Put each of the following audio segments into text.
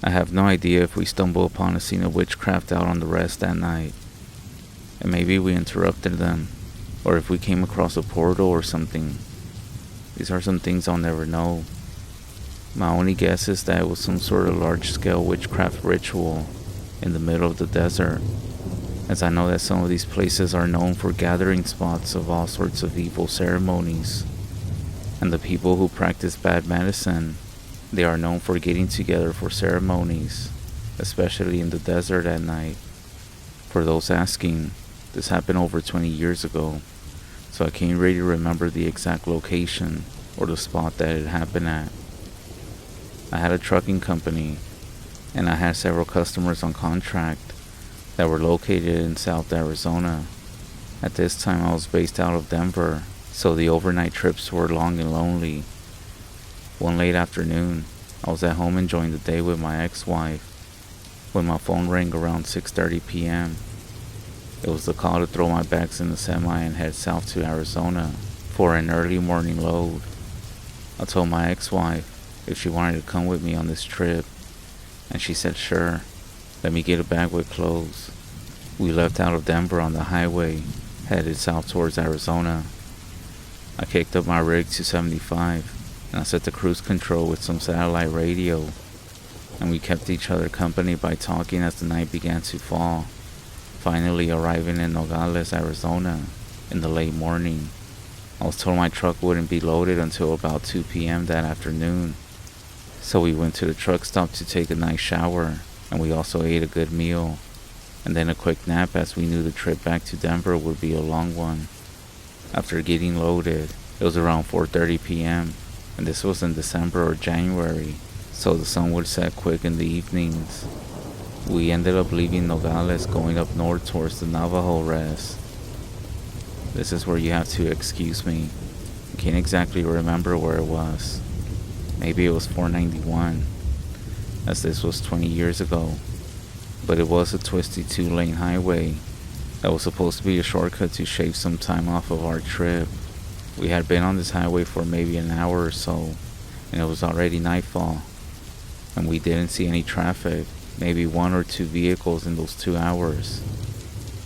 I have no idea if we stumble upon a scene of witchcraft out on the REZ that night, and maybe we interrupted them, or if we came across a portal or something. These are some things I'll never know. My only guess is that it was some sort of large-scale witchcraft ritual in the middle of the desert, as I know that some of these places are known for gathering spots of all sorts of evil ceremonies, and the people who practice bad medicine, they are known for getting together for ceremonies, especially in the desert at night. For those asking, this happened over 20 years ago, so I can't really remember the exact location or the spot that it happened at. I had a trucking company, and I had several customers on contract that were located in South Arizona. At this time I was based out of Denver, so the overnight trips were long and lonely. One late afternoon, I was at home enjoying the day with my ex-wife when my phone rang around 6:30 p.m. It was the call to throw my bags in the semi and head south to Arizona for an early morning load. I told my ex-wife if she wanted to come with me on this trip, and she said sure, let me get a bag with clothes. We left out of Denver on the highway, headed south towards Arizona. I kicked up my rig to 75, and I set the cruise control with some satellite radio, and we kept each other company by talking as the night began to fall, finally arriving in Nogales, Arizona in the late morning. I was told my truck wouldn't be loaded until about 2 p.m. that afternoon, so we went to the truck stop to take a nice shower, and we also ate a good meal, and then a quick nap as we knew the trip back to Denver would be a long one. After getting loaded, it was around 4:30 p.m., and this was in December or January, so the sun would set quick in the evenings. We ended up leaving Nogales going up north towards the Navajo REZ. This is where you have to excuse me. I can't exactly remember where it was. Maybe it was 491, as this was 20 years ago, but it was a twisty 2-lane highway that was supposed to be a shortcut to shave some time off of our trip. We had been on this highway for maybe an hour or so, and it was already nightfall, and we didn't see any traffic, maybe 1 or 2 vehicles in those 2 hours.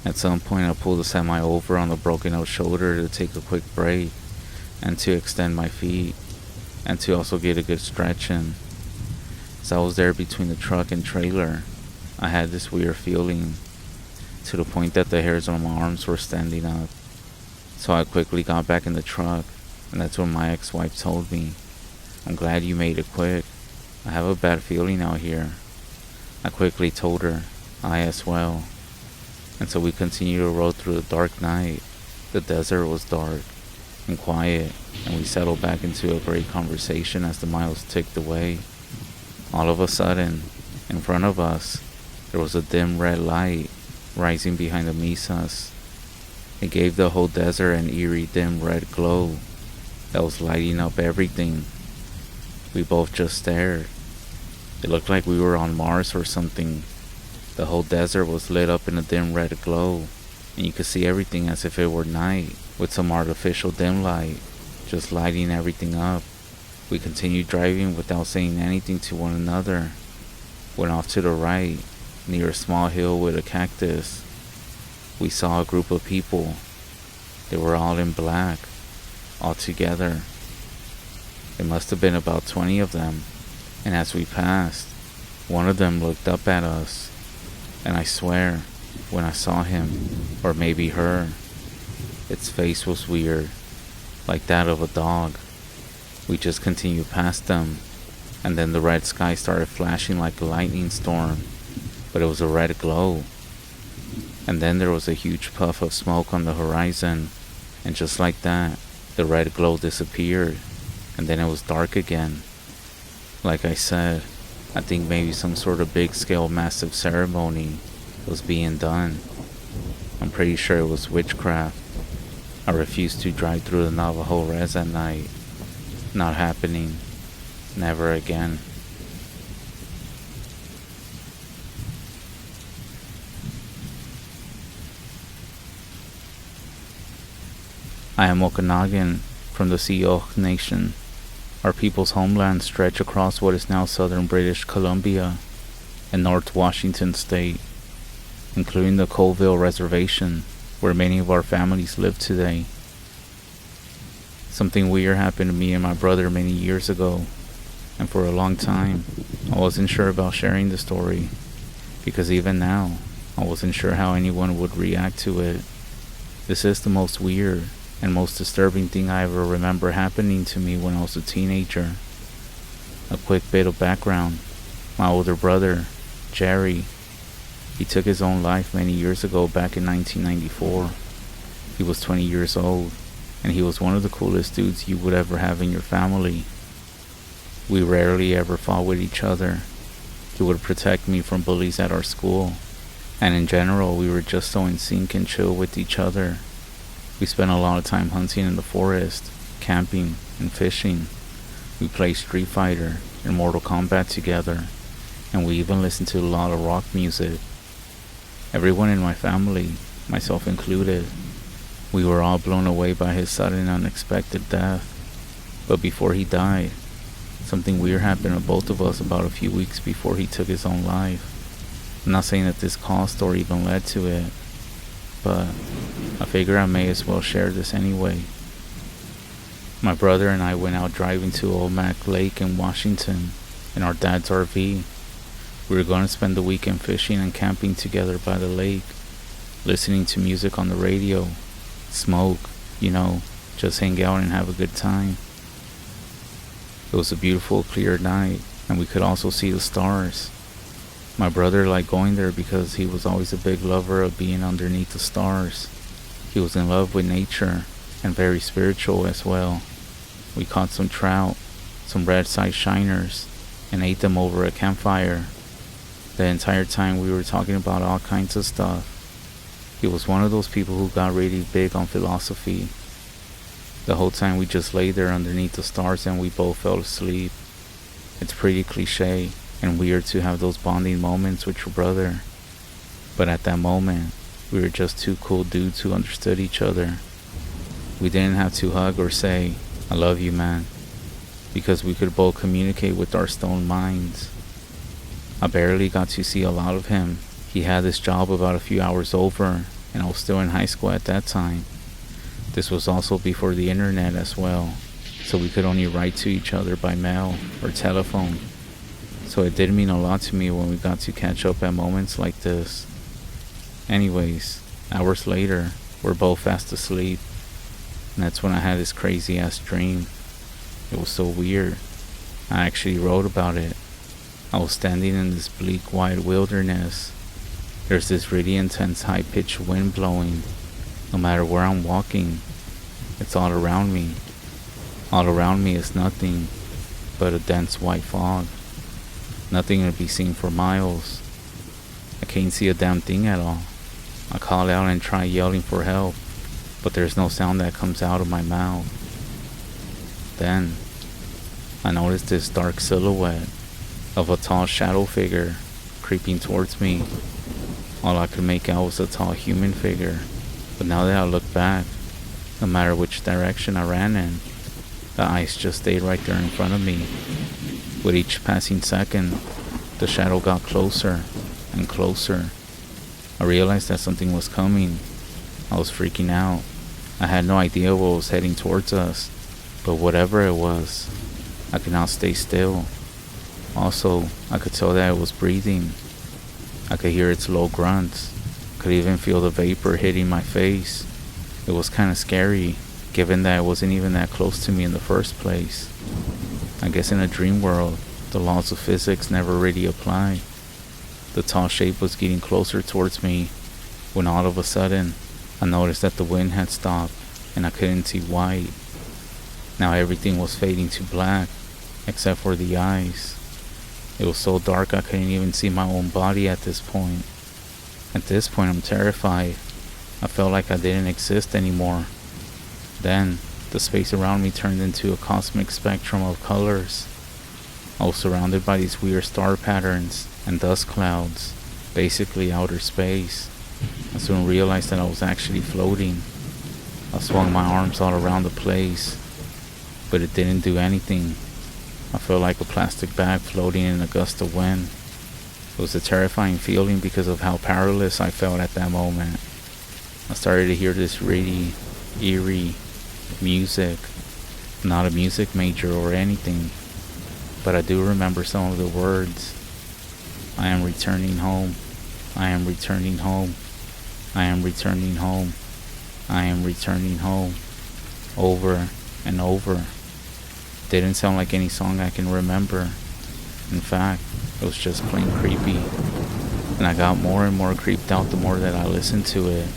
At some point I pulled the semi over on the broken out shoulder to take a quick break, and to extend my feet, and to also get a good stretch in. As I was there between the truck and trailer, I had this weird feeling, to the point that the hairs on my arms were standing up. So I quickly got back in the truck, and that's when my ex-wife told me, "I'm glad you made it quick. I have a bad feeling out here." I quickly told her, I as well. And so we continued to roll through the dark night. The desert was dark and quiet, and we settled back into a great conversation as the miles ticked away. All of a sudden, in front of us, there was a dim red light rising behind the mesas. It gave the whole desert an eerie dim red glow that was lighting up everything. We both just stared. It looked like we were on Mars or something. The whole desert was lit up in a dim red glow, and you could see everything as if it were night, with some artificial dim light just lighting everything up. We continued driving without saying anything to one another. When off to the right, near a small hill with a cactus, we saw a group of people. They were all in black, all together. It must have been about 20 of them, and as we passed, one of them looked up at us, and I swear, when I saw him, or maybe her, its face was weird, like that of a dog. We just continued past them, and then the red sky started flashing like a lightning storm, but it was a red glow. And then there was a huge puff of smoke on the horizon, and just like that, the red glow disappeared, and then it was dark again. Like I said, I think maybe some sort of big-scale massive ceremony was being done. I'm pretty sure it was witchcraft. I refuse to drive through the Navajo REZ at night. Not happening. Never again. I am Okanagan from the Sioux Nation. Our people's homelands stretch across what is now southern British Columbia in North Washington State, including the Colville Reservation, where many of our families live today. Something weird happened to me and my brother many years ago, and for a long time, I wasn't sure about sharing the story, because even now, I wasn't sure how anyone would react to it. This is the most weird and most disturbing thing I ever remember happening to me when I was a teenager. A quick bit of background. My older brother, Jerry, he took his own life many years ago back in 1994. He was 20 years old, and he was one of the coolest dudes you would ever have in your family. We rarely ever fought with each other. He would protect me from bullies at our school, and in general we were just so in sync and chill with each other. We spent a lot of time hunting in the forest, camping, and fishing. We played Street Fighter and Mortal Kombat together, and we even listened to a lot of rock music. Everyone in my family, myself included, we were all blown away by his sudden unexpected death. But before he died, something weird happened to both of us about a few weeks before he took his own life. I'm not saying that this caused or even led to it, but I figure I may as well share this anyway. My brother and I went out driving to Old Mac Lake in Washington in our dad's RV. We were going to spend the weekend fishing and camping together by the lake, listening to music on the radio, smoke, just hang out and have a good time. It was a beautiful, clear night, and we could also see the stars. My brother liked going there because he was always a big lover of being underneath the stars. He was in love with nature and very spiritual as well. We caught some trout, some red-side shiners, and ate them over a campfire. The entire time we were talking about all kinds of stuff. He was one of those people who got really big on philosophy. The whole time we just lay there underneath the stars and we both fell asleep. It's pretty cliche and weird to have those bonding moments with your brother. But at that moment, we were just two cool dudes who understood each other. We didn't have to hug or say, "I love you, man," because we could both communicate with our stone minds. I barely got to see a lot of him. He had this job about a few hours over, and I was still in high school at that time. This was also before the internet as well, so we could only write to each other by mail or telephone. So it did mean a lot to me when we got to catch up at moments like this. Anyways, hours later, we're both fast asleep, and that's when I had this crazy ass dream. It was so weird. I actually wrote about it. I was standing in this bleak white wilderness. There's this really intense high-pitched wind blowing. No matter where I'm walking, it's all around me. All around me is nothing but a dense white fog. Nothing to be seen for miles. I can't see a damn thing at all. I call out and try yelling for help, but there's no sound that comes out of my mouth. Then, I noticed this dark silhouette of a tall shadow figure creeping towards me. All I could make out was a tall human figure, but now that I look back, no matter which direction I ran in, the ice just stayed right there in front of me. With each passing second, the shadow got closer and closer. I realized that something was coming. I was freaking out. I had no idea what was heading towards us, but whatever it was, I could not stay still. Also, I could tell that it was breathing. I could hear its low grunts. Could even feel the vapor hitting my face. It was kind of scary, given that it wasn't even that close to me in the first place. I guess in a dream world, the laws of physics never really apply. The tall shape was getting closer towards me, when all of a sudden, I noticed that the wind had stopped, and I couldn't see white. Now everything was fading to black, except for the eyes. It was so dark I couldn't even see my own body at this point. At this point I'm terrified. I felt like I didn't exist anymore. Then, the space around me turned into a cosmic spectrum of colors. I was surrounded by these weird star patterns and dust clouds, basically outer space. I soon realized that I was actually floating. I swung my arms all around the place, but it didn't do anything. I felt like a plastic bag floating in a gust of wind. It was a terrifying feeling because of how powerless I felt at that moment. I started to hear this really eerie music. I'm not a music major or anything, but I do remember some of the words. I am returning home. I am returning home. I am returning home. I am returning home. Over and over. Didn't sound like any song I can remember. In fact, it was just plain creepy. And I got more and more creeped out the more that I listened to it.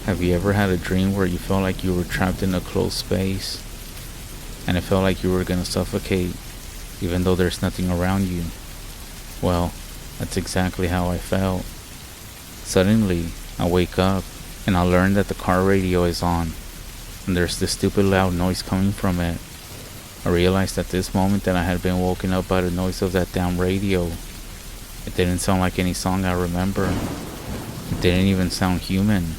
Have you ever had a dream where you felt like you were trapped in a closed space and it felt like you were gonna suffocate even though there's nothing around you? Well, that's exactly how I felt. Suddenly, I wake up and I learn that the car radio is on and there's this stupid loud noise coming from it. I realized at this moment that I had been woken up by the noise of that damn radio. It didn't sound like any song I remember. It didn't even sound human,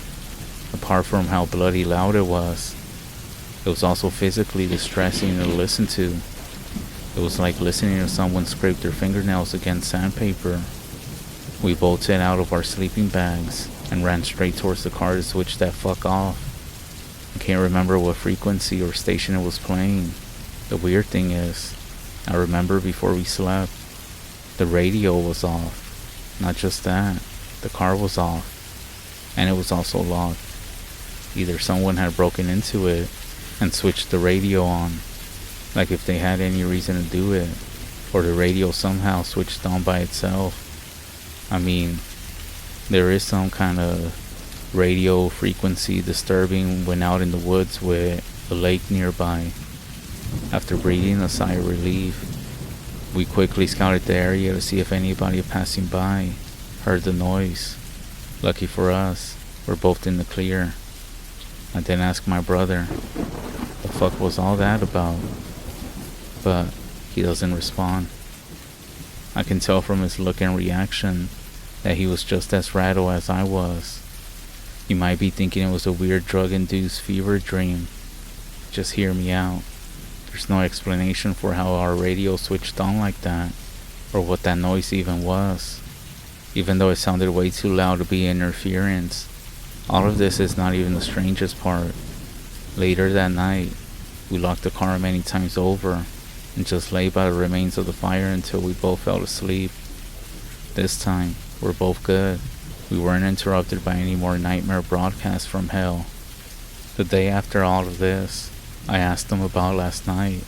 apart from how bloody loud it was. It was also physically distressing to listen to. It was like listening to someone scrape their fingernails against sandpaper. We bolted out of our sleeping bags and ran straight towards the car to switch that fuck off. I can't remember what frequency or station it was playing. The weird thing is, I remember before we slept, the radio was off. Not just that, the car was off. And it was also locked. Either someone had broken into it and switched the radio on, like if they had any reason to do it, or the radio somehow switched on by itself. I mean, there is some kind of radio frequency disturbing when out in the woods with a lake nearby. After breathing a sigh of relief, we quickly scouted the area to see if anybody passing by heard the noise. Lucky for us, we're both in the clear. I then asked my brother, the fuck was all that about? But he doesn't respond. I can tell from his look and reaction that he was just as rattled as I was. You might be thinking it was a weird drug-induced fever dream. Just hear me out. There's no explanation for how our radio switched on like that, or what that noise even was, even though it sounded way too loud to be interference. All of this is not even the strangest part. Later that night, we locked the car many times over, and just lay by the remains of the fire until we both fell asleep. This time, we're both good. We weren't interrupted by any more nightmare broadcasts from hell. The day after all of this, I asked him about last night,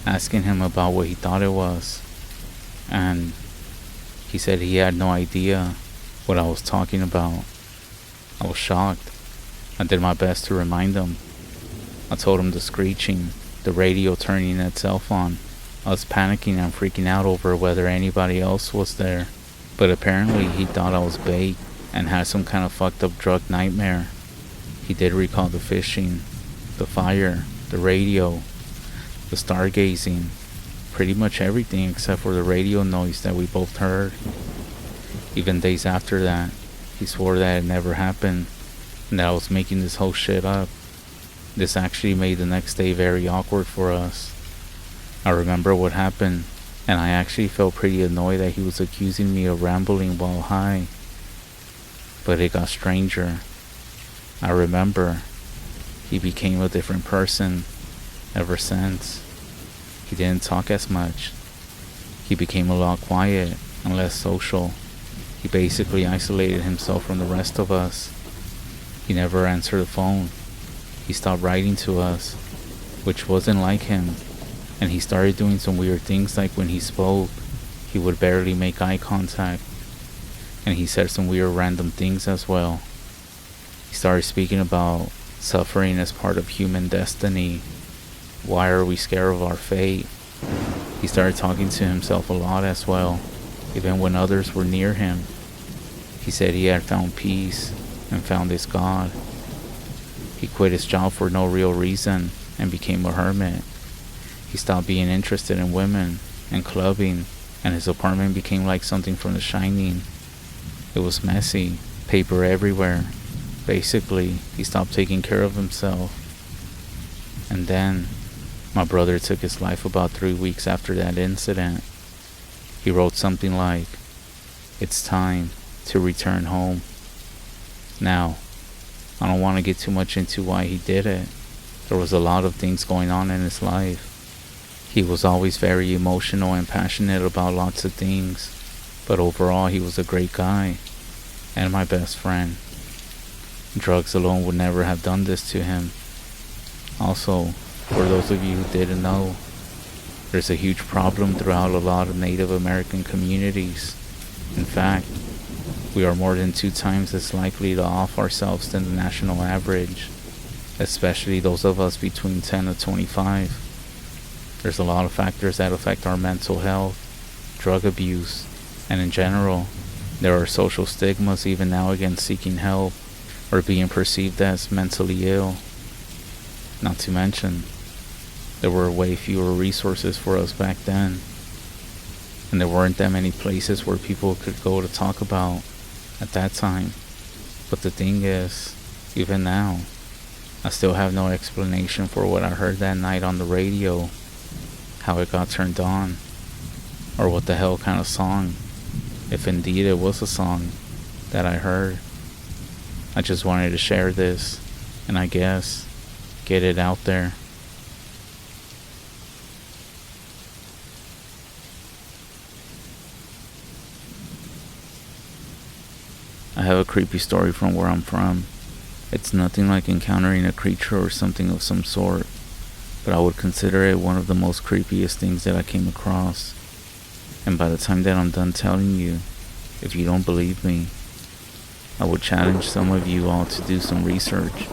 asking him about what he thought it was, and he said he had no idea what I was talking about. I was shocked. I did my best to remind him. I told him the screeching, the radio turning itself on, us panicking and freaking out over whether anybody else was there, but apparently he thought I was bait and had some kind of fucked up drug nightmare. He did recall the fishing, the fire, the radio, the stargazing, pretty much everything except for the radio noise that we both heard. Even days after that, he swore that it never happened and that I was making this whole shit up. This actually made the next day very awkward for us. I remember what happened, and I actually felt pretty annoyed that he was accusing me of rambling while high. But it got stranger. I remember he became a different person ever since. He didn't talk as much. He became a lot quiet and less social. He basically isolated himself from the rest of us. He never answered the phone. He stopped writing to us, which wasn't like him, and he started doing some weird things, like when he spoke, he would barely make eye contact, and he said some weird random things as well. He started speaking about suffering as part of human destiny. Why are we scared of our fate? He started talking to himself a lot as well, even when others were near him. He said he had found peace and found his God. He quit his job for no real reason and became a hermit. He stopped being interested in women and clubbing, and his apartment became like something from The Shining. It was messy, paper everywhere. Basically, he stopped taking care of himself. And then, my brother took his life about 3 weeks after that incident. He wrote something like, It's time to return home. Now, I don't want to get too much into why he did it. There was a lot of things going on in his life. He was always very emotional and passionate about lots of things, but overall he was a great guy and my best friend. Drugs alone would never have done this to him. Also, for those of you who didn't know, there's a huge problem throughout a lot of Native American communities. In fact, we are more than 2 times as likely to off ourselves than the national average, especially those of us between 10 to 25. There's a lot of factors that affect our mental health, drug abuse, and in general, there are social stigmas even now against seeking help or being perceived as mentally ill. Not to mention, there were way fewer resources for us back then, and there weren't that many places where people could go to talk about at that time. But the thing is, even now, I still have no explanation for what I heard that night on the radio, how it got turned on, or what the hell kind of song, if indeed it was a song, that I heard. I just wanted to share this, and I guess, get it out there. I have a creepy story from where I'm from. It's nothing like encountering a creature or something of some sort, but I would consider it one of the most creepiest things that I came across. And by the time that I'm done telling you, if you don't believe me, I would challenge some of you all to do some research,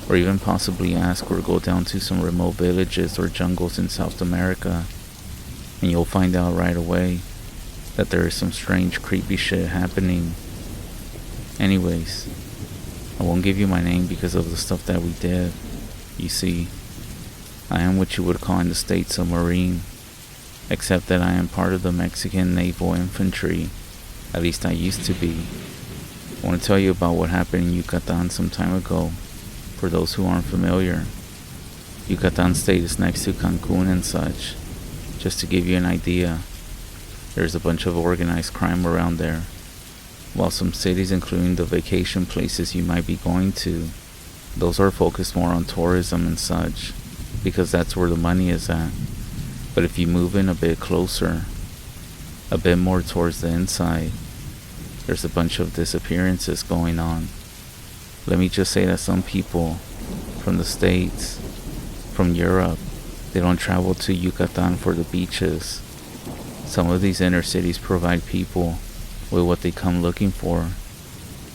or even possibly ask or go down to some remote villages or jungles in South America, and you'll find out right away that there is some strange, creepy shit happening. Anyways, I won't give you my name because of the stuff that we did. You see, I am what you would call in the States a Marine, except that I am part of the Mexican Naval Infantry. At least I used to be. I want to tell you about what happened in Yucatan some time ago. For those who aren't familiar, Yucatan State is next to Cancun and such. Just to give you an idea, there's a bunch of organized crime around there. While some cities, including the vacation places you might be going to, those are focused more on tourism and such, because that's where the money is at. But if you move in a bit closer, a bit more towards the inside, there's a bunch of disappearances going on. Let me just say that some people from the States, from Europe, they don't travel to Yucatan for the beaches. Some of these inner cities provide people with what they come looking for.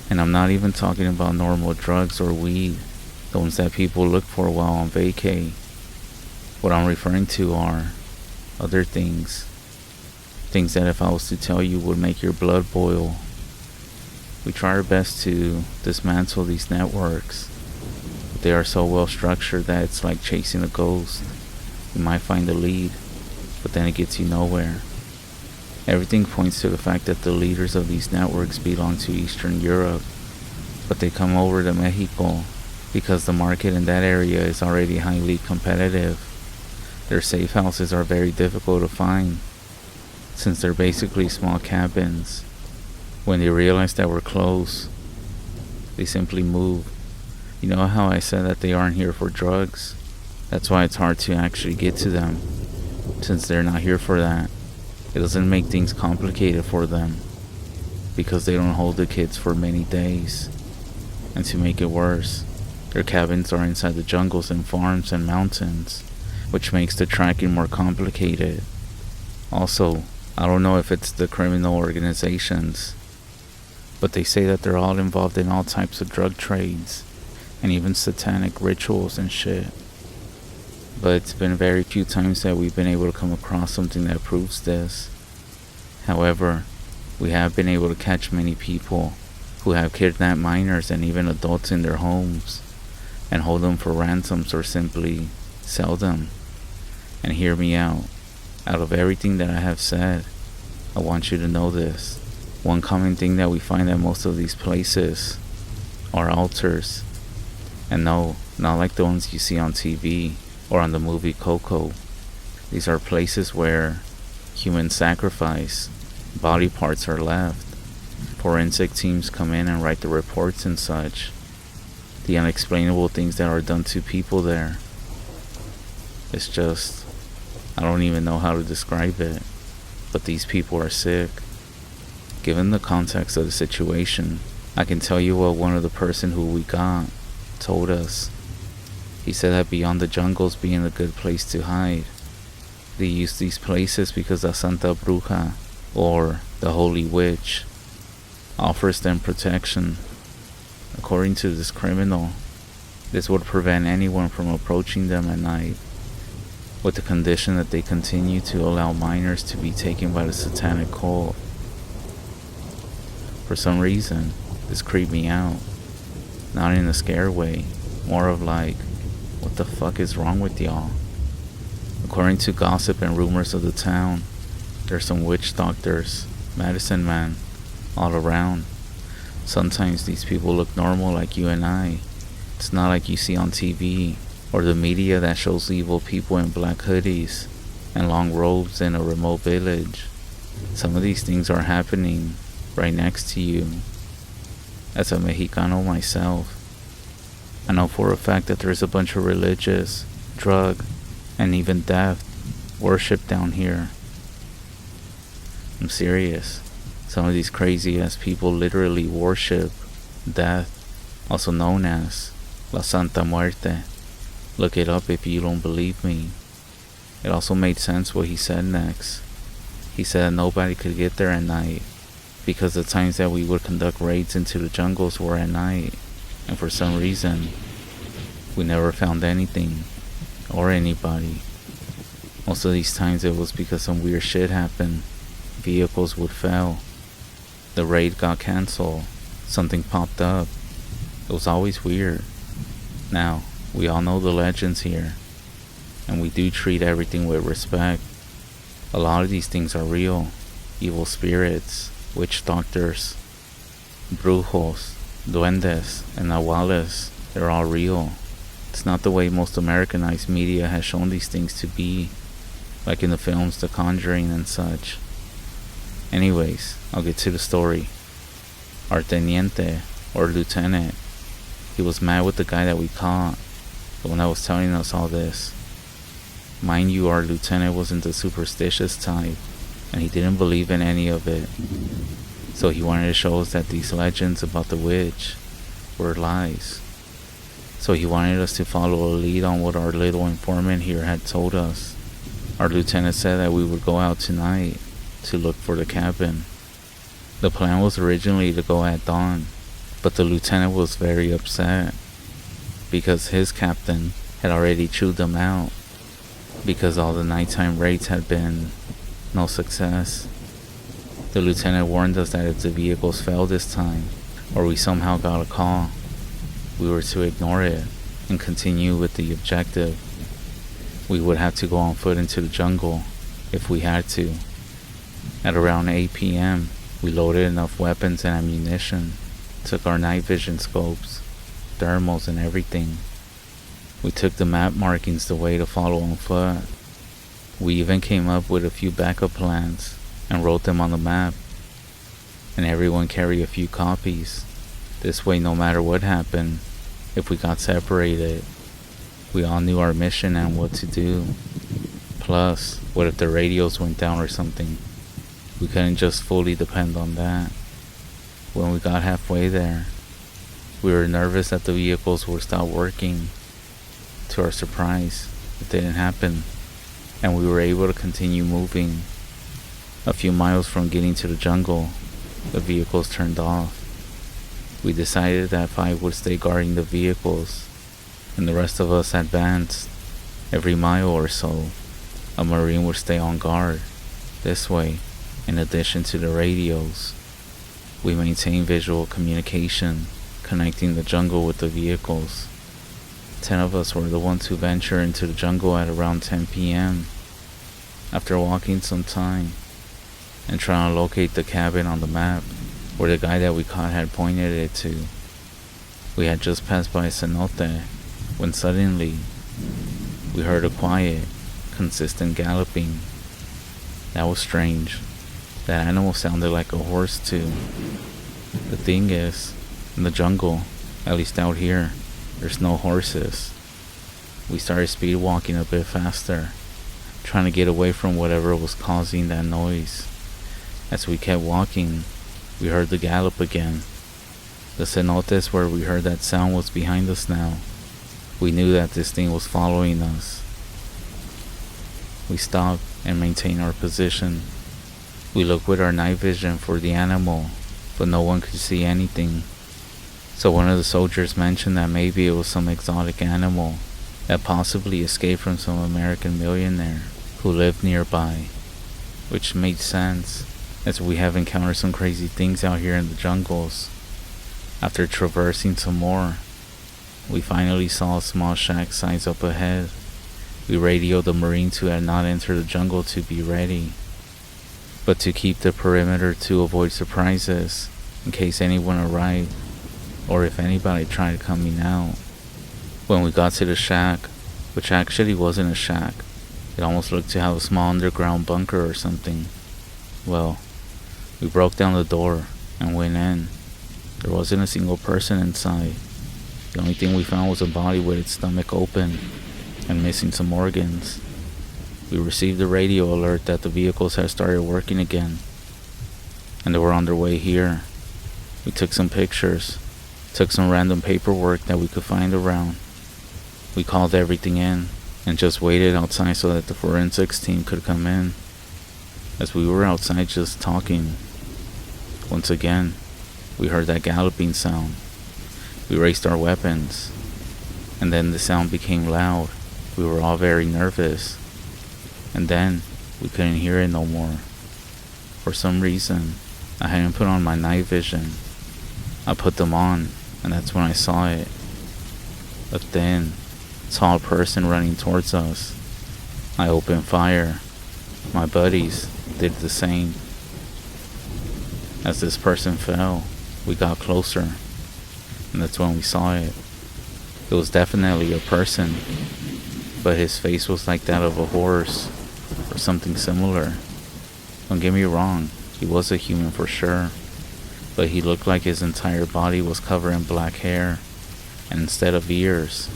And I'm not even talking about normal drugs or weed, the ones that people look for while on vacay. What I'm referring to are other things. Things that if I was to tell you would make your blood boil. We try our best to dismantle these networks, but they are so well structured that it's like chasing a ghost. You might find a lead, but then it gets you nowhere. Everything points to the fact that the leaders of these networks belong to Eastern Europe, but they come over to Mexico because the market in that area is already highly competitive. Their safe houses are very difficult to find, since they're basically small cabins. When they realize that we're close, they simply move. You know how I said that they aren't here for drugs? That's why it's hard to actually get to them, since they're not here for that. It doesn't make things complicated for them, because they don't hold the kids for many days. And to make it worse, their cabins are inside the jungles and farms and mountains, which makes the tracking more complicated. Also, I don't know if it's the criminal organizations, but they say that they're all involved in all types of drug trades, and even satanic rituals and shit. But it's been very few times that we've been able to come across something that proves this. However, we have been able to catch many people who have kidnapped minors and even adults in their homes and hold them for ransoms or simply sell them. And hear me out. Out of everything that I have said, I want you to know this. One common thing that we find at most of these places are altars. And no, not like the ones you see on TV or on the movie Coco. These are places where human sacrifice, body parts are left, Forensic teams come in and write the reports and such. The unexplainable things that are done to people there. It's just, I don't even know how to describe it. But these people are sick. Given the context of the situation, I can tell you what one of the person who we got told us. He said that beyond the jungles being a good place to hide, they use these places because the Santa Bruja, or the Holy Witch, offers them protection. According to this criminal, this would prevent anyone from approaching them at night, with the condition that they continue to allow minors to be taken by the satanic cult. For some reason, this creeped me out. Not in a scare way, more of like, what the fuck is wrong with y'all? According to gossip and rumors of the town, there's some witch doctors, medicine man, all around. Sometimes these people look normal like you and I. It's not like you see on TV or the media that shows evil people in black hoodies and long robes in a remote village. Some of these things are happening right next to you. As a Mexicano myself, I know for a fact that there's a bunch of religious, drug, and even death worship down here. I'm serious. Some of these crazy ass people literally worship death, also known as La Santa Muerte. Look it up if you don't believe me. It also made sense what he said next. He said that nobody could get there at night because the times that we would conduct raids into the jungles were at night, and for some reason we never found anything or anybody. Most of these times it was because some weird shit happened. Vehicles would fail, the raid got canceled, something popped up. It was always weird. Now, we all know the legends here, and we do treat everything with respect. A lot of these things are real. Evil spirits, witch doctors, brujos, duendes, and nahuales, they're all real. It's not the way most Americanized media has shown these things to be, like in the films The Conjuring and such. Anyways, I'll get to the story. Our teniente, or lieutenant, he was mad with the guy that we caught, the one that was telling us all this. Mind you, our lieutenant wasn't the superstitious type, and he didn't believe in any of it. So he wanted to show us that these legends about the witch were lies. So he wanted us to follow a lead on what our little informant here had told us. Our lieutenant said that we would go out tonight to look for the cabin. The plan was originally to go at dawn, but the lieutenant was very upset because his captain had already chewed them out because all the nighttime raids had been no success. The lieutenant warned us that if the vehicles failed this time, or we somehow got a call, we were to ignore it and continue with the objective. We would have to go on foot into the jungle if we had to. At around 8 p.m., we loaded enough weapons and ammunition, took our night vision scopes, thermals and everything. We took the map markings the way to follow on foot. We even came up with a few backup plans and wrote them on the map, and everyone carried a few copies. This way, no matter what happened, if we got separated, we all knew our mission and what to do. Plus, what if the radios went down or something? We couldn't just fully depend on that. When we got halfway there, we were nervous that the vehicles would stop working. To our surprise, it didn't happen, and we were able to continue moving. A few miles from getting to the jungle, the vehicles turned off. We decided that 5 would stay guarding the vehicles, and the rest of us advanced. Every mile or so, a Marine would stay on guard. This way, in addition to the radios, we maintained visual communication, connecting the jungle with the vehicles. 10 of us were the ones who ventured into the jungle at around 10 p.m. After walking some time and trying to locate the cabin on the map where the guy that we caught had pointed it to, we had just passed by a cenote when suddenly we heard a quiet, consistent galloping. That was strange. That animal sounded like a horse too. The thing is, in the jungle, at least out here, there's no horses. We started speed walking a bit faster, trying to get away from whatever was causing that noise. As we kept walking, we heard the gallop again. The cenotes where we heard that sound was behind us now. We knew that this thing was following us. We stopped and maintained our position. We looked with our night vision for the animal, but no one could see anything. So one of the soldiers mentioned that maybe it was some exotic animal that possibly escaped from some American millionaire who lived nearby, which made sense, as we have encountered some crazy things out here in the jungles. After traversing some more, we finally saw a small shack size up ahead. We radioed the Marines who had not entered the jungle to be ready, but to keep the perimeter to avoid surprises in case anyone arrived or if anybody tried coming out. When we got to the shack, which actually wasn't a shack, it almost looked to have a small underground bunker or something. Well, we broke down the door and went in. There wasn't a single person inside. The only thing we found was a body with its stomach open and missing some organs. We received a radio alert that the vehicles had started working again, and they were on their way here. We took some pictures, took some random paperwork that we could find around. We called everything in and just waited outside so that the forensics team could come in. As we were outside just talking, once again, we heard that galloping sound. We raised our weapons, and then the sound became loud. We were all very nervous, and then we couldn't hear it no more. For some reason, I hadn't put on my night vision. I put them on, and that's when I saw it. A thin, tall person running towards us. I opened fire. My buddies did the same. As this person fell, we got closer, and that's when we saw it. It was definitely a person, but his face was like that of a horse, or something similar. Don't get me wrong, he was a human for sure, but he looked like his entire body was covered in black hair, and instead of ears,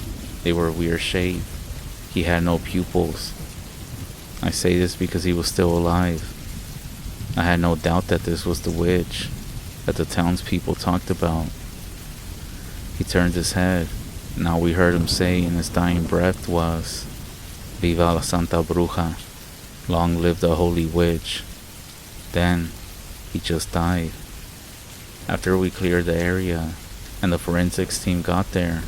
they were weird shaped. He had no pupils. I say this because he was still alive. I had no doubt that this was the witch that the townspeople talked about. He turned his head, and all we heard him say in his dying breath was, "Viva la Santa Bruja, long live the holy witch." Then, he just died. After we cleared the area, and the forensics team got there,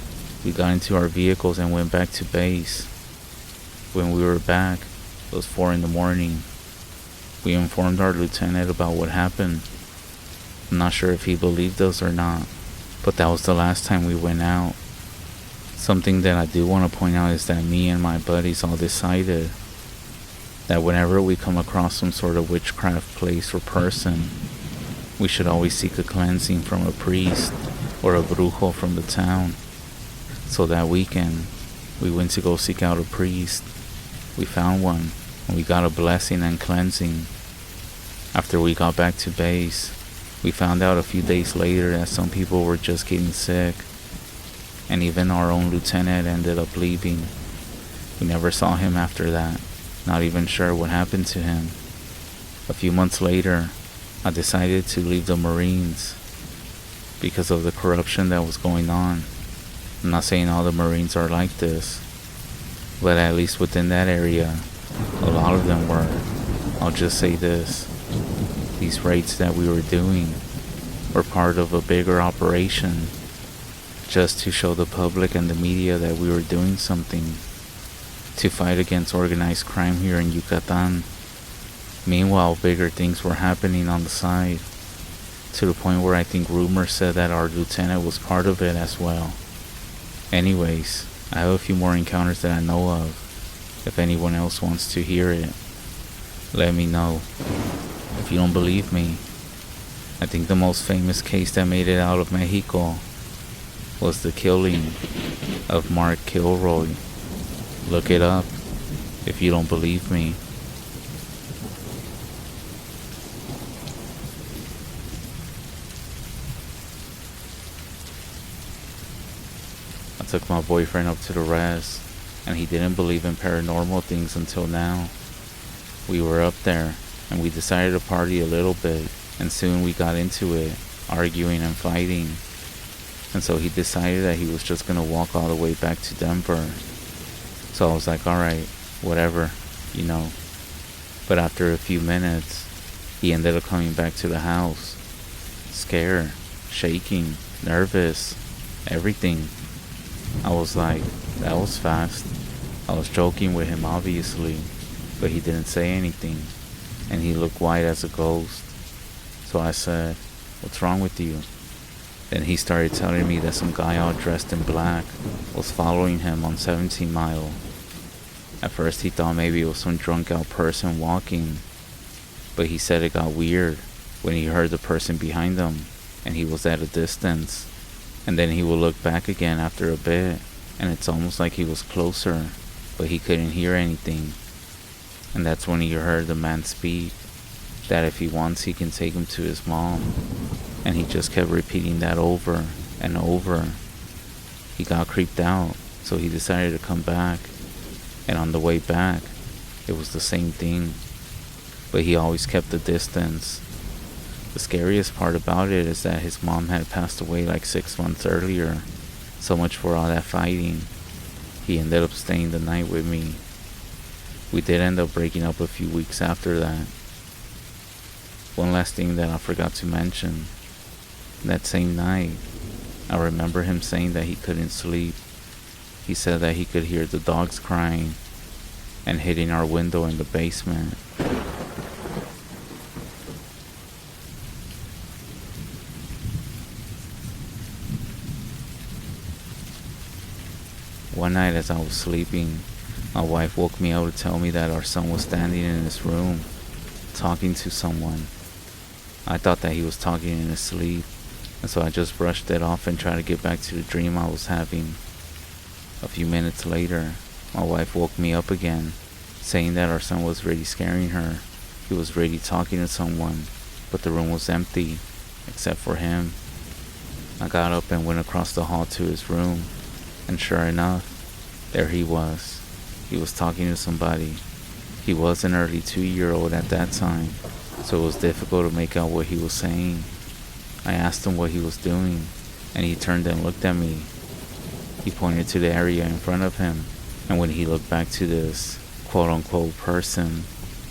we got into our vehicles and went back to base. When we were back, it was 4 a.m. We informed our lieutenant about what happened. I'm not sure if he believed us or not, but that was the last time we went out. Something that I do want to point out is that me and my buddies all decided that whenever we come across some sort of witchcraft place or person, we should always seek a cleansing from a priest or a brujo from the town. So that weekend, we went to go seek out a priest. We found one, and we got a blessing and cleansing. After we got back to base, we found out a few days later that some people were just getting sick, and even our own lieutenant ended up leaving. We never saw him after that, not even sure what happened to him. A few months later, I decided to leave the Marines because of the corruption that was going on. I'm not saying all the Marines are like this, but at least within that area, a lot of them were. I'll just say this. These raids that we were doing were part of a bigger operation, just to show the public and the media that we were doing something to fight against organized crime here in Yucatan. Meanwhile, bigger things were happening on the side, to the point where I think rumors said that our lieutenant was part of it as well. Anyways, I have a few more encounters that I know of. If anyone else wants to hear it, let me know. If you don't believe me, I think the most famous case that made it out of Mexico was the killing of Mark Kilroy. Look it up if you don't believe me. I took my boyfriend up to the REZ, and he didn't believe in paranormal things until now. We were up there, and we decided to party a little bit, and soon we got into it, arguing and fighting. And so he decided that he was just gonna walk all the way back to Denver. So I was like, alright, whatever, you know. But after a few minutes, he ended up coming back to the house, scared, shaking, nervous, everything. I was like, that was fast. I was joking with him, obviously, but he didn't say anything, and he looked white as a ghost. So I said, what's wrong with you? Then he started telling me that some guy all dressed in black was following him on 17 Mile. At first he thought maybe it was some drunk out person walking, but he said it got weird when he heard the person behind him and he was at a distance, and then he would look back again after a bit, and it's almost like he was closer, but he couldn't hear anything. And that's when he heard the man speak, that if he wants he can take him to his mom, and he just kept repeating that over and over. He got creeped out, so he decided to come back, and on the way back, it was the same thing, but he always kept the distance. The scariest part about it is that his mom had passed away like 6 months earlier, so much for all that fighting. He ended up staying the night with me. We did end up breaking up a few weeks after that. One last thing that I forgot to mention. That same night, I remember him saying that he couldn't sleep. He said that he could hear the dogs crying and hitting our window in the basement. One night as I was sleeping, my wife woke me up to tell me that our son was standing in his room, talking to someone. I thought that he was talking in his sleep, and so I just brushed it off and tried to get back to the dream I was having. A few minutes later, my wife woke me up again, saying that our son was really scaring her. He was really talking to someone, but the room was empty, except for him. I got up and went across the hall to his room, and sure enough, there he was. He was talking to somebody. He was an early 2-year-old at that time, so it was difficult to make out what he was saying. I asked him what he was doing, and he turned and looked at me. He pointed to the area in front of him, and when he looked back to this quote-unquote person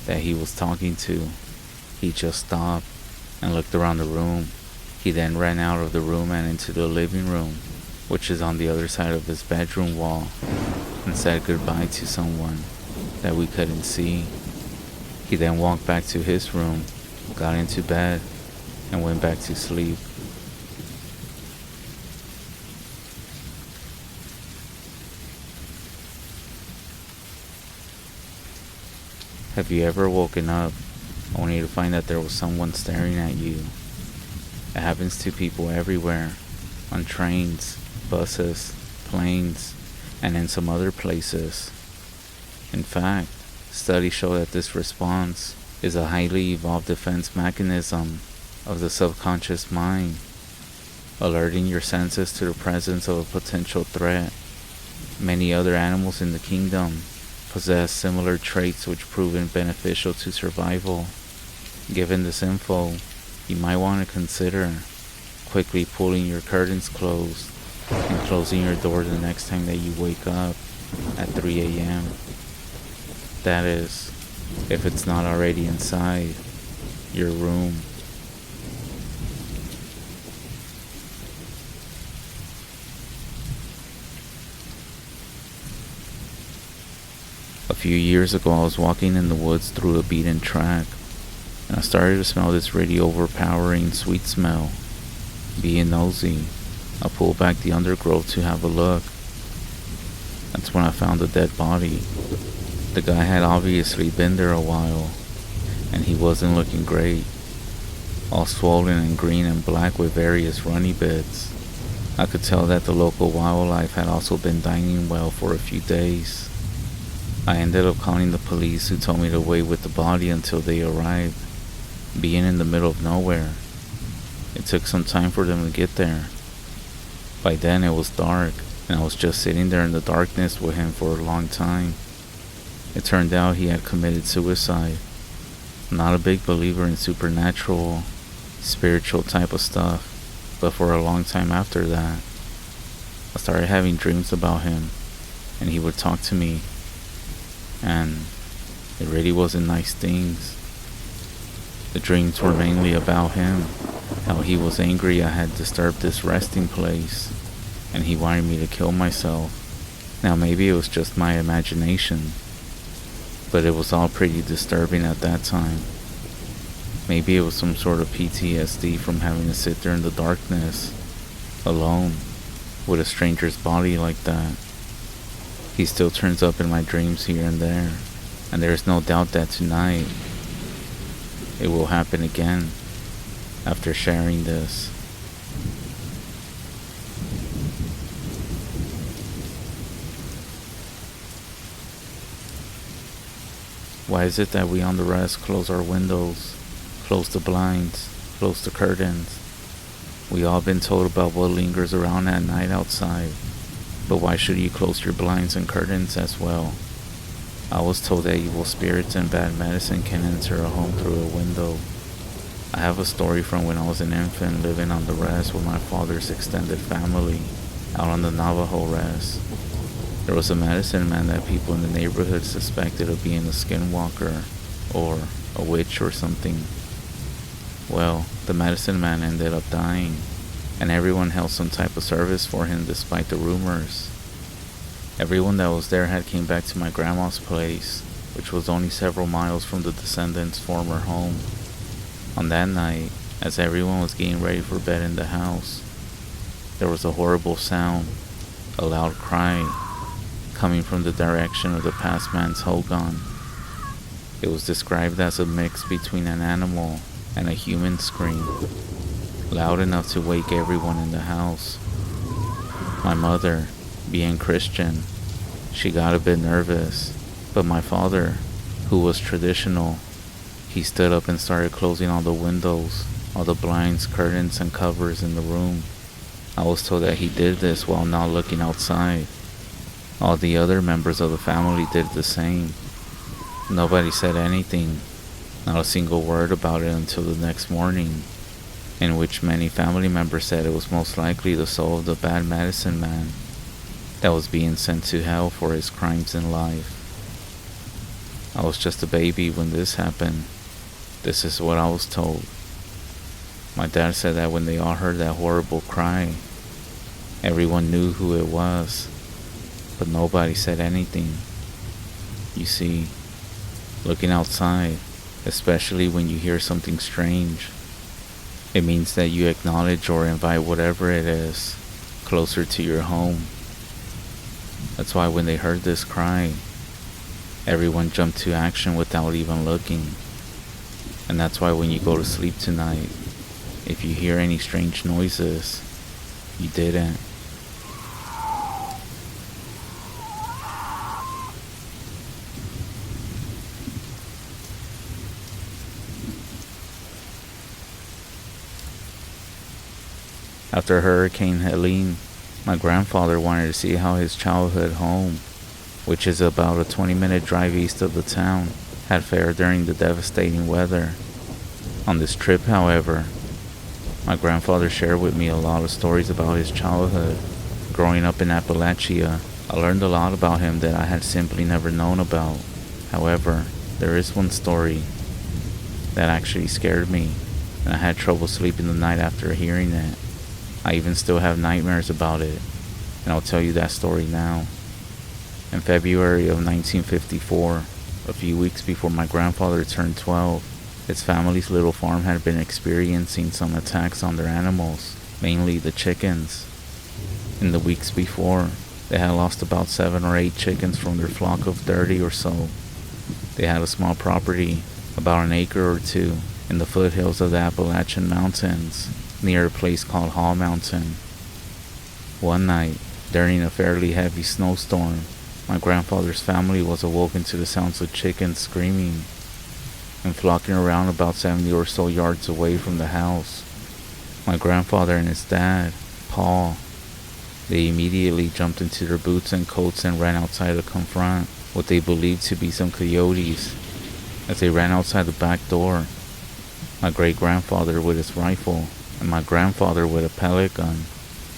that he was talking to, he just stopped and looked around the room. He then ran out of the room and into the living room, which is on the other side of his bedroom wall, and said goodbye to someone that we couldn't see. He then walked back to his room, got into bed, and went back to sleep. Have you ever woken up only to find that there was someone staring at you? It happens to people everywhere, on trains, buses, planes, and in some other places. In fact, studies show that this response is a highly evolved defense mechanism of the subconscious mind, alerting your senses to the presence of a potential threat. Many other animals in the kingdom possess similar traits which proven beneficial to survival. Given this info, you might want to consider quickly pulling your curtains closed and closing your door the next time that you wake up at 3 a.m. That is, if it's not already inside your room. A few years ago, I was walking in the woods through a beaten track, and I started to smell this really overpowering sweet smell. Being nosy, I pulled back the undergrowth to have a look. That's when I found a dead body. The guy had obviously been there a while, and he wasn't looking great. All swollen and green and black with various runny bits. I could tell that the local wildlife had also been dining well for a few days. I ended up calling the police, who told me to wait with the body until they arrived. Being in the middle of nowhere, it took some time for them to get there. By then it was dark, and I was just sitting there in the darkness with him for a long time. It turned out he had committed suicide. I'm not a big believer in supernatural, spiritual type of stuff, but for a long time after that, I started having dreams about him, and he would talk to me, and it really wasn't nice things. The dreams were mainly about him, how he was angry I had disturbed this resting place, and he wanted me to kill myself. Now maybe it was just my imagination, but it was all pretty disturbing at that time. Maybe it was some sort of PTSD from having to sit there in the darkness, alone, with a stranger's body like that. He still turns up in my dreams here and there, and there is no doubt that tonight it will happen again after sharing this. Why is it that we on the REZ close our windows, close the blinds, close the curtains? We all been told about what lingers around at night outside, but why should you close your blinds and curtains as well? I was told that evil spirits and bad medicine can enter a home through a window. I have a story from when I was an infant living on the REZ with my father's extended family, out on the Navajo REZ. There was a medicine man that people in the neighborhood suspected of being a skinwalker, or a witch or something. Well, the medicine man ended up dying, and everyone held some type of service for him despite the rumors. Everyone that was there had came back to my grandma's place, which was only several miles from the descendants' former home. On that night, as everyone was getting ready for bed in the house, there was a horrible sound, a loud cry, coming from the direction of the past man's hogan. It was described as a mix between an animal and a human scream, loud enough to wake everyone in the house. My mother, being Christian, she got a bit nervous, but my father, who was traditional, he stood up and started closing all the windows, all the blinds, curtains, and covers in the room. I was told that he did this while not looking outside. All the other members of the family did the same. Nobody said anything, not a single word about it until the next morning, in which many family members said it was most likely the soul of the bad medicine man that was being sent to hell for his crimes in life. I was just a baby when this happened. This is what I was told. My dad said that when they all heard that horrible cry, everyone knew who it was, but nobody said anything. You see, looking outside, especially when you hear something strange, it means that you acknowledge or invite whatever it is closer to your home. That's why when they heard this cry, everyone jumped to action without even looking. And that's why when you go to sleep tonight, if you hear any strange noises, you didn't. After Hurricane Helene, my grandfather wanted to see how his childhood home, which is about a 20-minute drive east of the town, had fared during the devastating weather. On this trip, however, my grandfather shared with me a lot of stories about his childhood. Growing up in Appalachia, I learned a lot about him that I had simply never known about. However, there is one story that actually scared me, and I had trouble sleeping the night after hearing it. I even still have nightmares about it, and I'll tell you that story now. In February of 1954, a few weeks before my grandfather turned 12, his family's little farm had been experiencing some attacks on their animals, mainly the chickens. In the weeks before, they had lost about 7 or 8 chickens from their flock of 30 or so. They had a small property, about an acre or two, in the foothills of the Appalachian Mountains, near a place called Hall Mountain. One night, during a fairly heavy snowstorm, my grandfather's family was awoken to the sounds of chickens screaming and flocking around about 70 or so yards away from the house. My grandfather and his dad, Paul, They immediately jumped into their boots and coats and ran outside to confront what they believed to be some coyotes. As they ran outside the back door, my great-grandfather with his rifle and my grandfather with a pellet gun,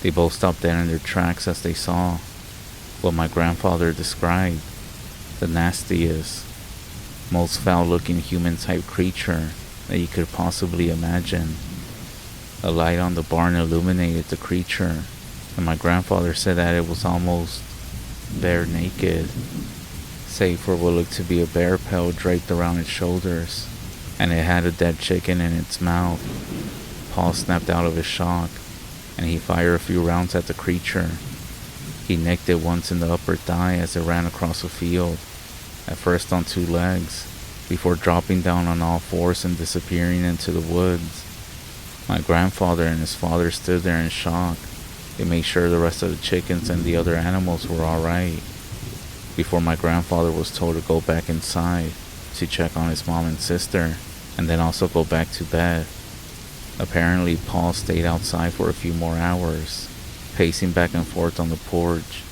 they both stopped dead in their tracks as they saw what my grandfather described, the nastiest, most foul-looking human-type creature that you could possibly imagine. A light on the barn illuminated the creature, and my grandfather said that it was almost bare naked, save for what looked to be a bear pelt draped around its shoulders, and it had a dead chicken in its mouth. Paul snapped out of his shock, and he fired a few rounds at the creature. He nicked it once in the upper thigh as it ran across a field, at first on two legs, before dropping down on all fours and disappearing into the woods. My grandfather and his father stood there in shock. They made sure the rest of the chickens and the other animals were alright, before my grandfather was told to go back inside to check on his mom and sister, and then also go back to bed. Apparently, Paul stayed outside for a few more hours, pacing back and forth on the porch,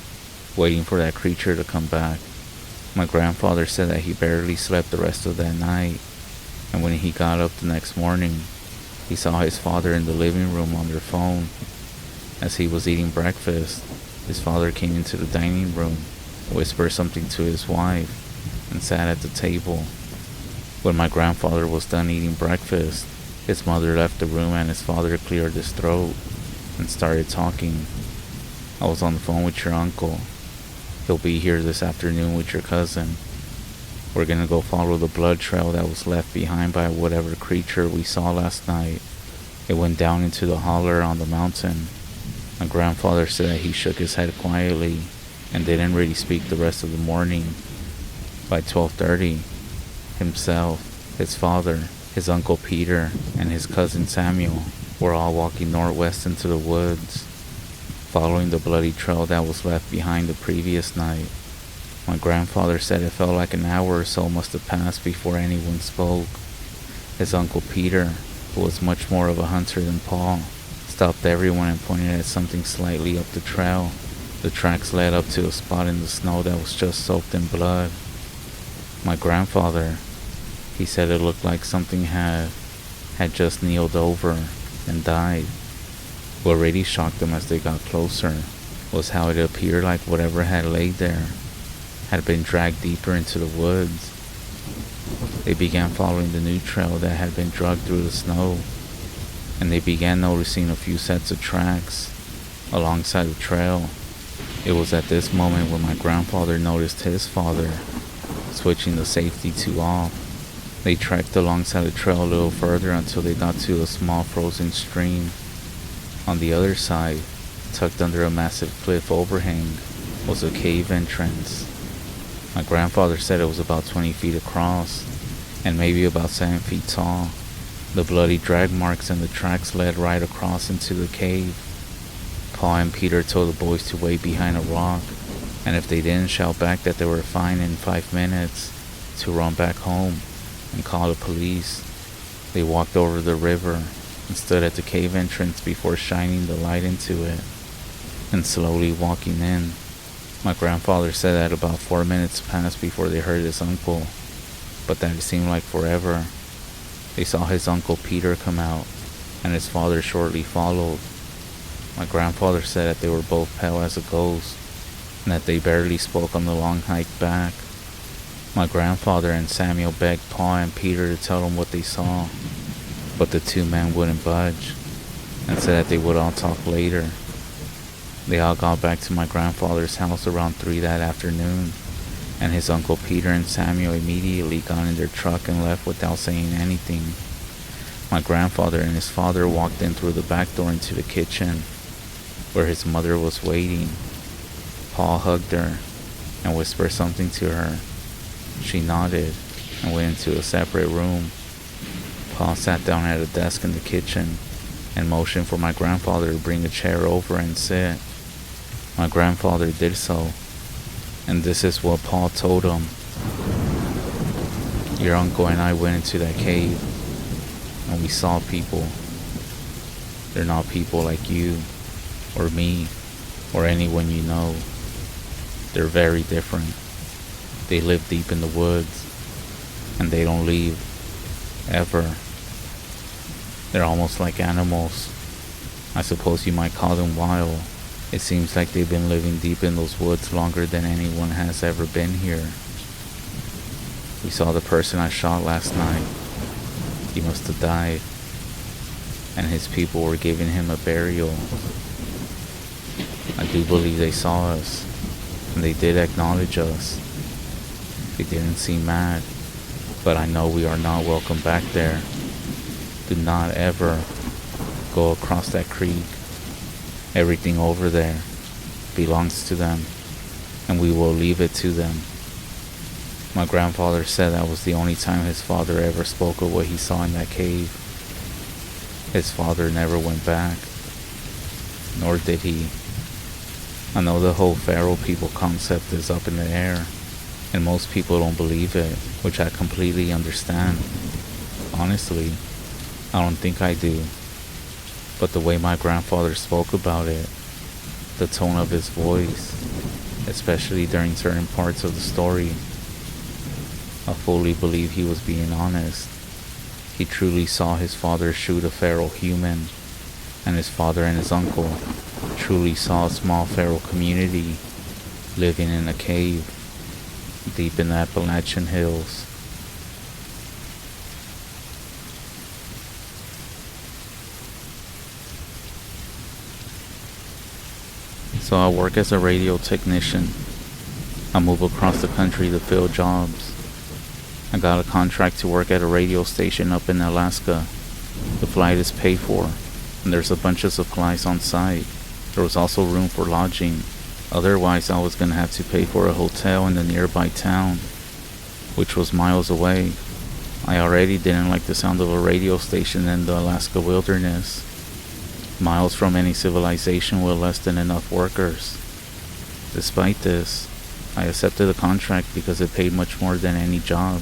waiting for that creature to come back. My grandfather said that he barely slept the rest of that night, and when he got up the next morning, he saw his father in the living room on their phone. As he was eating breakfast, his father came into the dining room, whispered something to his wife, and sat at the table. When my grandfather was done eating breakfast, his mother left the room and his father cleared his throat and started talking. "I was on the phone with your uncle. He'll be here this afternoon with your cousin. We're gonna go follow the blood trail that was left behind by whatever creature we saw last night. It went down into the holler on the mountain." My grandfather said that he shook his head quietly and didn't really speak the rest of the morning. By 12:30, himself, his father, his uncle Peter, and his cousin Samuel were all walking northwest into the woods, following the bloody trail that was left behind the previous night. My grandfather said it felt like an hour or so must have passed before anyone spoke. His uncle Peter, who was much more of a hunter than Paul, stopped everyone and pointed at something slightly up the trail. The tracks led up to a spot in the snow that was just soaked in blood. My grandfather, he said it looked like something had just kneeled over and died. What really shocked them as they got closer was how it appeared like whatever had laid there had been dragged deeper into the woods. They began following the new trail that had been dragged through the snow, and they began noticing a few sets of tracks alongside the trail. It was at this moment when my grandfather noticed his father switching the safety tube off. They trekked alongside the trail a little further until they got to a small frozen stream. On the other side, tucked under a massive cliff overhang, was a cave entrance. My grandfather said it was about 20 feet across and maybe about 7 feet tall. The bloody drag marks and the tracks led right across into the cave. Paul and Peter told the boys to wait behind a rock, and if they didn't shout back that they were fine in 5 minutes, to run back home and call the police. They walked over the river and stood at the cave entrance before shining the light into it and slowly walking in. My grandfather said that about 4 minutes passed before they heard his uncle, but that it seemed like forever. They saw his uncle Peter come out, and his father shortly followed. My grandfather said that they were both pale as a ghost, and that they barely spoke on the long hike back. My grandfather and Samuel begged Paul and Peter to tell them what they saw, but the two men wouldn't budge, and said that they would all talk later. They all got back to my grandfather's house around 3 that afternoon, and his uncle Peter and Samuel immediately got in their truck and left without saying anything. My grandfather and his father walked in through the back door into the kitchen, where his mother was waiting. Paul hugged her and whispered something to her. She nodded and went into a separate room. Paul sat down at a desk in the kitchen and motioned for my grandfather to bring a chair over and sit. My grandfather did so, and this is what Paul told him. "Your uncle and I went into that cave, and we saw people. They're not people like you or me or anyone you know. They're very different. They live deep in the woods, and they don't leave, ever. They're almost like animals. I suppose you might call them wild. It seems like they've been living deep in those woods longer than anyone has ever been here. We saw the person I shot last night. He must have died, and his people were giving him a burial. I do believe they saw us, and they did acknowledge us. They didn't seem mad, but I know we are not welcome back there. Do not ever go across that creek. Everything over there belongs to them, and we will leave it to them. My grandfather said that was the only time his father ever spoke of what he saw in that cave. His father never went back, nor did he. I know the whole feral people concept is up in the air, and most people don't believe it, which I completely understand. Honestly, I don't think I do. But the way my grandfather spoke about it, the tone of his voice, especially during certain parts of the story, I fully believe he was being honest. He truly saw his father shoot a feral human, and his father and his uncle truly saw a small feral community living in a cave deep in the Appalachian hills. So I work as a radio technician. I move across the country to fill jobs. I got a contract to work at a radio station up in Alaska. The flight is paid for, and there's a bunch of supplies on site. There was also room for lodging. Otherwise, I was going to have to pay for a hotel in the nearby town, which was miles away. I already didn't like the sound of a radio station in the Alaska wilderness, miles from any civilization with less than enough workers. Despite this, I accepted the contract because it paid much more than any job,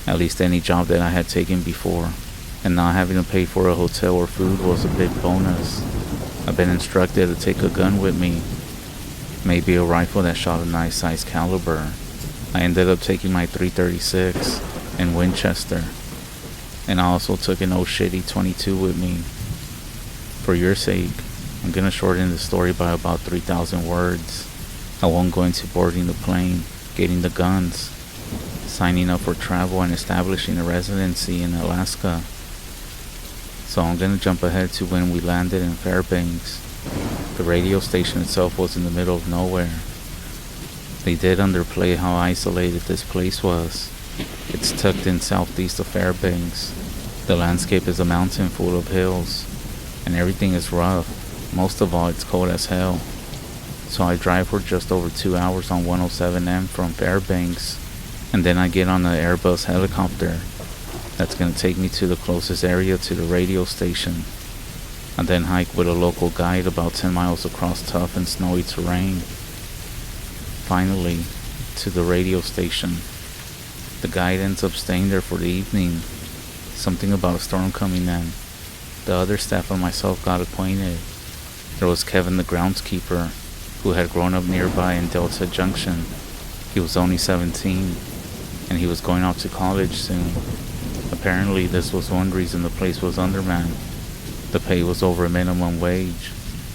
at least any job that I had taken before, and not having to pay for a hotel or food was a big bonus. I've been instructed to take a gun with me, maybe a rifle that shot a nice size caliber. I ended up taking my .336 and Winchester, and I also took an old shitty 22 with me. For your sake, I'm gonna shorten the story by about 3,000 words. I won't go into boarding the plane, getting the guns, signing up for travel, and establishing a residency in Alaska. So I'm gonna jump ahead to when we landed in Fairbanks. The radio station itself was in the middle of nowhere. They did underplay how isolated this place was. It's tucked in southeast of Fairbanks. The landscape is a mountain full of hills, and everything is rough. Most of all, it's cold as hell. So I drive for just over 2 hours on 107M from Fairbanks, and then I get on the Airbus helicopter that's going to take me to the closest area to the radio station. I then hike with a local guide about 10 miles across tough and snowy terrain. Finally, to the radio station. The guide ends up staying there for the evening. Something about a storm coming in. The other staff and myself got acquainted. There was Kevin the groundskeeper, who had grown up nearby in Delta Junction. He was only 17, and he was going off to college soon. Apparently, this was one reason the place was undermanned. The pay was over minimum wage,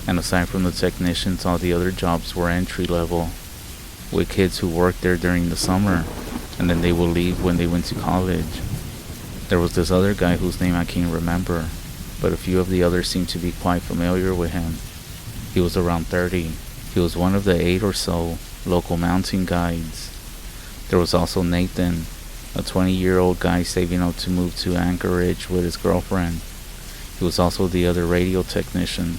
and aside from the technicians, all the other jobs were entry level, with kids who worked there during the summer, and then they would leave when they went to college. There was this other guy whose name I can't remember, but a few of the others seemed to be quite familiar with him. He was around 30. He was one of the 8 or so local mountain guides. There was also Nathan, a 20-year-old guy saving up to move to Anchorage with his girlfriend. He was also the other radio technician.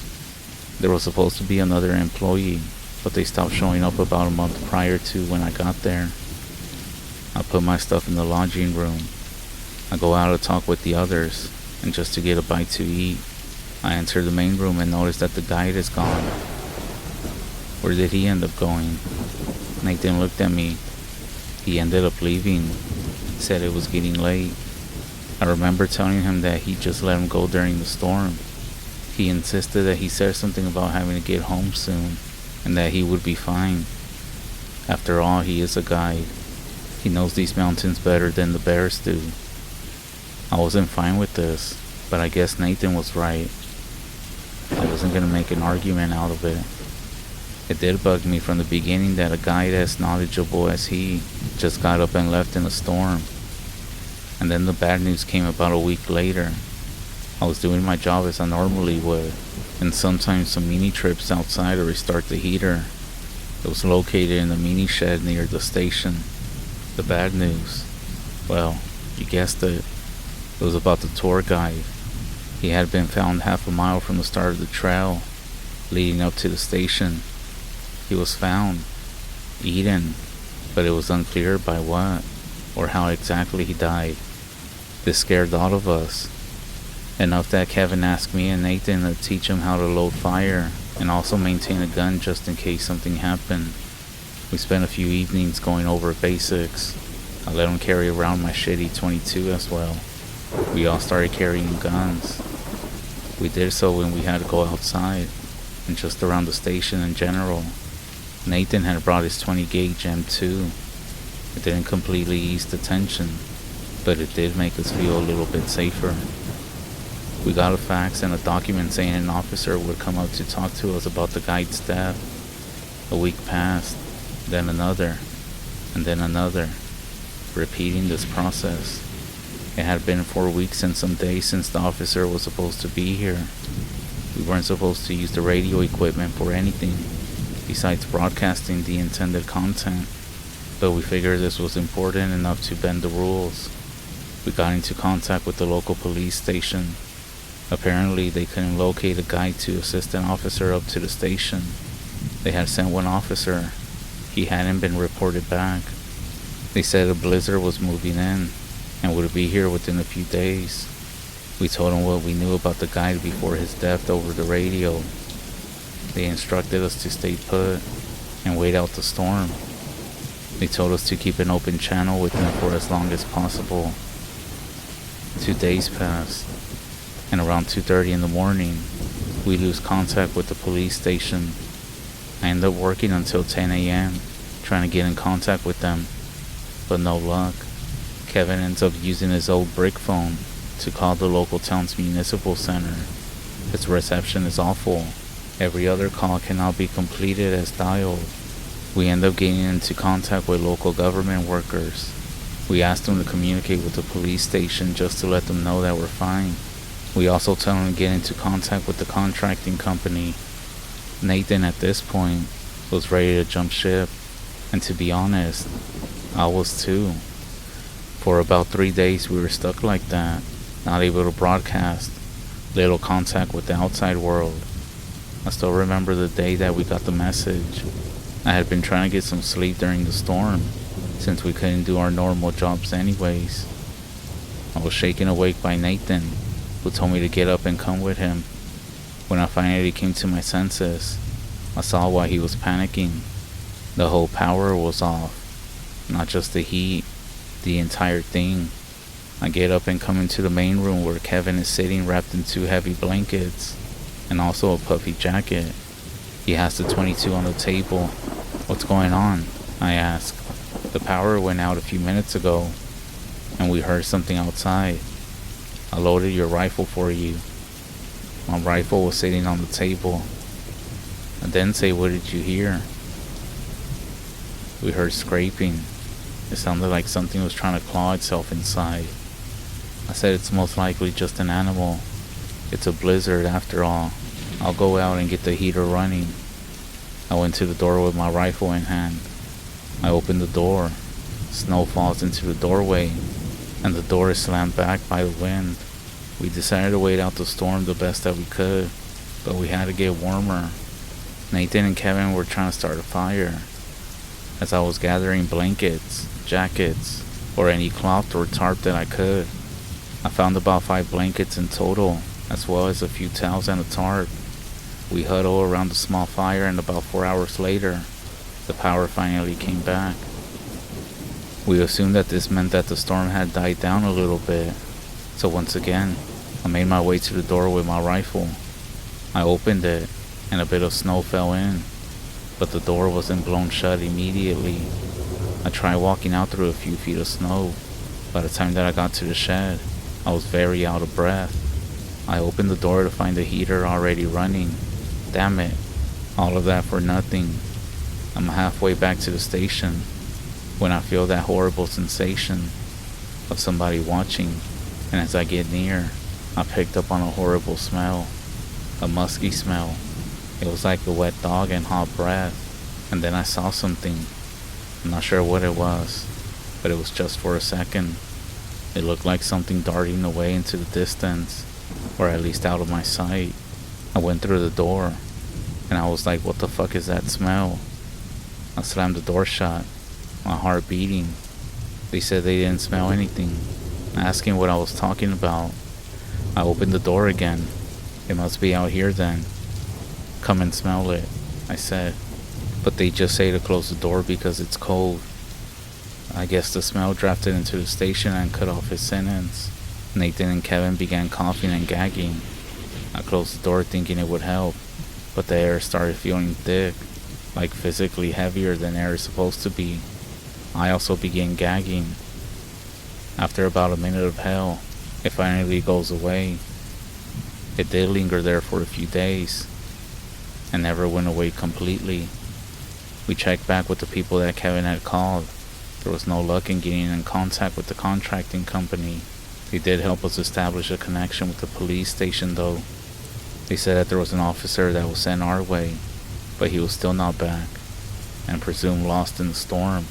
There was supposed to be another employee, but they stopped showing up about a month prior to when I got there. I put my stuff in the lodging room. I go out to talk with the others, and just to get a bite to eat, I enter the main room and notice that the guide is gone. Where did he end up going? Nathan looked at me. He ended up leaving. Said it was getting late. I remember telling him that he just let him go during the storm. He insisted that he said something about having to get home soon, and that he would be fine. After all, he is a guide. He knows these mountains better than the bears do. I wasn't fine with this, but I guess Nathan was right. I wasn't gonna make an argument out of it. It did bug me from the beginning that a guide as knowledgeable as he just got up and left in a storm. And then the bad news came about a week later. I was doing my job as I normally would, and sometimes some mini trips outside to restart the heater. It was located in a mini shed near the station. The bad news, well, you guessed it. It was about the tour guide. He had been found half a mile from the start of the trail leading up to the station. He was found, eaten, but it was unclear by what or how exactly he died. This scared all of us, enough that Kevin asked me and Nathan to teach him how to load fire and also maintain a gun just in case something happened. We spent a few evenings going over basics. I let him carry around my shitty 22 as well. We all started carrying guns. We did so when we had to go outside and just around the station in general. Nathan had brought his 20 gauge M2. It didn't completely ease the tension, but it did make us feel a little bit safer. We got a fax and a document saying an officer would come up to talk to us about the guide's death. A week passed, then another, and then another, repeating this process. It had been 4 weeks and some days since the officer was supposed to be here. We weren't supposed to use the radio equipment for anything besides broadcasting the intended content, but we figured this was important enough to bend the rules. We got into contact with the local police station. Apparently, they couldn't locate a guide to assist an officer up to the station. They had sent one officer. He hadn't been reported back. They said a blizzard was moving in and would be here within a few days. We told them what we knew about the guide before his death over the radio. They instructed us to stay put and wait out the storm. They told us to keep an open channel with them for as long as possible. 2 days passed, and around 2:30 in the morning, we lose contact with the police station. I end up working until 10 a.m. trying to get in contact with them, but no luck. Kevin ends up using his old brick phone to call the local town's municipal center. Its reception is awful. Every other call cannot be completed as dialed. We end up getting into contact with local government workers. We asked them to communicate with the police station just to let them know that we're fine. We also tell them to get into contact with the contracting company. Nathan at this point was ready to jump ship, and to be honest, I was too. For about 3 days we were stuck like that, not able to broadcast, little contact with the outside world. I still remember the day that we got the message. I had been trying to get some sleep during the storm, since we couldn't do our normal jobs anyways. I was shaken awake by Nathan, who told me to get up and come with him. When I finally came to my senses, I saw why he was panicking. The whole power was off, not just the heat, the entire thing. I get up and come into the main room where Kevin is sitting wrapped in 2 heavy blankets and also a puffy jacket. He has the 22 on the table. "What's going on?" I asked. "The power went out a few minutes ago, and we heard something outside. I loaded your rifle for you." My rifle was sitting on the table. I then say, "What did you hear?" "We heard scraping. It sounded like something was trying to claw itself inside." I said, "It's most likely just an animal. It's a blizzard after all. I'll go out and get the heater running." I went to the door with my rifle in hand. I opened the door. Snow falls into the doorway, and the door is slammed back by the wind. We decided to wait out the storm the best that we could, but we had to get warmer. Nathan and Kevin were trying to start a fire. As I was gathering blankets, jackets, or any cloth or tarp that I could, I found about 5 blankets in total, as well as a few towels and a tarp. We huddled around the small fire, and about 4 hours later, the power finally came back. We assumed that this meant that the storm had died down a little bit, so once again, I made my way to the door with my rifle. I opened it, and a bit of snow fell in. but the door wasn't blown shut immediately. I tried walking out through a few feet of snow. By the time that I got to the shed, I was very out of breath. I opened the door to find the heater already running. Damn it, all of that for nothing. I'm halfway back to the station when I feel that horrible sensation of somebody watching, and as I get near, I picked up on a horrible smell, a musky smell. It was like a wet dog and hot breath, and then I saw something. I'm not sure what it was, but it was just for a second. It looked like something darting away into the distance, or at least out of my sight. I went through the door, and I was like, what the fuck is that smell? I slammed the door shut, my heart beating. They said they didn't smell anything, asking what I was talking about. I opened the door again. It must be out here then. Come and smell it, I said. But they just say to close the door because it's cold. I guess the smell drafted into the station and cut off his sentence. Nathan and Kevin began coughing and gagging. I closed the door thinking it would help, but the air started feeling thick, like physically heavier than air is supposed to be. I also began gagging. After about a minute of hell, it finally goes away. It did linger there for a few days, and never went away completely. We checked back with the people that Kevin had called. There was no luck in getting in contact with the contracting company. They did help us establish a connection with the police station though. They said that there was an officer that was sent our way, but he was still not back, and presumed lost in the storm.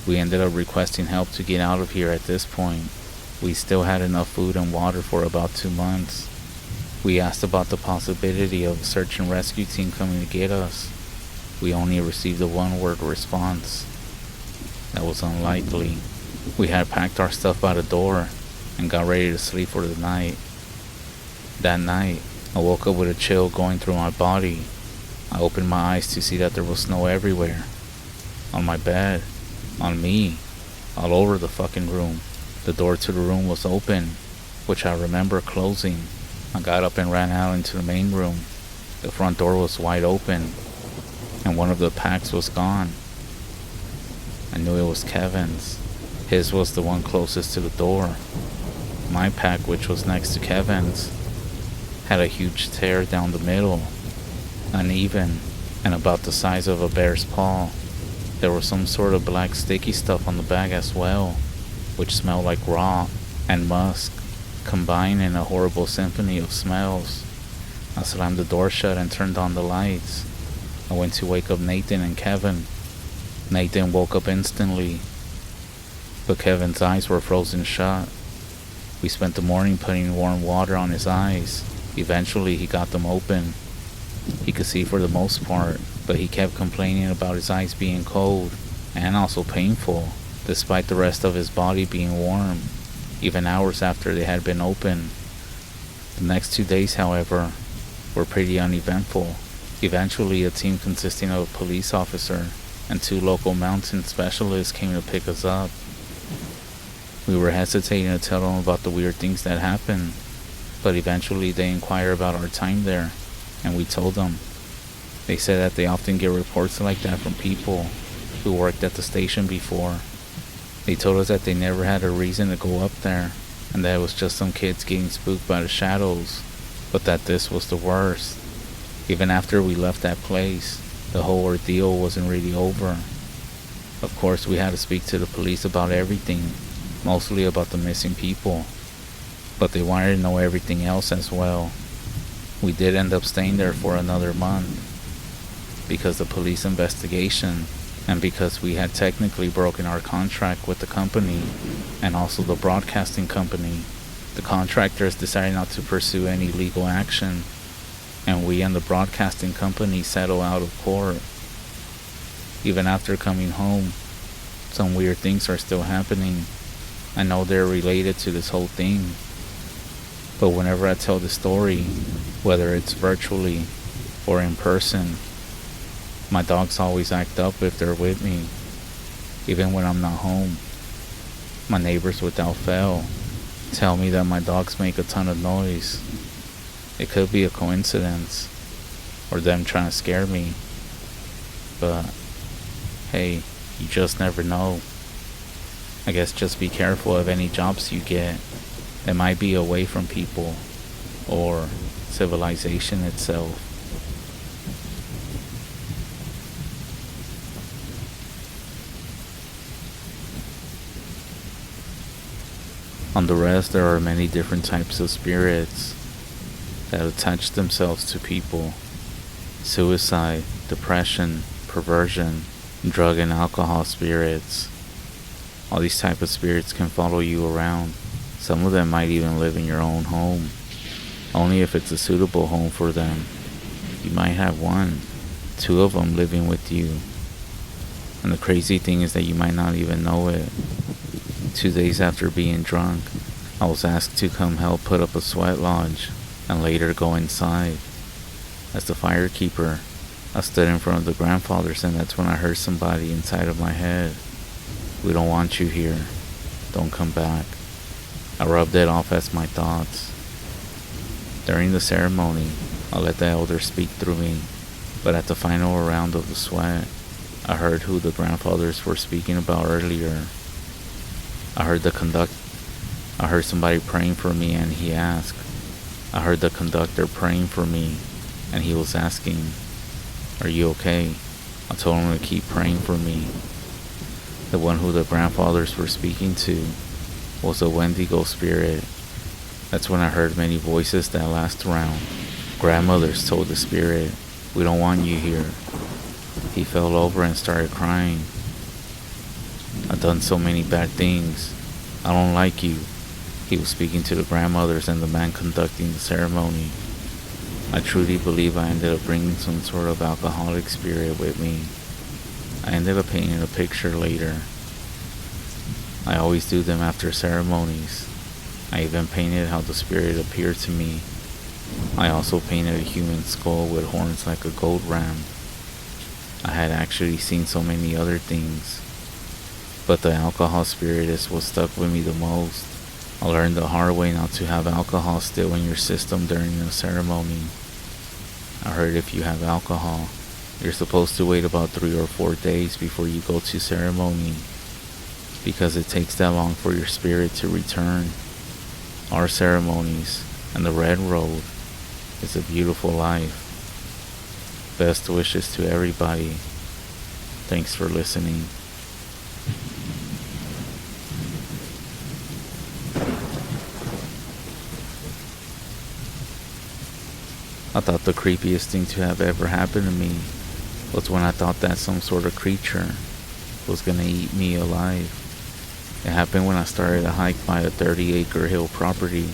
We ended up requesting help to get out of here at this point. We still had enough food and water for about 2 months. We asked about the possibility of a search and rescue team coming to get us. We only received a one-word response. That was unlikely. We had packed our stuff by the door and got ready to sleep for the night. That night, I woke up with a chill going through my body. I opened my eyes to see that there was snow everywhere. On my bed, on me, all over the fucking room. The door to the room was open, which I remember closing. I got up and ran out into the main room. The front door was wide open, and one of the packs was gone. I knew it was Kevin's. His was the one closest to the door. My pack, which was next to Kevin's, had a huge tear down the middle, uneven, and about the size of a bear's paw. There was some sort of black sticky stuff on the bag as well, which smelled like rot and musk, combined in a horrible symphony of smells. I slammed the door shut and turned on the lights. I went to wake up Nathan and Kevin. Nathan woke up instantly, but Kevin's eyes were frozen shut. We spent the morning putting warm water on his eyes. Eventually he got them open. He could see for the most part, but he kept complaining about his eyes being cold and also painful, despite the rest of his body being warm, even hours after they had been open. The next 2 days, however, were pretty uneventful. Eventually, a team consisting of a police officer and 2 local mountain specialists came to pick us up. We were hesitating to tell them about the weird things that happened, but eventually they inquired about our time there, and we told them. They said that they often get reports like that from people who worked at the station before. They told us that they never had a reason to go up there, and that it was just some kids getting spooked by the shadows, but that this was the worst. Even after we left that place, the whole ordeal wasn't really over. Of course, we had to speak to the police about everything, mostly about the missing people, but they wanted to know everything else as well. We did end up staying there for another month because of the police investigation, and because we had technically broken our contract with the company and also the broadcasting company. The contractors decided not to pursue any legal action, and we and the broadcasting company settled out of court. Even after coming home, some weird things are still happening. I know they're related to this whole thing, but whenever I tell the story, whether it's virtually or in person, my dogs always act up if they're with me, even when I'm not home. My neighbors without fail tell me that my dogs make a ton of noise. It could be a coincidence, or them trying to scare me. but hey, you just never know. I guess just be careful of any jobs you get. It might be away from people or civilization itself. On the REZ, there are many different types of spirits that attach themselves to people. Suicide, depression, perversion, drug and alcohol spirits. All these type of spirits can follow you around. Some of them might even live in your own home, only if it's a suitable home for them. You might have one, two of them living with you. And the crazy thing is that you might not even know it. 2 days after being drunk, I was asked to come help put up a sweat lodge and later go inside. As the firekeeper, I stood in front of the grandfathers, and that's when I heard somebody inside of my head. "We don't want you here. Don't come back." I rubbed it off as my thoughts. During the ceremony, I let the elder speak through me, but at the final round of the sweat, I heard who the grandfathers were speaking about earlier. I heard somebody praying for me, and he asked. I heard the conductor praying for me, and he was asking, "Are you okay?" I told him to keep praying for me. The one who the grandfathers were speaking to was a Wendigo spirit. That's when I heard many voices that last round. Grandmothers told the spirit, "We don't want you here." He fell over and started crying. "I've done so many bad things. I don't like you." He was speaking to the grandmothers and the man conducting the ceremony. I truly believe I ended up bringing some sort of alcoholic spirit with me. I ended up painting a picture later. I always do them after ceremonies. I even painted how the spirit appeared to me. I also painted a human skull with horns like a gold ram. I had actually seen so many other things, but the alcohol spirit is what stuck with me the most. I learned the hard way not to have alcohol still in your system during the ceremony. I heard if you have alcohol, you're supposed to wait about 3 or 4 days before you go to ceremony, because it takes that long for your spirit to return. Our ceremonies and the Red Road is a beautiful life. Best wishes to everybody. Thanks for listening. I thought the creepiest thing to have ever happened to me was when I thought that some sort of creature was gonna eat me alive. It happened when I started a hike by a 30-acre hill property.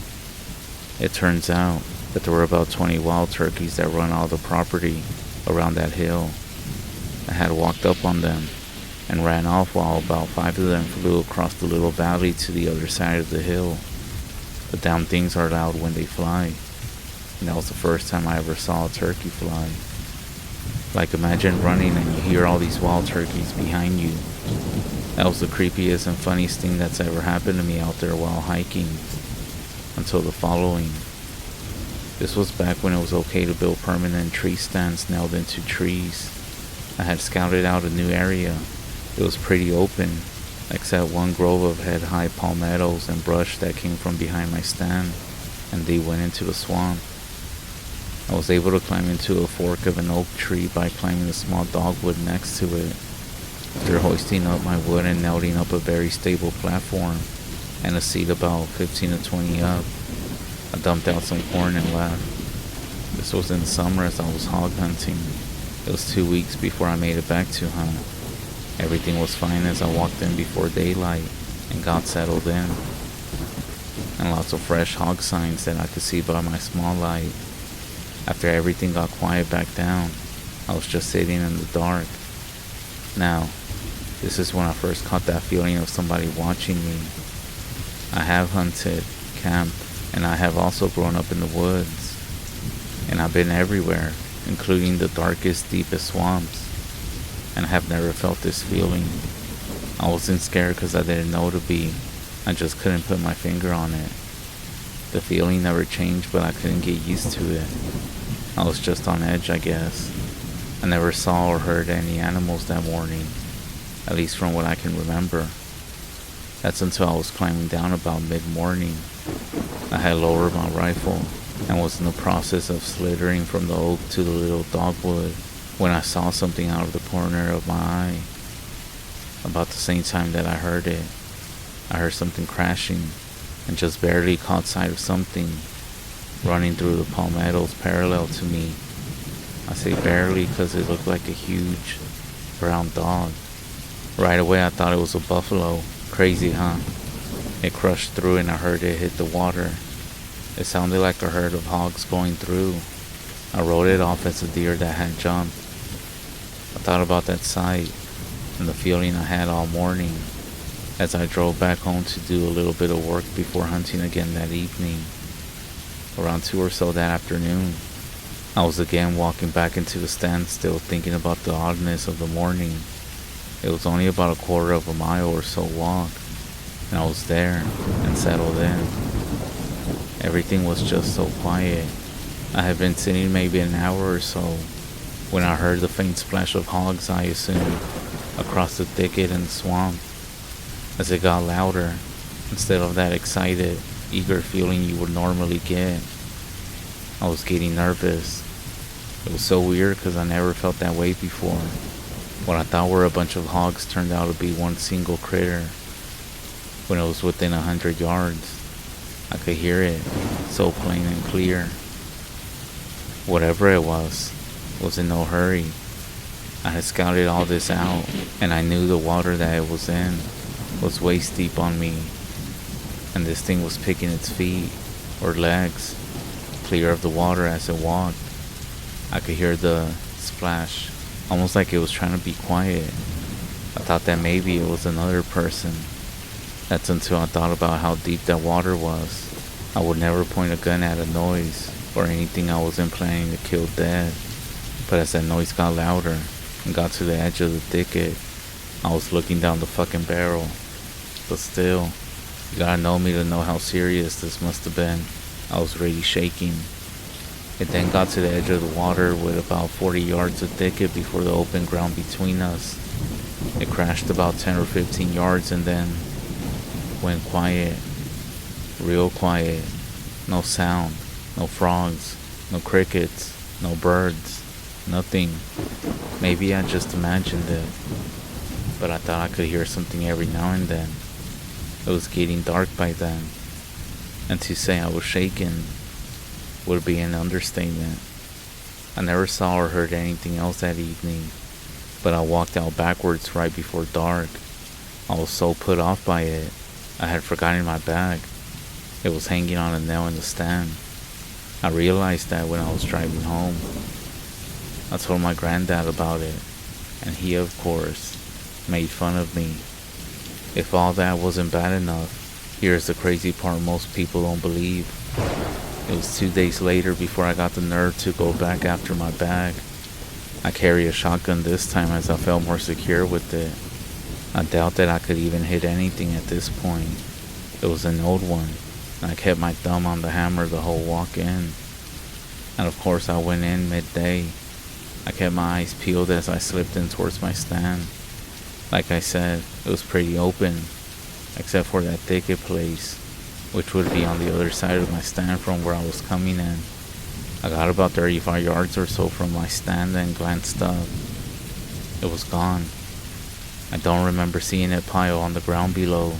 It turns out that there were about 20 wild turkeys that run all the property around that hill. I had walked up on them and ran off while about 5 of them flew across the little valley to the other side of the hill. The damn things are loud when they fly, and that was the first time I ever saw a turkey fly. Like, imagine running and you hear all these wild turkeys behind you. That was the creepiest and funniest thing that's ever happened to me out there while hiking, until the following. This was back when it was okay to build permanent tree stands nailed into trees. I had scouted out a new area. It was pretty open, except one grove of head-high palmettos and brush that came from behind my stand, and they went into the swamp. I was able to climb into a fork of an oak tree by climbing a small dogwood next to it. After hoisting up my wood and nailing up a very stable platform and a seat about 15 to 20 up, I dumped out some corn and left. This was in summer as I was hog hunting. It was 2 weeks before I made it back to hunt. Everything was fine as I walked in before daylight and got settled in. And lots of fresh hog signs that I could see by my small light. After everything got quiet back down, I was just sitting in the dark. Now, this is when I first caught that feeling of somebody watching me. I have hunted, camped, and I have also grown up in the woods. And I've been everywhere, including the darkest, deepest swamps, and have never felt this feeling. I wasn't scared because I didn't know to be. I just couldn't put my finger on it. The feeling never changed, but I couldn't get used to it. I was just on edge, I guess. I never saw or heard any animals that morning, at least from what I can remember. That's until I was climbing down about mid-morning. I had lowered my rifle and was in the process of slithering from the oak to the little dogwood when I saw something out of the corner of my eye. About the same time that I heard it, I heard something crashing and just barely caught sight of something running through the palmettos parallel to me. I say barely because it looked like a huge brown dog. Right away I thought it was a buffalo. Crazy, huh? It crushed through and I heard it hit the water. It sounded like a herd of hogs going through. I wrote it off as a deer that had jumped. I thought about that sight and the feeling I had all morning as I drove back home to do a little bit of work before hunting again that evening. Around 2 or so that afternoon, I was again walking back into the stand, still thinking about the oddness of the morning. It was only about a quarter of a mile or so walk, and I was there and settled in. Everything was just so quiet. I had been sitting maybe an hour or so when I heard the faint splash of hogs, I assumed, across the thicket and swamp. As it got louder, instead of that excited, eager feeling you would normally get, I was getting nervous. It was so weird because I never felt that way before. What I thought were a bunch of hogs turned out to be one single critter. When it was within 100 yards, I could hear it, so plain and clear. Whatever it was in no hurry. I had scouted all this out, and I knew the water that it was in was waist deep on me, and this thing was picking its feet, or legs, clear of the water as it walked. I could hear the splash, almost like it was trying to be quiet. I thought that maybe it was another person. That's until I thought about how deep that water was. I would never point a gun at a noise or anything I wasn't planning to kill dead. But as that noise got louder and got to the edge of the thicket, I was looking down the fucking barrel. But still, you gotta know me to know how serious this must have been. I was really shaking. It then got to the edge of the water with about 40 yards of thicket before the open ground between us. It crashed about 10 or 15 yards and then went quiet. Real quiet. No sound. No frogs. No crickets. No birds. Nothing. Maybe I just imagined it. But I thought I could hear something every now and then. It was getting dark by then. And to say I was shaken would be an understatement. I never saw or heard anything else that evening, but I walked out backwards right before dark. I was so put off by it, I had forgotten my bag. It was hanging on a nail in the stand. I realized that when I was driving home. I told my granddad about it, and he, of course, made fun of me. If all that wasn't bad enough, here's the crazy part most people don't believe. It was 2 days later before I got the nerve to go back after my bag. I carry a shotgun this time as I felt more secure with it. I doubt that I could even hit anything at this point. It was an old one, and I kept my thumb on the hammer the whole walk in. And of course I went in midday. I kept my eyes peeled as I slipped in towards my stand. Like I said, it was pretty open, except for that thicket place, which would be on the other side of my stand from where I was coming in. I got about 35 yards or so from my stand and glanced up. It was gone. I don't remember seeing it pile on the ground below,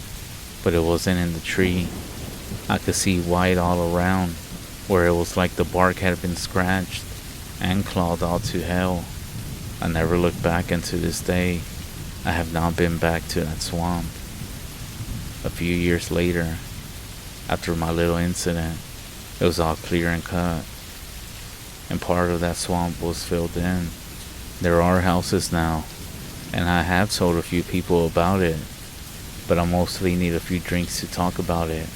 but it wasn't in the tree. I could see white all around, where it was like the bark had been scratched and clawed all to hell. I never looked back, and to this day, I have not been back to that swamp. A few years later, after my little incident, it was all clear and cut, and part of that swamp was filled in. There are houses now, and I have told a few people about it, but I mostly need a few drinks to talk about it.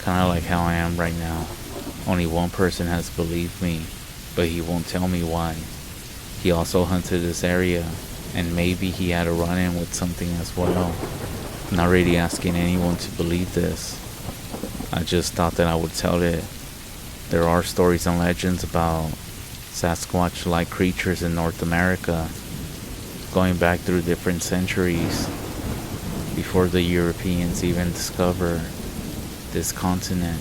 Kinda like how I am right now. Only one person has believed me, but he won't tell me why. He also hunted this area, and maybe he had a run-in with something as well. I'm not really asking anyone to believe this. I just thought that I would tell it. There are stories and legends about Sasquatch-like creatures in North America, going back through different centuries before the Europeans even discovered this continent.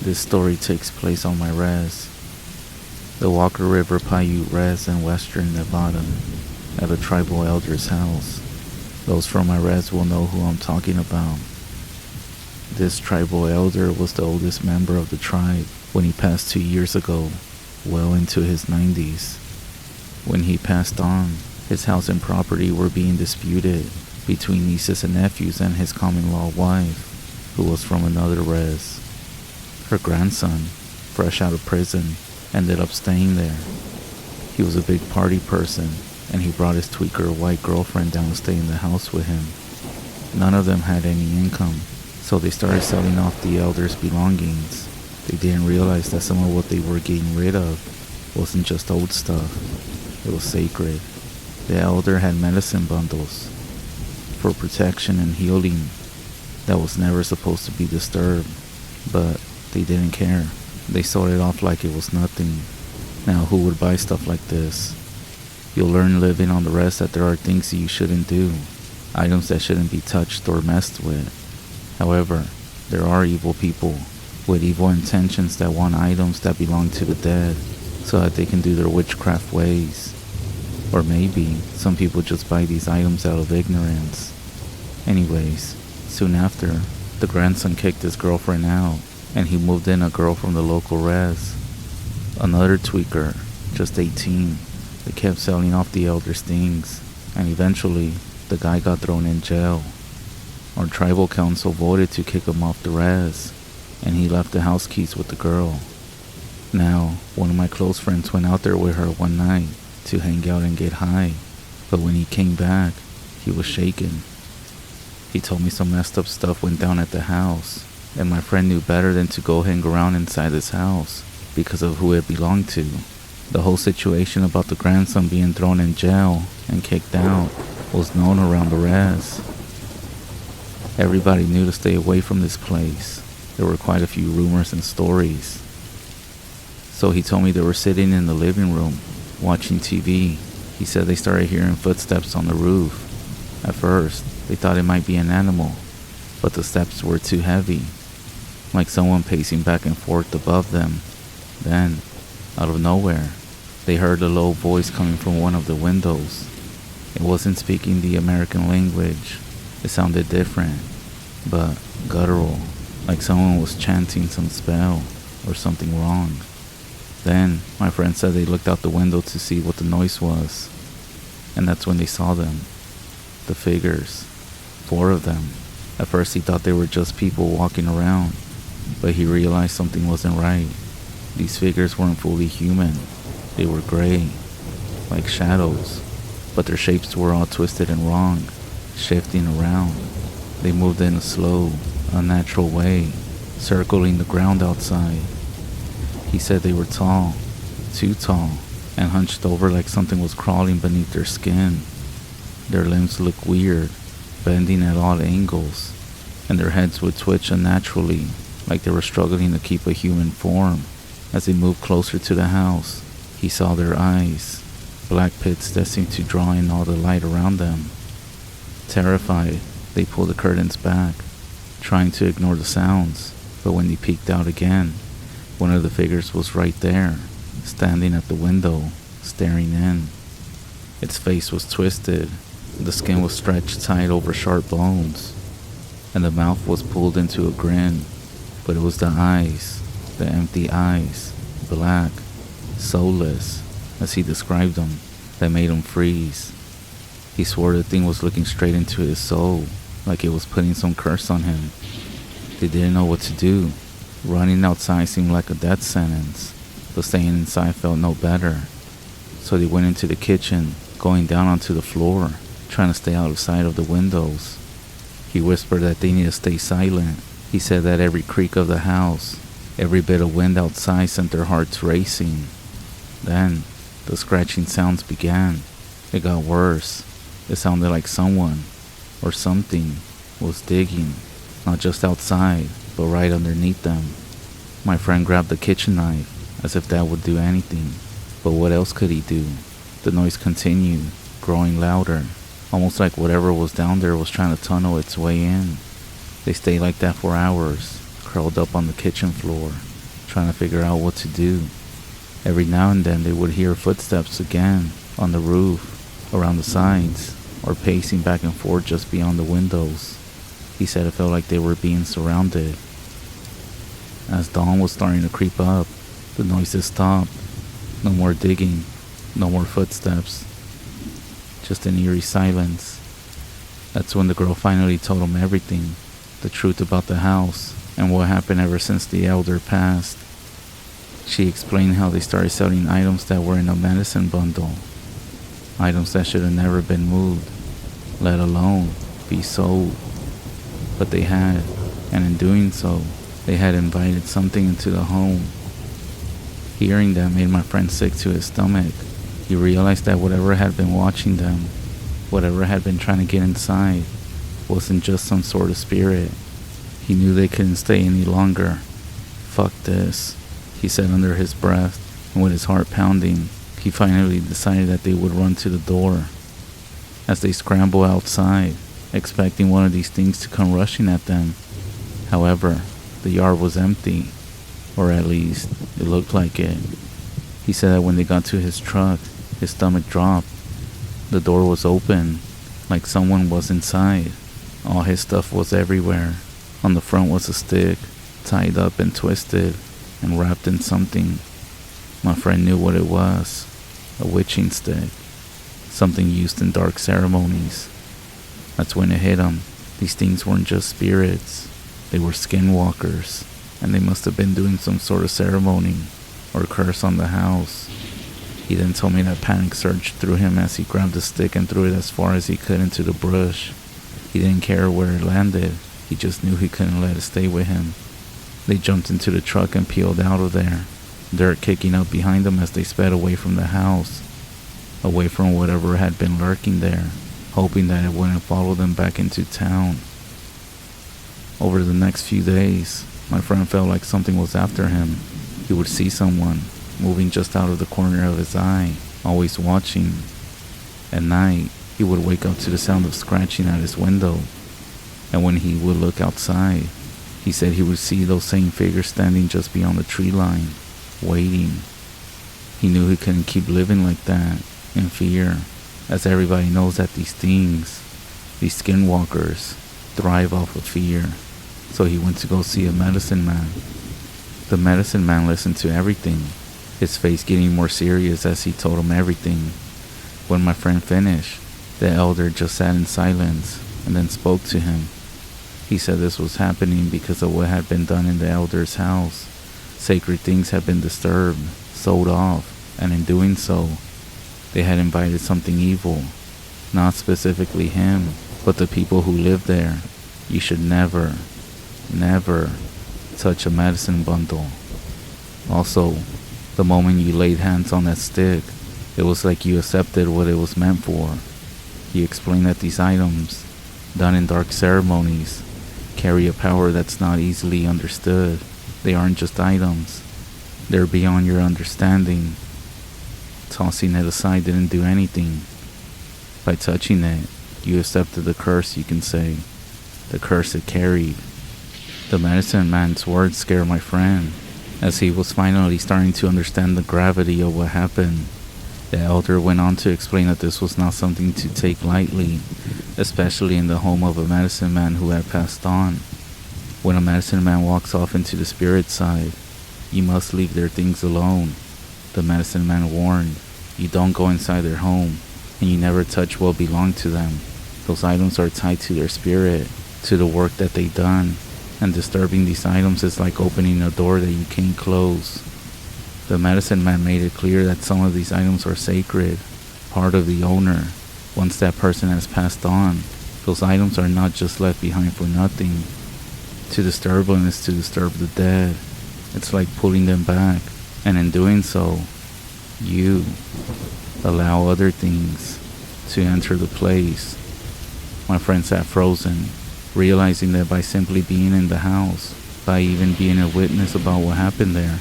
This story takes place on my REZ, the Walker River Paiute REZ in western Nevada, at a tribal elder's house. Those from my REZ will know who I'm talking about. This tribal elder was the oldest member of the tribe when he passed 2 years ago, well into his 90s. When he passed on, his house and property were being disputed between nieces and nephews and his common-law wife, who was from another REZ. Her grandson, fresh out of prison, ended up staying there. He was a big party person, and he brought his tweaker white girlfriend down to stay in the house with him. None of them had any income, so they started selling off the elder's belongings. They didn't realize that some of what they were getting rid of wasn't just old stuff. It was sacred. The elder had medicine bundles for protection and healing that was never supposed to be disturbed, but they didn't care. They sold it off like it was nothing. Now who would buy stuff like this? You'll learn living on the REZ that there are things that you shouldn't do, items that shouldn't be touched or messed with. However, there are evil people with evil intentions that want items that belong to the dead so that they can do their witchcraft ways. Or maybe some people just buy these items out of ignorance. Anyways, soon after, the grandson kicked his girlfriend out and he moved in a girl from the local REZ. Another tweaker, just 18, they kept selling off the elder's things, and eventually, the guy got thrown in jail. Our tribal council voted to kick him off the REZ, and he left the house keys with the girl. Now, one of my close friends went out there with her one night to hang out and get high, but when he came back, he was shaken. He told me some messed up stuff went down at the house, and my friend knew better than to go hang around inside his house because of who it belonged to. The whole situation about the grandson being thrown in jail and kicked out was known around the REZ. Everybody knew to stay away from this place. There were quite a few rumors and stories. So he told me they were sitting in the living room, watching TV. He said they started hearing footsteps on the roof. At first, they thought it might be an animal, but the steps were too heavy, like someone pacing back and forth above them. Then, out of nowhere, they heard a low voice coming from one of the windows. It wasn't speaking the American language. It sounded different, but guttural, like someone was chanting some spell or something wrong. Then, my friend said they looked out the window to see what the noise was, and that's when they saw them. The figures. 4 of them. At first he thought they were just people walking around, but he realized something wasn't right. These figures weren't fully human. They were gray, like shadows, but their shapes were all twisted and wrong, shifting around. They moved in a slow, unnatural way, circling the ground outside. He said they were tall, too tall, and hunched over like something was crawling beneath their skin. Their limbs looked weird, bending at odd angles, and their heads would twitch unnaturally, like they were struggling to keep a human form. As they moved closer to the house, he saw their eyes, black pits that seemed to draw in all the light around them. Terrified, they pulled the curtains back, trying to ignore the sounds, but when they peeked out again, one of the figures was right there, standing at the window, staring in. Its face was twisted, the skin was stretched tight over sharp bones, and the mouth was pulled into a grin, but it was the eyes, the empty eyes, black, soulless, as he described them, that made him freeze. He swore the thing was looking straight into his soul, like it was putting some curse on him. They didn't know what to do. Running outside seemed like a death sentence, but staying inside felt no better. So they went into the kitchen, going down onto the floor, trying to stay out of sight of the windows. He whispered that they need to stay silent. He said that every creak of the house, every bit of wind outside sent their hearts racing. Then, the scratching sounds began. It got worse. It sounded like someone or something was digging, not just outside, but right underneath them. My friend grabbed the kitchen knife, as if that would do anything, but what else could he do? The noise continued, growing louder, almost like whatever was down there was trying to tunnel its way in. They stayed like that for hours, curled up on the kitchen floor, trying to figure out what to do. Every now and then they would hear footsteps again, on the roof, around the sides, or pacing back and forth just beyond the windows. He said it felt like they were being surrounded. As dawn was starting to creep up, the noises stopped. No more digging, no more footsteps, just an eerie silence. That's when the girl finally told him everything, the truth about the house, and what happened ever since the elder passed. She explained how they started selling items that were in a medicine bundle, items that should have never been moved, let alone be sold. But they had, and in doing so, they had invited something into the home. Hearing that made my friend sick to his stomach. He realized that whatever had been watching them, whatever had been trying to get inside, wasn't just some sort of spirit. He knew they couldn't stay any longer. Fuck this, he said under his breath, and with his heart pounding, he finally decided that they would run to the door. As they scrambled outside, expecting one of these things to come rushing at them. However, the yard was empty, or at least, it looked like it. He said that when they got to his truck, his stomach dropped. The door was open, like someone was inside. All his stuff was everywhere. On the front was a stick, tied up and twisted, and wrapped in something. My friend knew what it was. A witching stick. Something used in dark ceremonies. That's when it hit him. These things weren't just spirits. They were skinwalkers, and they must have been doing some sort of ceremony or curse on the house. He then told me that panic surged through him as he grabbed the stick and threw it as far as he could into the brush. He didn't care where it landed. He just knew he couldn't let it stay with him. They jumped into the truck and peeled out of there, dirt kicking up behind them as they sped away from the house, away from whatever had been lurking there, hoping that it wouldn't follow them back into town. Over the next few days, my friend felt like something was after him. He would see someone moving just out of the corner of his eye, always watching. At night, he would wake up to the sound of scratching at his window, and when he would look outside, he said he would see those same figures standing just beyond the tree line, waiting. He knew he couldn't keep living like that, in fear, as everybody knows that these things, these skinwalkers, thrive off of fear. So he went to go see a medicine man. The medicine man listened to everything, his face getting more serious as he told him everything. When my friend finished, the elder just sat in silence and then spoke to him. He said this was happening because of what had been done in the elder's house. Sacred things had been disturbed, sold off, and in doing so, they had invited something evil. Not specifically him, but the people who lived there. You should never touch a medicine bundle. Also, the moment you laid hands on that stick, it was like you accepted what it was meant for. He explained that these items, done in dark ceremonies, carry a power that's not easily understood. They aren't just items. They're beyond your understanding. Tossing it aside didn't do anything. By touching it, you accepted the curse, you can say. The curse it carried. The medicine man's words scared my friend, as he was finally starting to understand the gravity of what happened. The elder went on to explain that this was not something to take lightly, especially in the home of a medicine man who had passed on. When a medicine man walks off into the spirit side, you must leave their things alone. The medicine man warned, you don't go inside their home, and you never touch what belonged to them. Those items are tied to their spirit, to the work that they done, and disturbing these items is like opening a door that you can't close. The medicine man made it clear that some of these items are sacred, part of the owner. Once that person has passed on, those items are not just left behind for nothing. To disturb them is to disturb the dead. It's like pulling them back, and in doing so, you allow other things to enter the place. My friend sat frozen, realizing that by simply being in the house, by even being a witness about what happened there,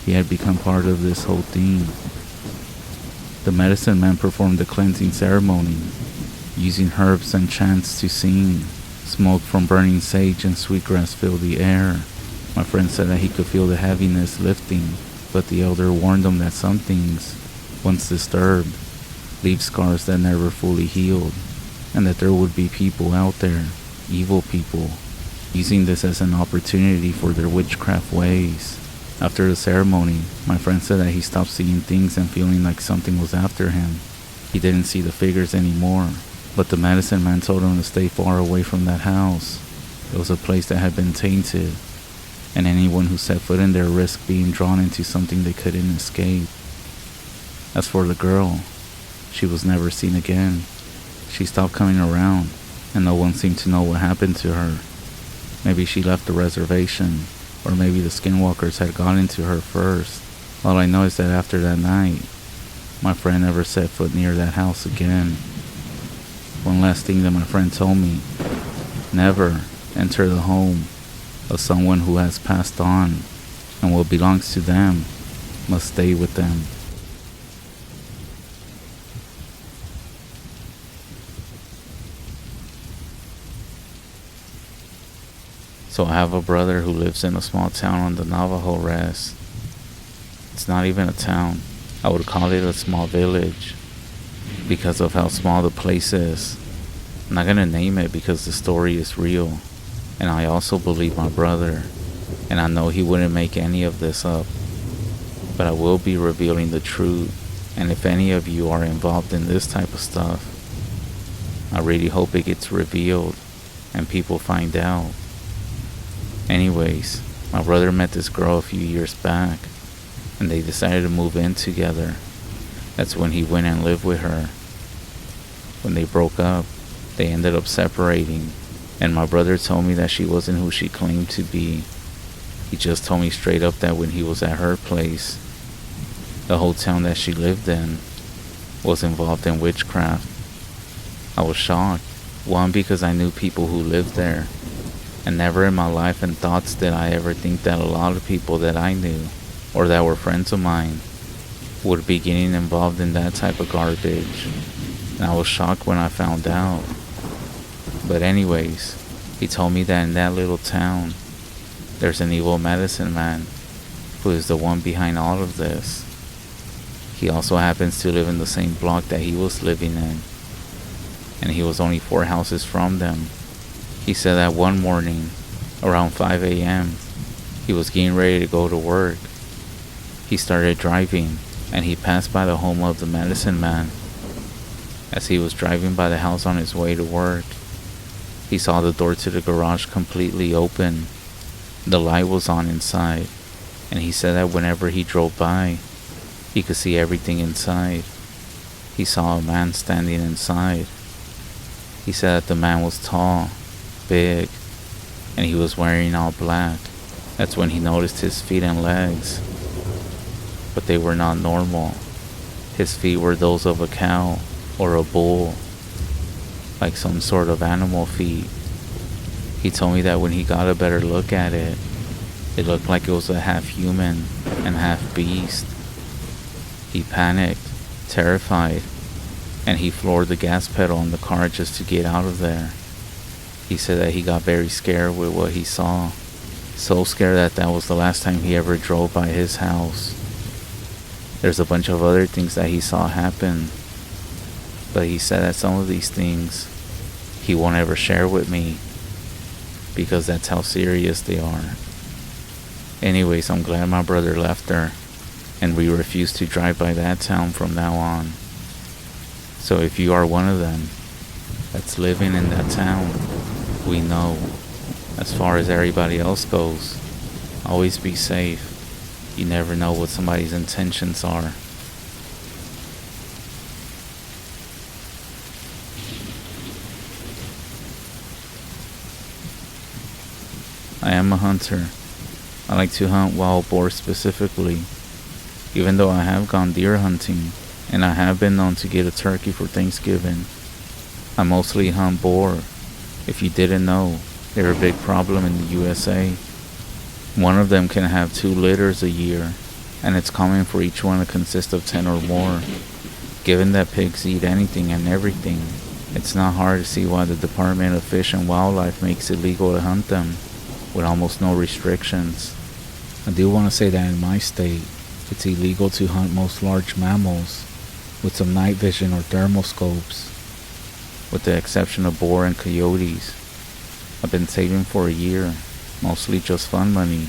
he had become part of this whole thing. The medicine man performed a cleansing ceremony, using herbs and chants to sing. Smoke from burning sage and sweetgrass filled the air. My friend said that he could feel the heaviness lifting, but the elder warned him that some things, once disturbed, leave scars that never fully healed, and that there would be people out there, evil people, using this as an opportunity for their witchcraft ways. After the ceremony, my friend said that he stopped seeing things and feeling like something was after him. He didn't see the figures anymore, but the medicine man told him to stay far away from that house. It was a place that had been tainted, and anyone who set foot in there risked being drawn into something they couldn't escape. As for the girl, she was never seen again. She stopped coming around, and no one seemed to know what happened to her. Maybe she left the reservation, or maybe the Skinwalkers had gotten to her first. All I know is that after that night, my friend never set foot near that house again. One last thing that my friend told me: never enter the home of someone who has passed on, and what belongs to them must stay with them. So I have a brother who lives in a small town on the Navajo REZ. It's not even a town. I would call it a small village because of how small the place is. I'm not gonna name it because the story is real, and I also believe my brother, and I know he wouldn't make any of this up. But I will be revealing the truth, and if any of you are involved in this type of stuff, I really hope it gets revealed and people find out. Anyways, my brother met this girl a few years back, and they decided to move in together. That's when he went and lived with her. When they broke up, they ended up separating, and my brother told me that she wasn't who she claimed to be. He just told me straight up that when he was at her place, the whole town that she lived in was involved in witchcraft. I was shocked. One, because I knew people who lived there, and never in my life and thoughts did I ever think that a lot of people that I knew, or that were friends of mine, would be getting involved in that type of garbage. And I was shocked when I found out. But anyways, he told me that in that little town, there's an evil medicine man who is the one behind all of this. He also happens to live in the same block that he was living in, and he was only 4 houses from them. He said that one morning, around 5 a.m., he was getting ready to go to work. He started driving, and he passed by the home of the medicine man. As he was driving by the house on his way to work, he saw the door to the garage completely open. The light was on inside, and he said that whenever he drove by, he could see everything inside. He saw a man standing inside. He said that the man was tall, big, and he was wearing all black. That's when he noticed his feet and legs, but they were not normal. His feet were those of a cow or a bull, like some sort of animal feet. He told me that when he got a better look at it, it looked like it was a half human and half beast. He panicked, terrified, and he floored the gas pedal on the car just to get out of there. He said that he got very scared with what he saw. So scared that that was the last time he ever drove by his house. There's a bunch of other things that he saw happen, but he said that some of these things he won't ever share with me because that's how serious they are. Anyways, I'm glad my brother left her, and we refuse to drive by that town from now on. So if you are one of them that's living in that town, we know. As far as everybody else goes, always be safe. You never know what somebody's intentions are. I am a hunter. I like to hunt wild boar specifically, even though I have gone deer hunting, and I have been known to get a turkey for Thanksgiving. I mostly hunt boar. If you didn't know, they're a big problem in the USA. One of them can have 2 litters a year, and it's common for each one to consist of 10 or more. Given that pigs eat anything and everything, it's not hard to see why the Department of Fish and Wildlife makes it legal to hunt them with almost no restrictions. I do want to say that in my state, it's illegal to hunt most large mammals with some night vision or thermal scopes, with the exception of boar and coyotes. I've been saving for a year, mostly just fun money.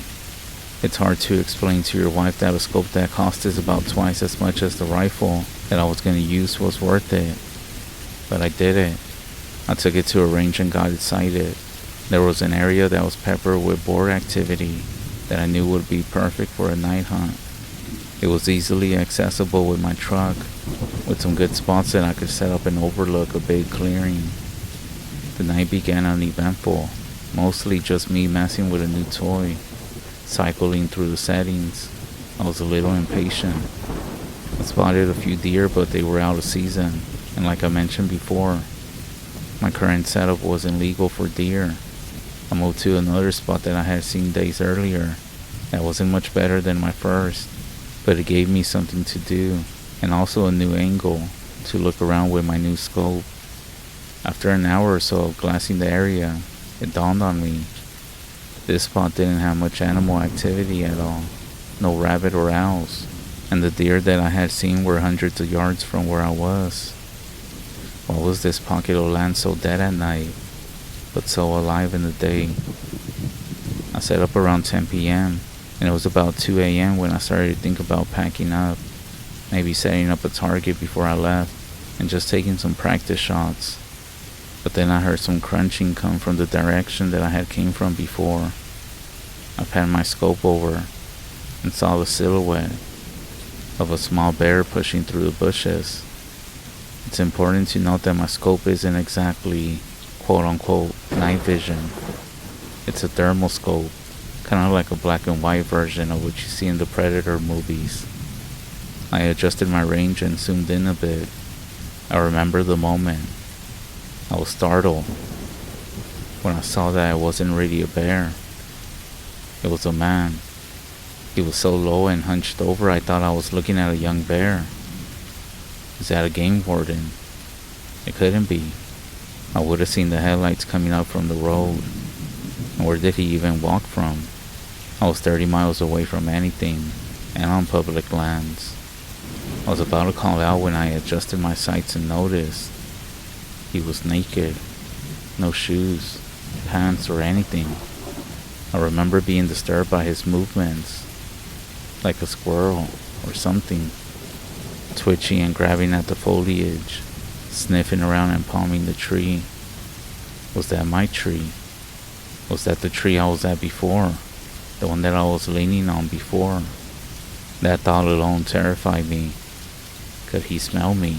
It's hard to explain to your wife that a scope that cost us about twice as much as the rifle that I was going to use was worth it. But I did it. I took it to a range and got it sighted. There was an area that was peppered with boar activity that I knew would be perfect for a night hunt. It was easily accessible with my truck, with some good spots that I could set up and overlook a big clearing. The night began uneventful, mostly just me messing with a new toy, cycling through the settings. I was a little impatient. I spotted a few deer, but they were out of season, and like I mentioned before, my current setup wasn't legal for deer. I moved to another spot that I had seen days earlier that wasn't much better than my first, but it gave me something to do, and also a new angle to look around with my new scope. After an hour or so of glassing the area, it dawned on me. This spot didn't have much animal activity at all, no rabbit or owls, and the deer that I had seen were hundreds of yards from where I was. Why was this pocket of land so dead at night, but so alive in the day? I set up around 10 p.m., and it was about 2 a.m. when I started to think about packing up, maybe setting up a target before I left, and just taking some practice shots. But then I heard some crunching come from the direction that I had came from before. I panned my scope over and saw the silhouette of a small bear pushing through the bushes. It's important to note that my scope isn't exactly quote-unquote night vision. It's a thermal scope, kind of like a black and white version of what you see in the Predator movies. I adjusted my range and zoomed in a bit. I remember the moment. I was startled when I saw that it wasn't really a bear. It was a man. He was so low and hunched over I thought I was looking at a young bear. Is that a game warden? It couldn't be. I would have seen the headlights coming up from the road. And where did he even walk from? I was 30 miles away from anything and on public lands. I was about to call out when I adjusted my sights and noticed he was naked. No shoes, pants, or anything. I remember being disturbed by his movements, like a squirrel or something, twitching and grabbing at the foliage, sniffing around and palming the tree. Was that my tree? Was that the tree I was at before? The one that I was leaning on before? That thought alone terrified me. Could he smell me?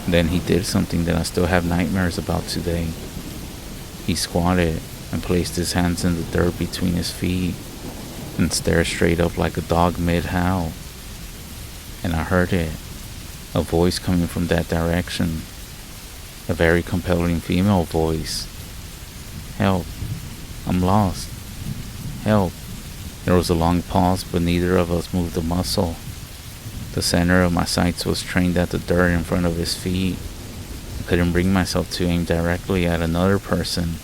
Then he did something that I still have nightmares about today. He squatted and placed his hands in the dirt between his feet and stared straight up like a dog mid-howl. And I heard it, a voice coming from that direction, a very compelling female voice. Help, I'm lost. Help. There was a long pause, but neither of us moved a muscle. The center of my sights was trained at the dirt in front of his feet. I couldn't bring myself to aim directly at another person.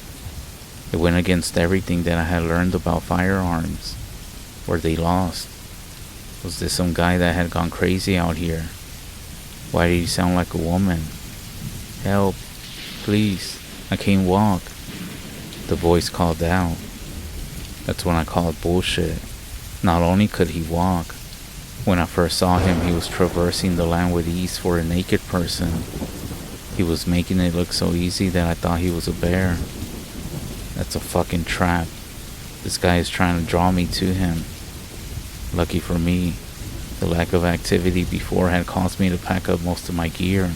It went against everything that I had learned about firearms. Were they lost? Was this some guy that had gone crazy out here? Why did he sound like a woman? Help, please, I can't walk. The voice called out. That's when I called bullshit. Not only could he walk, when I first saw him, he was traversing the land with ease for a naked person. He was making it look so easy that I thought he was a bear. That's a fucking trap. This guy is trying to draw me to him. Lucky for me, the lack of activity before had caused me to pack up most of my gear.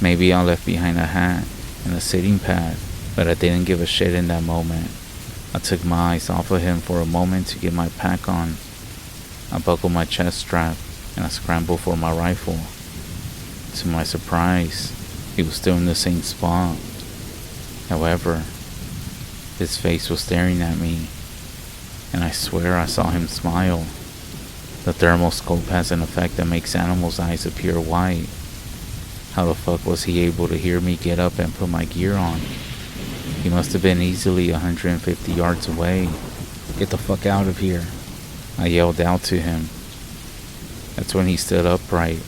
Maybe I left behind a hat and a sitting pad, but I didn't give a shit in that moment. I took my eyes off of him for a moment to get my pack on. I buckled my chest strap and I scrambled for my rifle. To my surprise, He was still in the same spot. However, his face was staring at me, and I swear I saw him smile. The thermoscope has an effect that makes animals' eyes appear white. How the fuck was he able to hear me get up and put my gear on? He must have been easily 150 yards away. Get the fuck out of here, I yelled out to him. That's when he stood upright,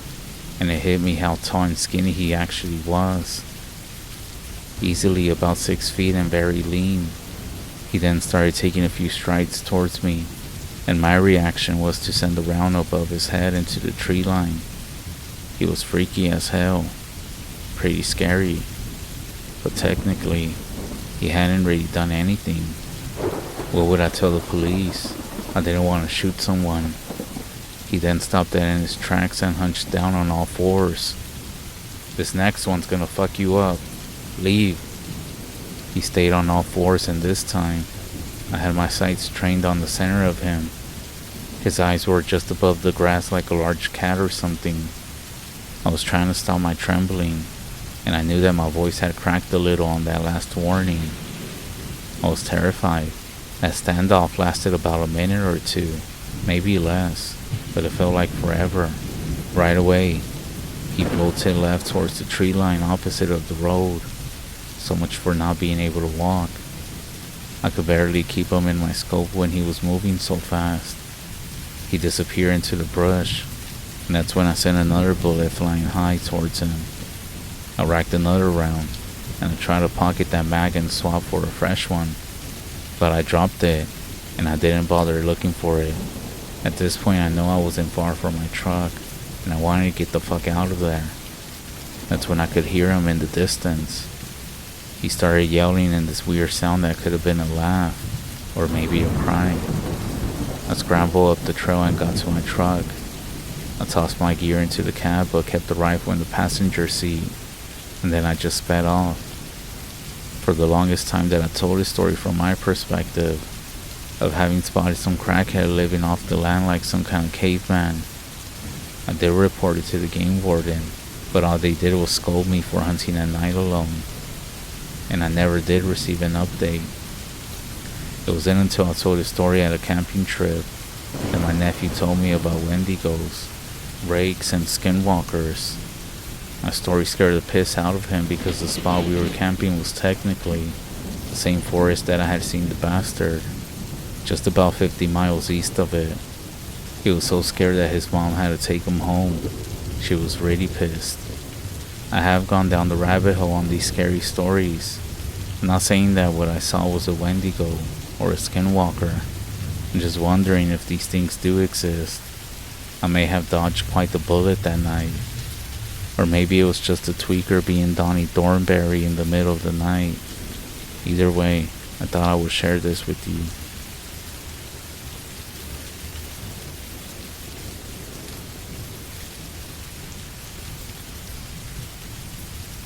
and it hit me how tall and skinny he actually was. Easily about 6 feet and very lean. He then started taking a few strides towards me, and my reaction was to send a round above his head into the tree line. He was freaky as hell, pretty scary, but technically, he hadn't really done anything. What would I tell the police? I didn't want to shoot someone. He then stopped dead in his tracks and hunched down on all fours. This next one's gonna fuck you up. Leave. He stayed on all fours, and this time, I had my sights trained on the center of him. His eyes were just above the grass like a large cat or something. I was trying to stop my trembling, and I knew that my voice had cracked a little on that last warning. I was terrified. That standoff lasted about a minute or two, maybe less, but it felt like forever. Right away, he bolted left towards the tree line opposite of the road. So much for not being able to walk. I could barely keep him in my scope when he was moving so fast. He disappeared into the brush, and that's when I sent another bullet flying high towards him. I racked another round, and I tried to pocket that mag and swap for a fresh one, but I dropped it, and I didn't bother looking for it. At this point, I know I wasn't far from my truck, and I wanted to get the fuck out of there. That's when I could hear him in the distance. He started yelling in this weird sound that could have been a laugh, or maybe a cry. I scrambled up the trail and got to my truck. I tossed my gear into the cab but kept the rifle in the passenger seat, and then I just sped off. For the longest time that I told this story from my perspective, of having spotted some crackhead living off the land like some kind of caveman. I did report it to the game warden, but all they did was scold me for hunting at night alone, and I never did receive an update. It wasn't until I told a story at a camping trip that my nephew told me about Wendigos, rakes, and skinwalkers. My story scared the piss out of him because the spot we were camping was technically the same forest that I had seen the bastard, just about 50 miles east of it. He was so scared that his mom had to take him home. She was really pissed. I have gone down the rabbit hole on these scary stories. I'm not saying that what I saw was a Wendigo or a Skinwalker. I'm just wondering if these things do exist. I may have dodged quite the bullet that night. Or maybe it was just a tweaker being Donnie Thornberry in the middle of the night. Either way, I thought I would share this with you.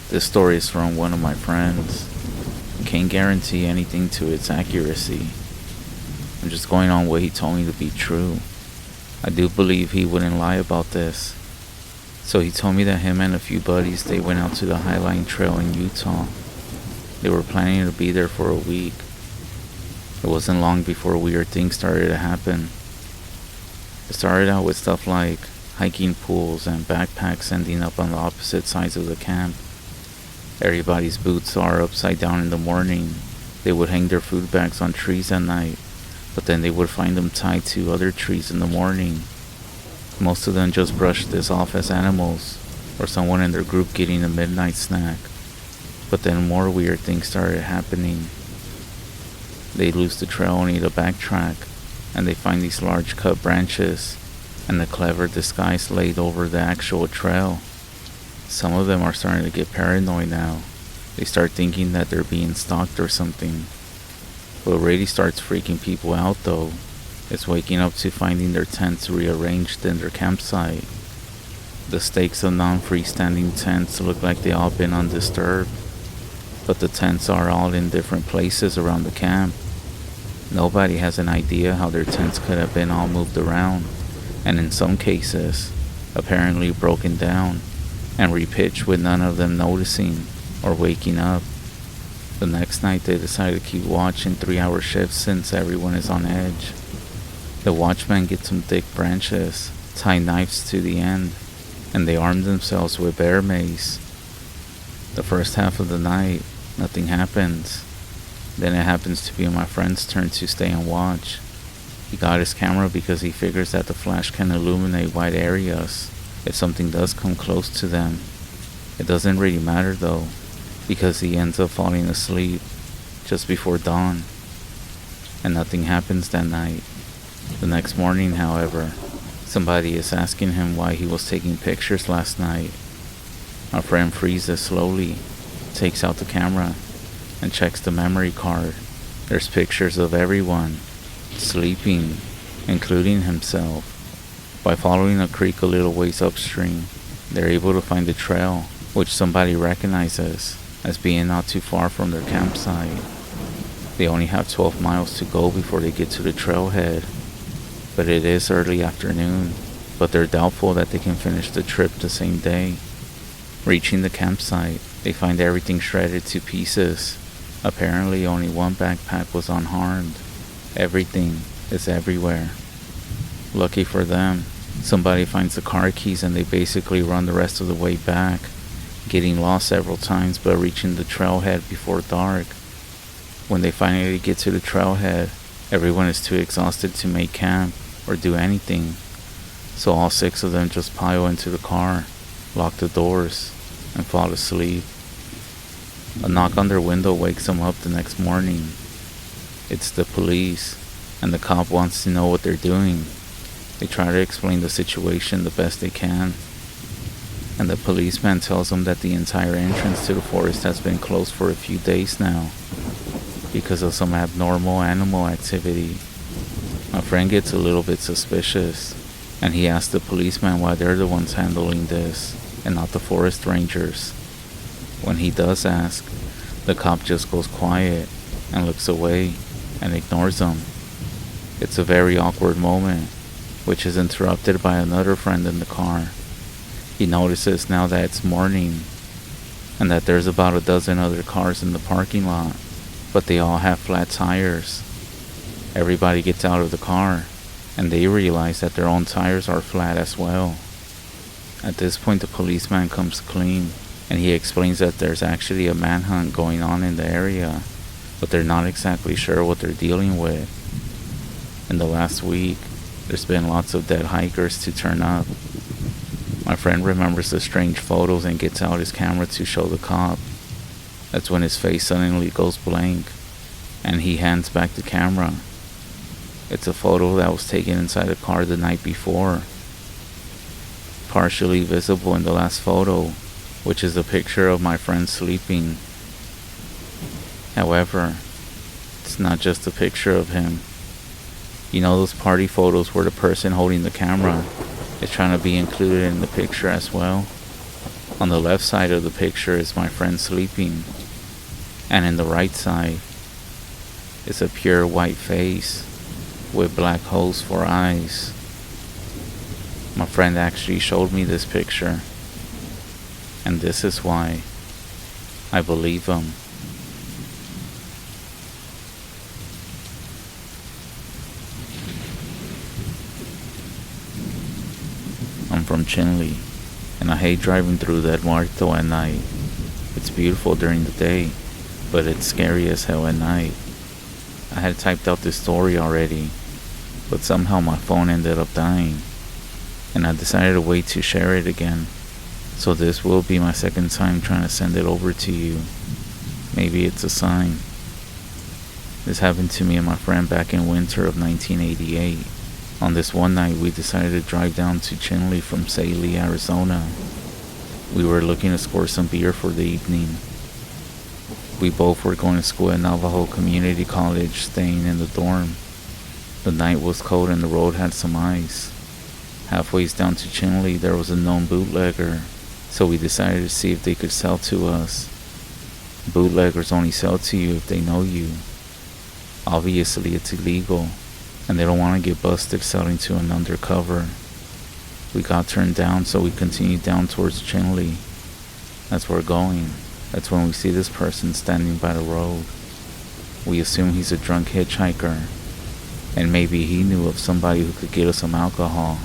This story is from one of my friends. I can't guarantee anything to its accuracy. I'm just going on what he told me to be true. I do believe he wouldn't lie about this. So he told me that him and a few buddies, they went out to the Highline Trail in Utah. They were planning to be there for a week. It wasn't long before weird things started to happen. It started out with stuff like hiking pools and backpacks ending up on the opposite sides of the camp. Everybody's boots are upside down in the morning. They would hang their food bags on trees at night, but then they would find them tied to other trees in the morning. Most of them just brushed this off as animals, or someone in their group getting a midnight snack. But then more weird things started happening. They'd lose the trail and need to backtrack, and they find these large cut branches, and a clever disguise laid over the actual trail. Some of them are starting to get paranoid now. They start thinking that they're being stalked or something. What really starts freaking people out though is waking up to finding their tents rearranged in their campsite. The stakes of non-freestanding tents look like they all been undisturbed, but the tents are all in different places around the camp. Nobody has an idea how their tents could have been all moved around, and in some cases, apparently broken down. and repitch with none of them noticing or waking up. The next night they decide to keep watching 3-hour shifts since everyone is on edge. The watchmen get some thick branches, tie knives to the end, and they arm themselves with bear mace. The first half of the night, nothing happens. Then it happens to be my friend's turn to stay and watch. He got his camera because he figures that the flash can illuminate wide areas if something does come close to them. It doesn't really matter though, because he ends up falling asleep just before dawn, and nothing happens that night. The next morning, however, somebody is asking him why he was taking pictures last night. My friend freezes slowly, takes out the camera, and checks the memory card. There's pictures of everyone sleeping, including himself. By following a creek a little ways upstream, they're able to find the trail, which somebody recognizes as being not too far from their campsite. They only have 12 miles to go before they get to the trailhead, but it is early afternoon, but they're doubtful that they can finish the trip the same day. Reaching the campsite, they find everything shredded to pieces. Apparently only one backpack was unharmed. Everything is everywhere. Lucky for them, somebody finds the car keys and they basically run the rest of the way back, getting lost several times but reaching the trailhead before dark. When they finally get to the trailhead, everyone is too exhausted to make camp or do anything, so all 6 of them just pile into the car, lock the doors, and fall asleep. A knock on their window wakes them up the next morning. It's the police, and the cop wants to know what they're doing. They try to explain the situation the best they can, and the policeman tells them that the entire entrance to the forest has been closed for a few days now because of some abnormal animal activity. My friend gets a little bit suspicious, and he asks the policeman why they're the ones handling this and not the forest rangers. When he does ask, the cop just goes quiet and looks away and ignores him. It's a very awkward moment, which is interrupted by another friend in the car. He notices now that it's morning and that there's about a dozen other cars in the parking lot, but they all have flat tires. Everybody gets out of the car and they realize that their own tires are flat as well. At this point, the policeman comes clean and he explains that there's actually a manhunt going on in the area, but they're not exactly sure what they're dealing with. In the last week, there's been lots of dead hikers to turn up. My friend remembers the strange photos and gets out his camera to show the cop. That's when his face suddenly goes blank, and he hands back the camera. It's a photo that was taken inside the car the night before. Partially visible in the last photo, which is a picture of my friend sleeping. However, it's not just a picture of him. You know those party photos where the person holding the camera is trying to be included in the picture as well? On the left side of the picture is my friend sleeping, and in the right side is a pure white face with black holes for eyes. My friend actually showed me this picture, and this is why I believe him. I'm from Chinle, and I hate driving through that Muerto at night. It's beautiful during the day, but it's scary as hell at night. I had typed out this story already, but somehow my phone ended up dying, and I decided to wait to share it again. So this will be my second time trying to send it over to you. Maybe it's a sign. This happened to me and my friend back in winter of 1988. On this one night, we decided to drive down to Chinle from Saley, Arizona. We were looking to score some beer for the evening. We both were going to school at Navajo Community College, staying in the dorm. The night was cold and the road had some ice. Halfway down to Chinle, there was a known bootlegger, so we decided to see if they could sell to us. Bootleggers only sell to you if they know you. Obviously, it's illegal, and they don't want to get busted selling to an undercover. We got turned down, so we continued down towards Chinle. As we're going, that's when we see this person standing by the road. We assume he's a drunk hitchhiker, and maybe he knew of somebody who could get us some alcohol,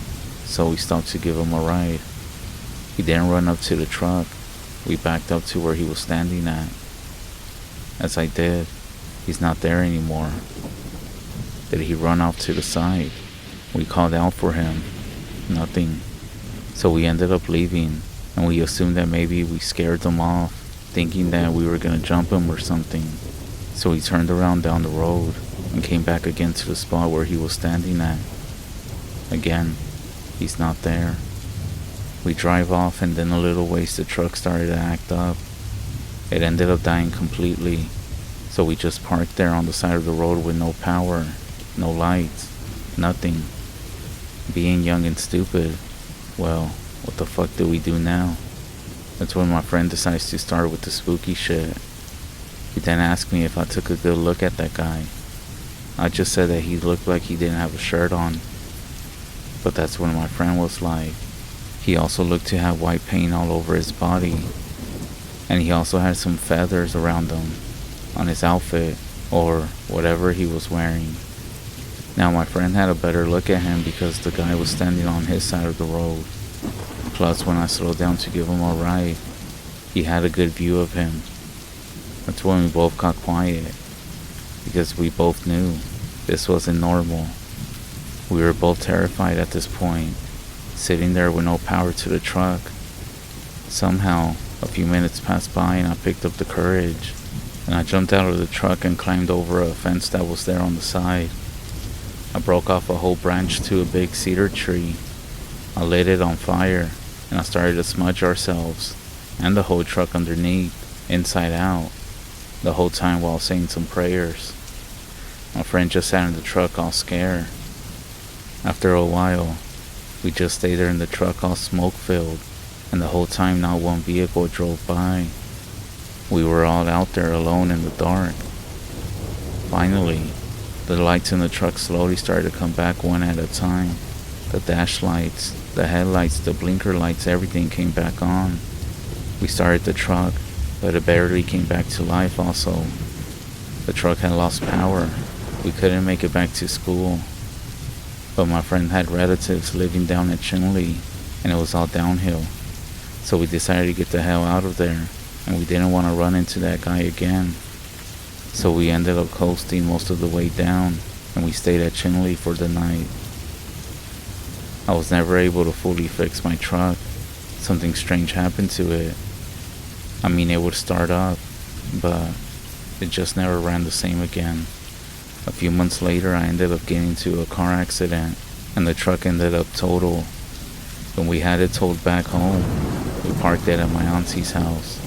so we stopped to give him a ride. He didn't run up to the truck. We backed up to where he was standing at. As I did, he's not there anymore. Did he run off to the side? We called out for him. Nothing. So we ended up leaving, and we assumed that maybe we scared them off, thinking that we were gonna jump him or something. So we turned around down the road and came back again to the spot where he was standing at. Again, he's not there. We drive off, and then a little ways the truck started to act up. It ended up dying completely, so we just parked there on the side of the road with no power, no lights, nothing. Being young and stupid, well, what the fuck do we do now? That's when my friend decides to start with the spooky shit. He then asked me if I took a good look at that guy. I just said that he looked like he didn't have a shirt on. But that's when my friend was like, he also looked to have white paint all over his body. And he also had some feathers around him, on his outfit, or whatever he was wearing. Now my friend had a better look at him because the guy was standing on his side of the road. Plus when I slowed down to give him a ride, he had a good view of him. That's when we both got quiet, because we both knew this wasn't normal. We were both terrified at this point, sitting there with no power to the truck. Somehow, a few minutes passed by and I picked up the courage, and I jumped out of the truck and climbed over a fence that was there on the side. I broke off a whole branch to a big cedar tree. I lit it on fire, and I started to smudge ourselves, and the whole truck underneath, inside out, the whole time while saying some prayers. My friend just sat in the truck all scared. After a while, we just stayed there in the truck all smoke-filled, and the whole time not one vehicle drove by. We were all out there alone in the dark. Finally, the lights in the truck slowly started to come back one at a time. The dash lights, the headlights, the blinker lights, everything came back on. We started the truck, but it barely came back to life also. The truck had lost power. We couldn't make it back to school. But my friend had relatives living down at Chinley, and it was all downhill. So we decided to get the hell out of there, and we didn't want to run into that guy again. So we ended up coasting most of the way down, and we stayed at Chinley for the night. I was never able to fully fix my truck. Something strange happened to it. I mean, it would start up, but it just never ran the same again. A few months later, I ended up getting into a car accident, and the truck ended up totaled. When we had it towed back home, we parked it at my auntie's house.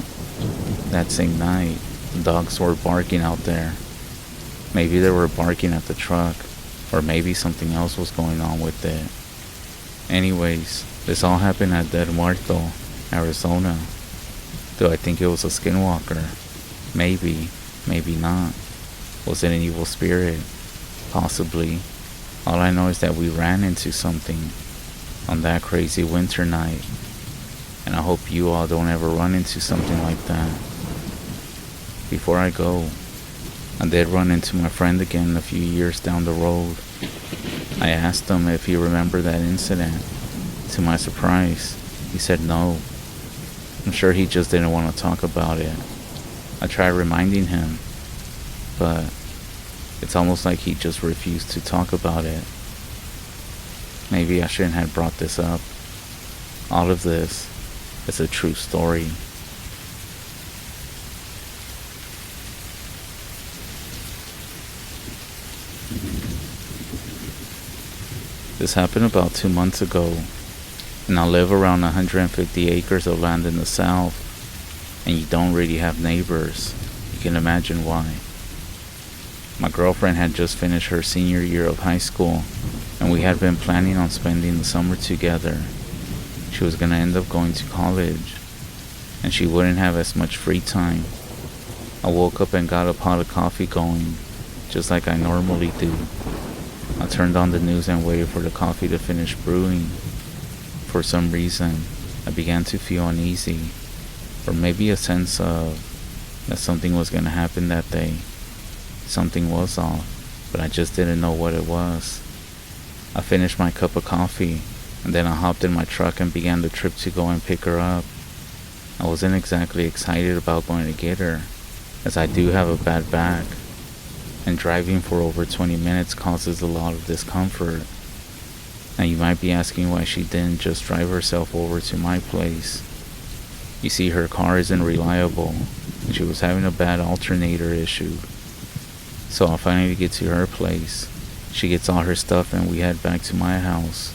That same night, the dogs were barking out there. Maybe they were barking at the truck, or maybe something else was going on with it. Anyways, this all happened at Del Muerto, Arizona. Do I think it was a skinwalker? Maybe, maybe not. Was it an evil spirit? Possibly. All I know is that we ran into something on that crazy winter night, and I hope you all don't ever run into something like that. Before I go, I did run into my friend again a few years down the road. I asked him if he remembered that incident. To my surprise, he said no. I'm sure he just didn't want to talk about it. I tried reminding him, but it's almost like he just refused to talk about it. Maybe I shouldn't have brought this up. All of this is a true story. This happened about 2 months ago, and I live around 150 acres of land in the south, and you don't really have neighbors. You can imagine why. My girlfriend had just finished her senior year of high school, and we had been planning on spending the summer together. She was going to end up going to college, and she wouldn't have as much free time. I woke up and got a pot of coffee going, just like I normally do. I turned on the news and waited for the coffee to finish brewing. For some reason, I began to feel uneasy. or maybe a sense of that something was gonna happen that day. Something was off, but I just didn't know what it was. I finished my cup of coffee, and then I hopped in my truck and began the trip to go and pick her up. I wasn't exactly excited about going to get her, as I do have a bad back, and driving for over 20 minutes causes a lot of discomfort. Now you might be asking why she didn't just drive herself over to my place. You see, her car isn't reliable, and she was having a bad alternator issue. So I finally get to her place. She gets all her stuff and we head back to my house.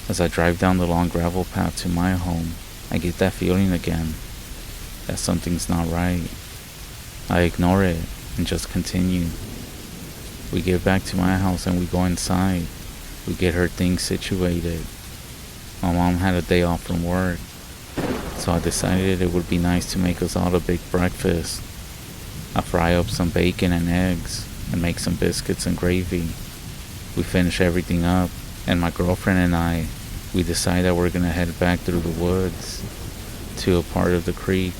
As I drive down the long gravel path to my home, I get that feeling again, that something's not right. I ignore it and just continue. We get back to my house and we go inside. We get her things situated. My mom had a day off from work, so I decided it would be nice to make us all a big breakfast. I fry up some bacon and eggs and make some biscuits and gravy. We finish everything up, and my girlfriend and I, we decide that we're gonna head back through the woods to a part of the creek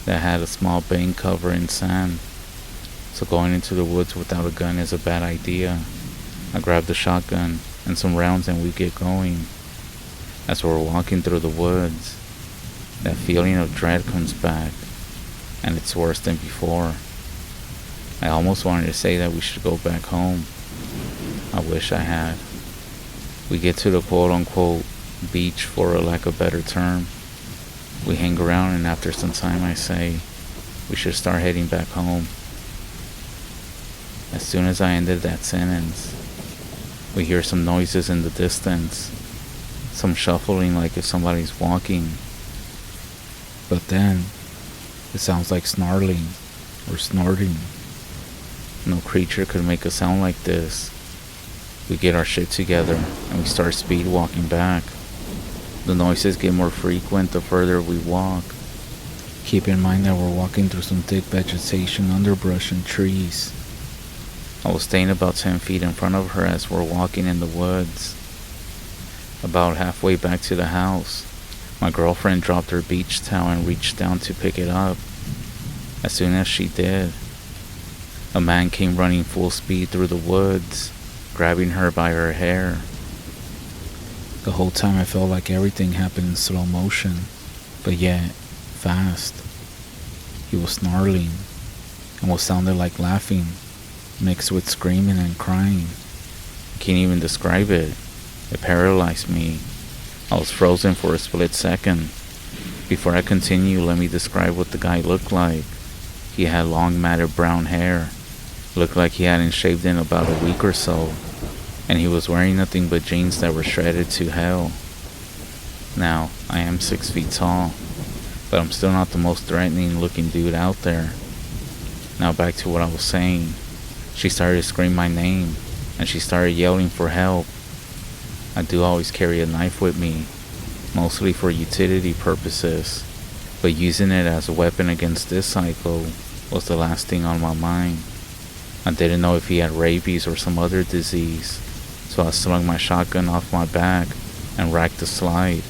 that had a small bank cover in sand. So going into the woods without a gun is a bad idea. I grab the shotgun and some rounds and we get going. As we're walking through the woods, that feeling of dread comes back, and it's worse than before. I almost wanted to say that we should go back home. I wish I had. We get to the quote-unquote beach, for a lack of a better term. We hang around, and after some time I say we should start heading back home. As soon as I ended that sentence, we hear some noises in the distance, some shuffling like if somebody's walking. But then, it sounds like snarling or snorting. No creature could make a sound like this. We get our shit together and we start speed walking back. The noises get more frequent the further we walk. Keep in mind that we're walking through some thick vegetation, underbrush, and trees. I was staying about 10 feet in front of her as we're walking in the woods. About halfway back to the house, my girlfriend dropped her beach towel and reached down to pick it up. As soon as she did, a man came running full speed through the woods, grabbing her by her hair. The whole time I felt like everything happened in slow motion, but yet fast. He was snarling, and what sounded like laughing, mixed with screaming and crying. I can't even describe it. It paralyzed me. I was frozen for a split second. Before I continue, let me describe what the guy looked like. He had long matted brown hair. Looked like he hadn't shaved in about a week or so. And he was wearing nothing but jeans that were shredded to hell. Now, I am 6 feet tall, but I'm still not the most threatening looking dude out there. Now back to what I was saying. She started to scream my name, and she started yelling for help. I do always carry a knife with me, mostly for utility purposes, but using it as a weapon against this psycho was the last thing on my mind. I didn't know if he had rabies or some other disease, so I slung my shotgun off my back and racked the slide.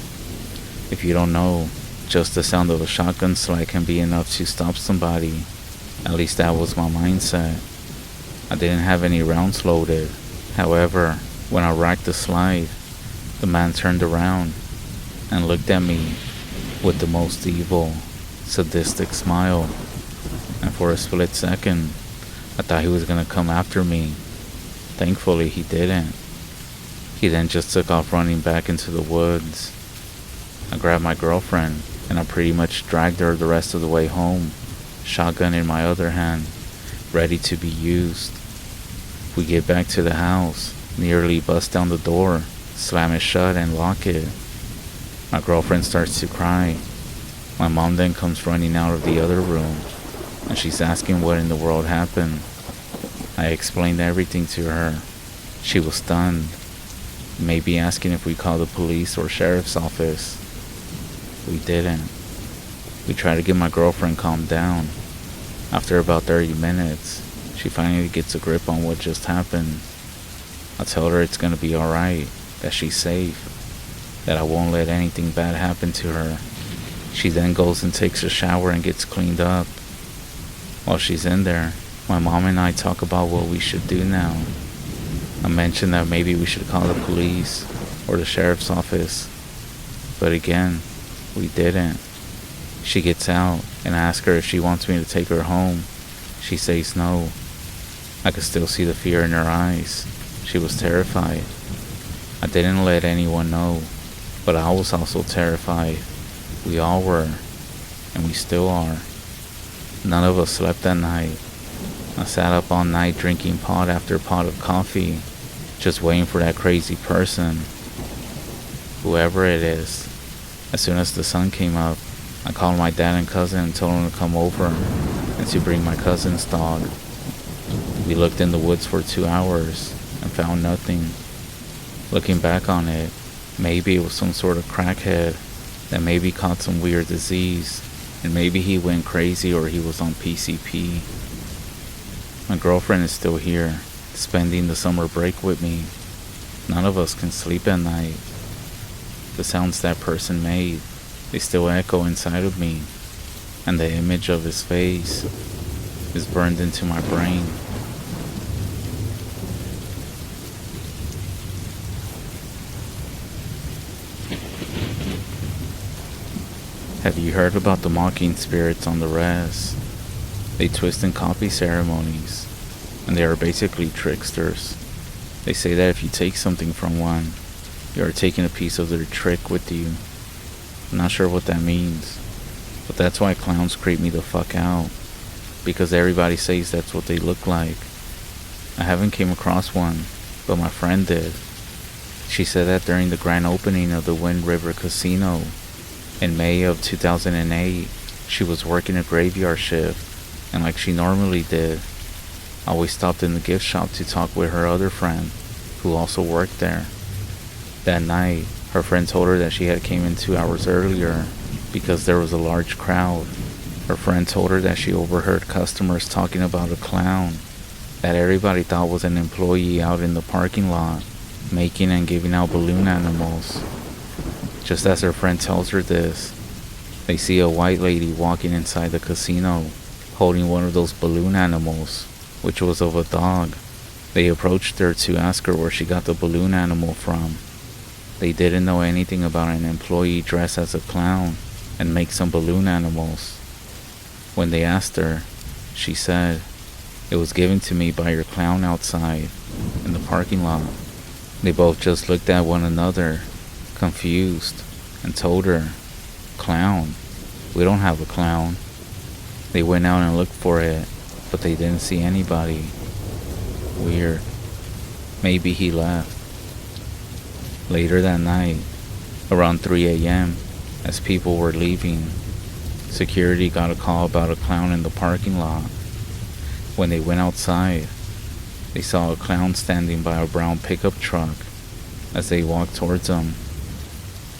If you don't know, just the sound of a shotgun slide can be enough to stop somebody. At least that was my mindset. I didn't have any rounds loaded. However, when I racked the slide, the man turned around and looked at me with the most evil, sadistic smile. And for a split second, I thought he was gonna come after me. Thankfully, he didn't. He then just took off running back into the woods. I grabbed my girlfriend and I pretty much dragged her the rest of the way home, shotgun in my other hand, ready to be used. We get back to the house, nearly bust down the door, slam it shut and lock it. My girlfriend starts to cry. My mom then comes running out of the other room, and she's asking what in the world happened. I explained everything to her. She was stunned, maybe asking if we called the police or sheriff's office. We didn't. We tried to get my girlfriend calmed down. After about 30 minutes, she finally gets a grip on what just happened. I tell her it's gonna be alright, that she's safe, that I won't let anything bad happen to her. She then goes and takes a shower and gets cleaned up. While she's in there, my mom and I talk about what we should do now. I mentioned that maybe we should call the police or the sheriff's office, but again, we didn't. She gets out and I ask her if she wants me to take her home. She says no. I could still see the fear in her eyes. She was terrified. I didn't let anyone know, but I was also terrified. We all were, and we still are. None of us slept that night. I sat up all night drinking pot after pot of coffee, just waiting for that crazy person. Whoever it is. As soon as the sun came up, I called my dad and cousin and told them to come over and to bring my cousin's dog. We looked in the woods for 2 hours and found nothing. Looking back on it, maybe it was some sort of crackhead that maybe caught some weird disease, and maybe he went crazy or he was on PCP. My girlfriend is still here, spending the summer break with me. None of us can sleep at night. The sounds that person made, they still echo inside of me, and the image of his face is burned into my brain. Have you heard about the mocking spirits on the REZ? They twist and copy ceremonies, and they are basically tricksters. They say that if you take something from one, you are taking a piece of their trick with you. I'm not sure what that means, but that's why clowns creep me the fuck out, because everybody says that's what they look like. I haven't came across one, but my friend did. She said that during the grand opening of the Wind River Casino in May of 2008, she was working a graveyard shift, and like she normally did, always stopped in the gift shop to talk with her other friend, who also worked there. That night, her friend told her that she had came in 2 hours earlier because there was a large crowd. Her friend told her that she overheard customers talking about a clown that everybody thought was an employee out in the parking lot, making and giving out balloon animals. Just as her friend tells her this, they see a white lady walking inside the casino, holding one of those balloon animals, which was of a dog. They approached her to ask her where she got the balloon animal from. They didn't know anything about an employee dressed as a clown and make some balloon animals. When they asked her, she said, "It was given to me by your clown outside in the parking lot." They both just looked at one another, confused, and told her, "Clown? We don't have a clown." They went out and looked for it, but they didn't see anybody. Weird. Maybe he left. Later that night, around 3 a.m., as people were leaving, security got a call about a clown in the parking lot. When they went outside, they saw a clown standing by a brown pickup truck. As they walked towards them,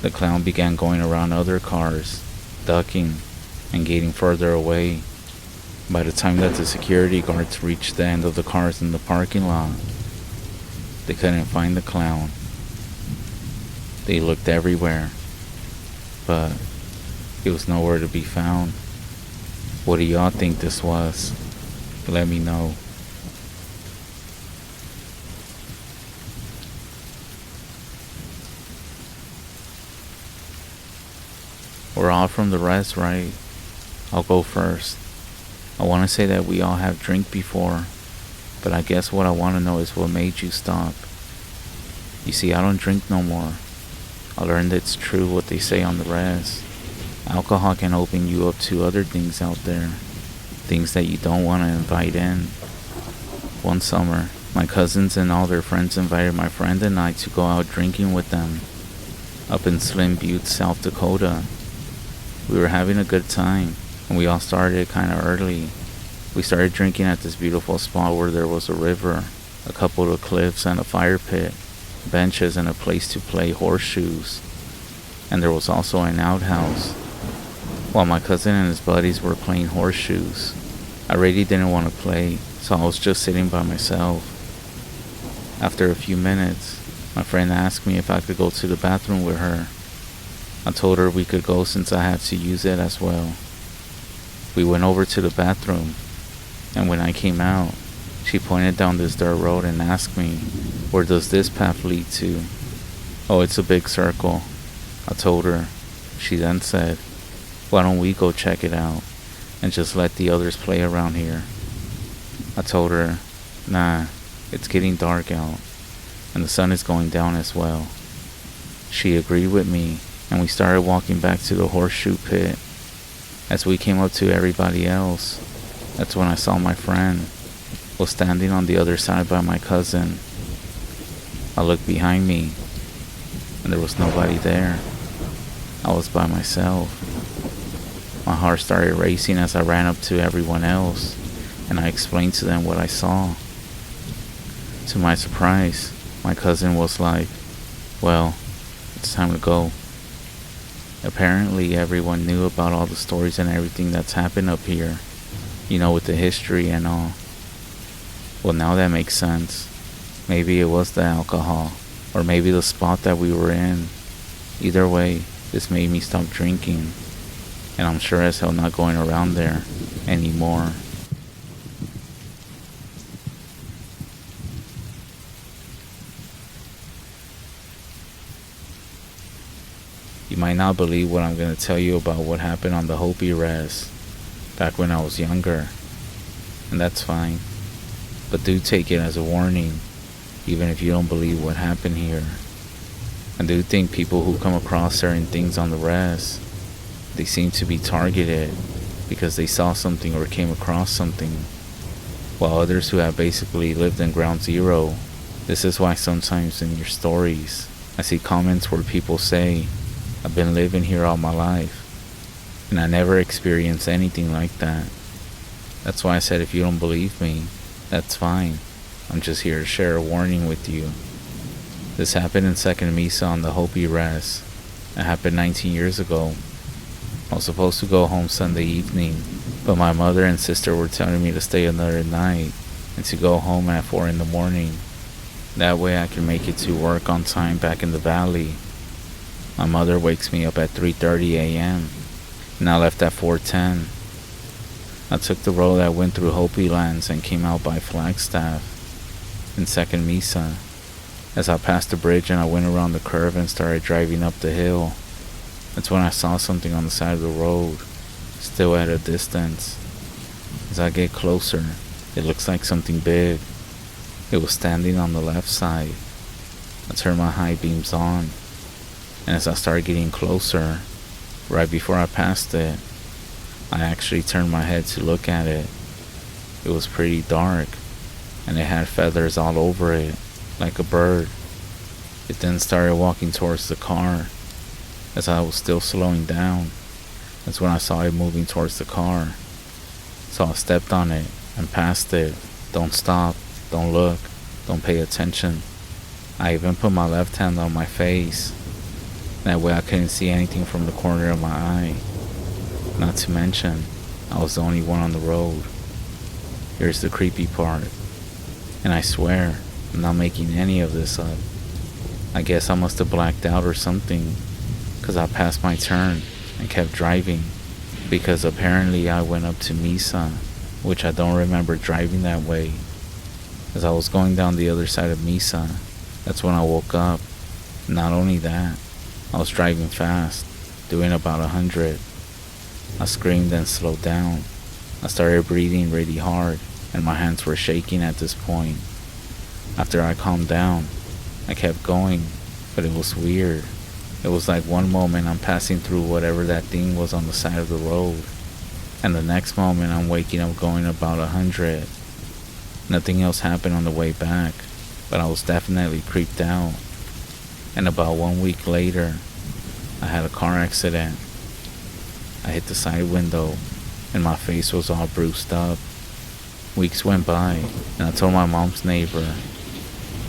the clown began going around other cars, ducking and getting further away. By the time that the security guards reached the end of the cars in the parking lot, they couldn't find the clown. They looked everywhere, but it was nowhere to be found. What do y'all think this was? Let me know. We're all from the REZ, right? I'll go first. I want to say that we all have drank before, but I guess what I want to know is what made you stop. You see, I don't drink no more. I learned it's true what they say on the REZ. Alcohol can open you up to other things out there, things that you don't want to invite in. One summer, my cousins and all their friends invited my friend and I to go out drinking with them up in Slim Butte, South Dakota. We were having a good time, and we all started kind of early. We started drinking at this beautiful spot where there was a river, a couple of cliffs and a fire pit, benches and a place to play horseshoes. And there was also an outhouse. While my cousin and his buddies were playing horseshoes, I really didn't want to play, so I was just sitting by myself. After a few minutes, my friend asked me if I could go to the bathroom with her. I told her we could go since I had to use it as well. We went over to the bathroom, and when I came out, she pointed down this dirt road and asked me, "Where does this path lead to?" "Oh, it's a big circle," I told her. She then said, "Why don't we go check it out and just let the others play around here?" I told her, "Nah, it's getting dark out, and the sun is going down as well." She agreed with me, and we started walking back to the horseshoe pit. As we came up to everybody else, that's when I saw my friend was standing on the other side by my cousin. I looked behind me, and there was nobody there. I was by myself. My heart started racing as I ran up to everyone else, and I explained to them what I saw. To my surprise, my cousin was like, "Well, it's time to go." Apparently everyone knew about all the stories and everything that's happened up here, with the history and all. Well, now that makes sense. Maybe it was the alcohol, or maybe the spot that we were in. Either way, this made me stop drinking, and I'm sure as hell not going around there anymore. You might not believe what I'm going to tell you about what happened on the Hopi REZ back when I was younger, and that's fine. But do take it as a warning, even if you don't believe what happened here. I do think people who come across certain things on the REZ, they seem to be targeted because they saw something or came across something, while others who have basically lived in ground zero. This is why sometimes in your stories, I see comments where people say, "I've been living here all my life, and I never experienced anything like that." That's why I said if you don't believe me, that's fine. I'm just here to share a warning with you. This happened in Second Mesa on the Hopi REZ. It happened 19 years ago. I was supposed to go home Sunday evening, but my mother and sister were telling me to stay another night and to go home at 4 in the morning. That way I can make it to work on time back in the valley. My mother wakes me up at 3:30 a.m. and I left at 4:10. I took the road that went through Hopi lands and came out by Flagstaff in Second Mesa. As I passed the bridge and I went around the curve and started driving up the hill, that's when I saw something on the side of the road, still at a distance. As I get closer, it looks like something big. It was standing on the left side. I turned my high beams on, and as I started getting closer, right before I passed it, I actually turned my head to look at it. It was pretty dark, and it had feathers all over it, like a bird. It then started walking towards the car. As I was still slowing down, that's when I saw it moving towards the car. So I stepped on it and passed it. Don't stop, don't look, don't pay attention. I even put my left hand on my face. That way I couldn't see anything from the corner of my eye. Not to mention, I was the only one on the road. Here's the creepy part. And I swear, I'm not making any of this up. I guess I must have blacked out or something, because I passed my turn and kept driving, because apparently I went up to Mesa, which I don't remember driving that way. As I was going down the other side of Mesa, that's when I woke up. Not only that, I was driving fast, doing about 100. I screamed and slowed down. I started breathing really hard, and my hands were shaking at this point. After I calmed down, I kept going, but it was weird. It was like one moment I'm passing through whatever that thing was on the side of the road, and the next moment I'm waking up going about 100. Nothing else happened on the way back, but I was definitely creeped out. And about 1 week later, I had a car accident. I hit the side window, and my face was all bruised up. Weeks went by, and I told my mom's neighbor,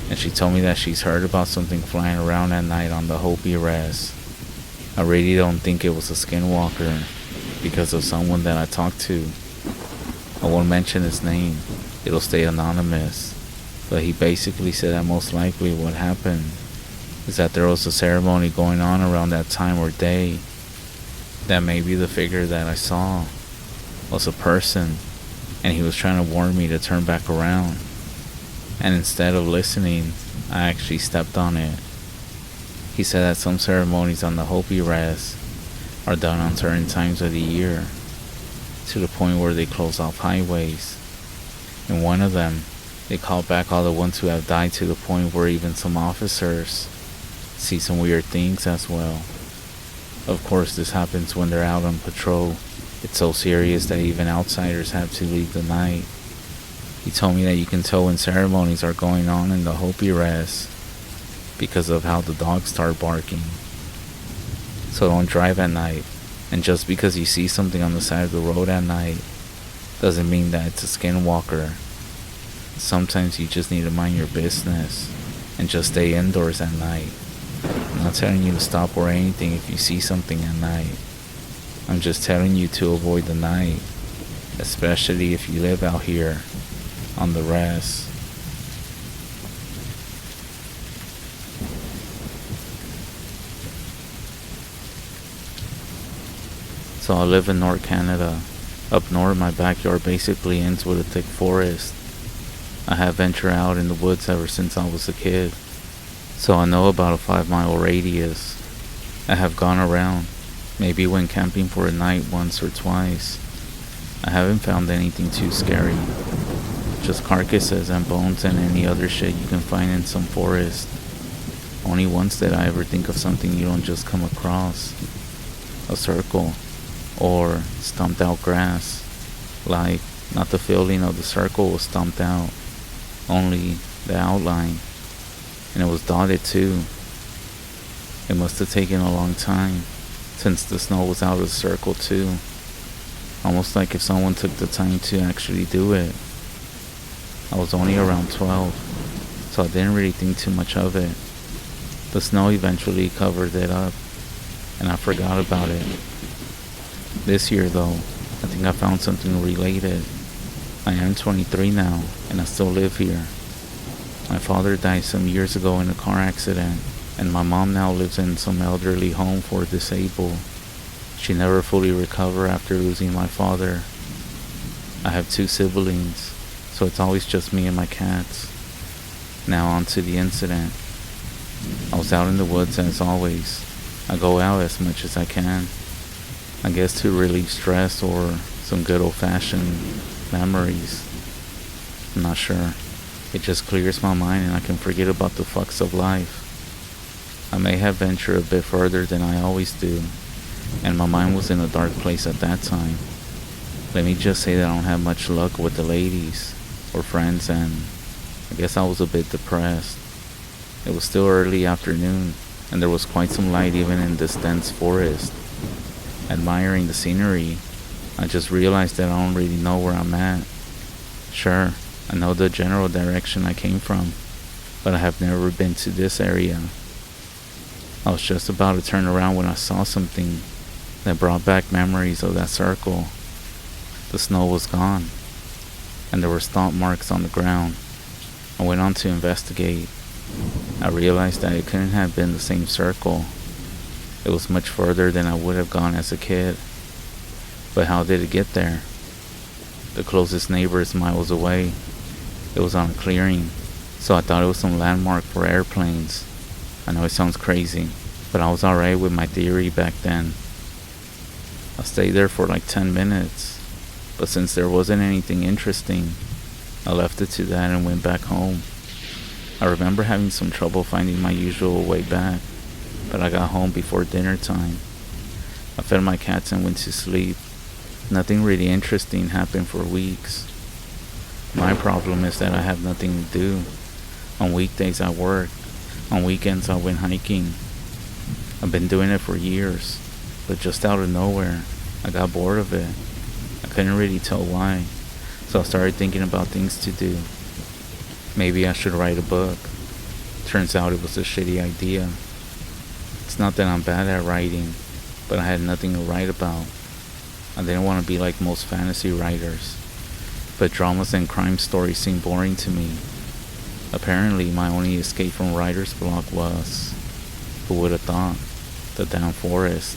and she told me that she's heard about something flying around at night on the Hopi REZ. I really don't think it was a Skinwalker, because of someone that I talked to. I won't mention his name, it'll stay anonymous, but he basically said that most likely what happened is that there was a ceremony going on around that time or day, that maybe the figure that I saw was a person, and he was trying to warn me to turn back around. And instead of listening, I actually stepped on it. He said that some ceremonies on the REZ are done on certain times of the year, to the point where they close off highways. In one of them, they call back all the ones who have died, to the point where even some officers see some weird things as well. Of course, this happens when they're out on patrol. It's so serious that even outsiders have to leave the night. He told me that you can tell when ceremonies are going on in the REZ because of how the dogs start barking. So don't drive at night. And just because you see something on the side of the road at night doesn't mean that it's a skinwalker. Sometimes you just need to mind your business and just stay indoors at night. I'm not telling you to stop or anything if you see something at night. I'm just telling you to avoid the night, especially if you live out here on the REZ. So I live in North Canada. Up north, my backyard basically ends with a thick forest. I have ventured out in the woods ever since I was a kid, so I know about a 5-mile radius. I have gone around, maybe went camping for a night once or twice. I haven't found anything too scary, just carcasses and bones and any other shit you can find in some forest. Only once did I ever think of something you don't just come across. A circle, or stomped out grass. Like, not the feeling of the circle was stomped out, only the outline. And it was dotted too. It must have taken a long time, since the snow was out of the circle too. Almost like if someone took the time to actually do it. I was only around 12, so I didn't really think too much of it. The snow eventually covered it up, and I forgot about it. This year though, I think I found something related. I am 23 now, and I still live here. My father died some years ago in a car accident, and my mom now lives in some elderly home for disabled. She never fully recovered after losing my father. I have 2 siblings, so it's always just me and my cats. Now on to the incident. I was out in the woods as always. I go out as much as I can. I guess to relieve stress or some good old-fashioned memories. I'm not sure. It just clears my mind and I can forget about the fucks of life. I may have ventured a bit further than I always do, and my mind was in a dark place at that time. Let me just say that I don't have much luck with the ladies or friends, and I guess I was a bit depressed. It was still early afternoon, and there was quite some light even in this dense forest. Admiring the scenery, I just realized that I don't really know where I'm at. Sure, I know the general direction I came from, but I have never been to this area. I was just about to turn around when I saw something that brought back memories of that circle. The snow was gone, and there were stomp marks on the ground. I went on to investigate. I realized that it couldn't have been the same circle. It was much further than I would have gone as a kid. But how did it get there? The closest neighbor is miles away. It was on a clearing, so I thought it was some landmark for airplanes. I know it sounds crazy, but I was alright with my theory back then. I stayed there for like 10 minutes, but since there wasn't anything interesting, I left it to that and went back home. I remember having some trouble finding my usual way back, but I got home before dinner time. I fed my cats and went to sleep. Nothing really interesting happened for weeks. My problem is that I have nothing to do. On weekdays I work. On weekends I went hiking. I've been doing it for years, but just out of nowhere, I got bored of it. I couldn't really tell why, so I started thinking about things to do. Maybe I should write a book. Turns out it was a shitty idea. It's not that I'm bad at writing, but I had nothing to write about. I didn't want to be like most fantasy writers, but dramas and crime stories seemed boring to me. Apparently, my only escape from writer's block was Who would have thought? The damn forest.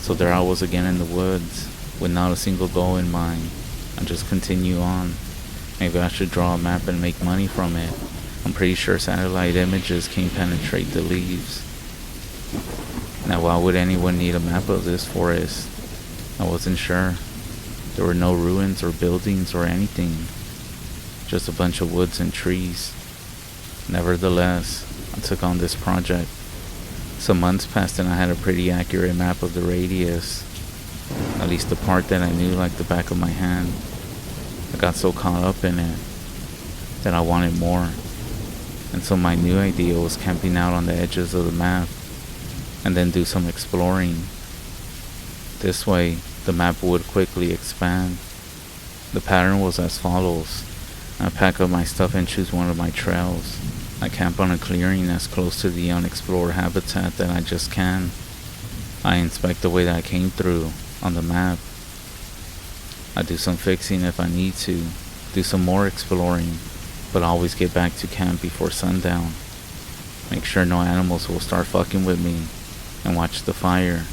So there I was again in the woods, with not a single goal in mind. I just continue on. Maybe I should draw a map and make money from it. I'm pretty sure satellite images can penetrate the leaves. Now why would anyone need a map of this forest? I wasn't sure. There were no ruins or buildings or anything. Just a bunch of woods and trees. Nevertheless, I took on this project. Some months passed and I had a pretty accurate map of the radius. At least the part that I knew like the back of my hand. I got so caught up in it that I wanted more. And so my new idea was camping out on the edges of the map and then do some exploring. This way, the map would quickly expand. The pattern was as follows. I pack up my stuff and choose one of my trails. I camp on a clearing as close to the unexplored habitat that I just can. I inspect the way that I came through on the map. I do some fixing if I need to, do some more exploring, but always get back to camp before sundown. Make sure no animals will start fucking with me, and watch the fire.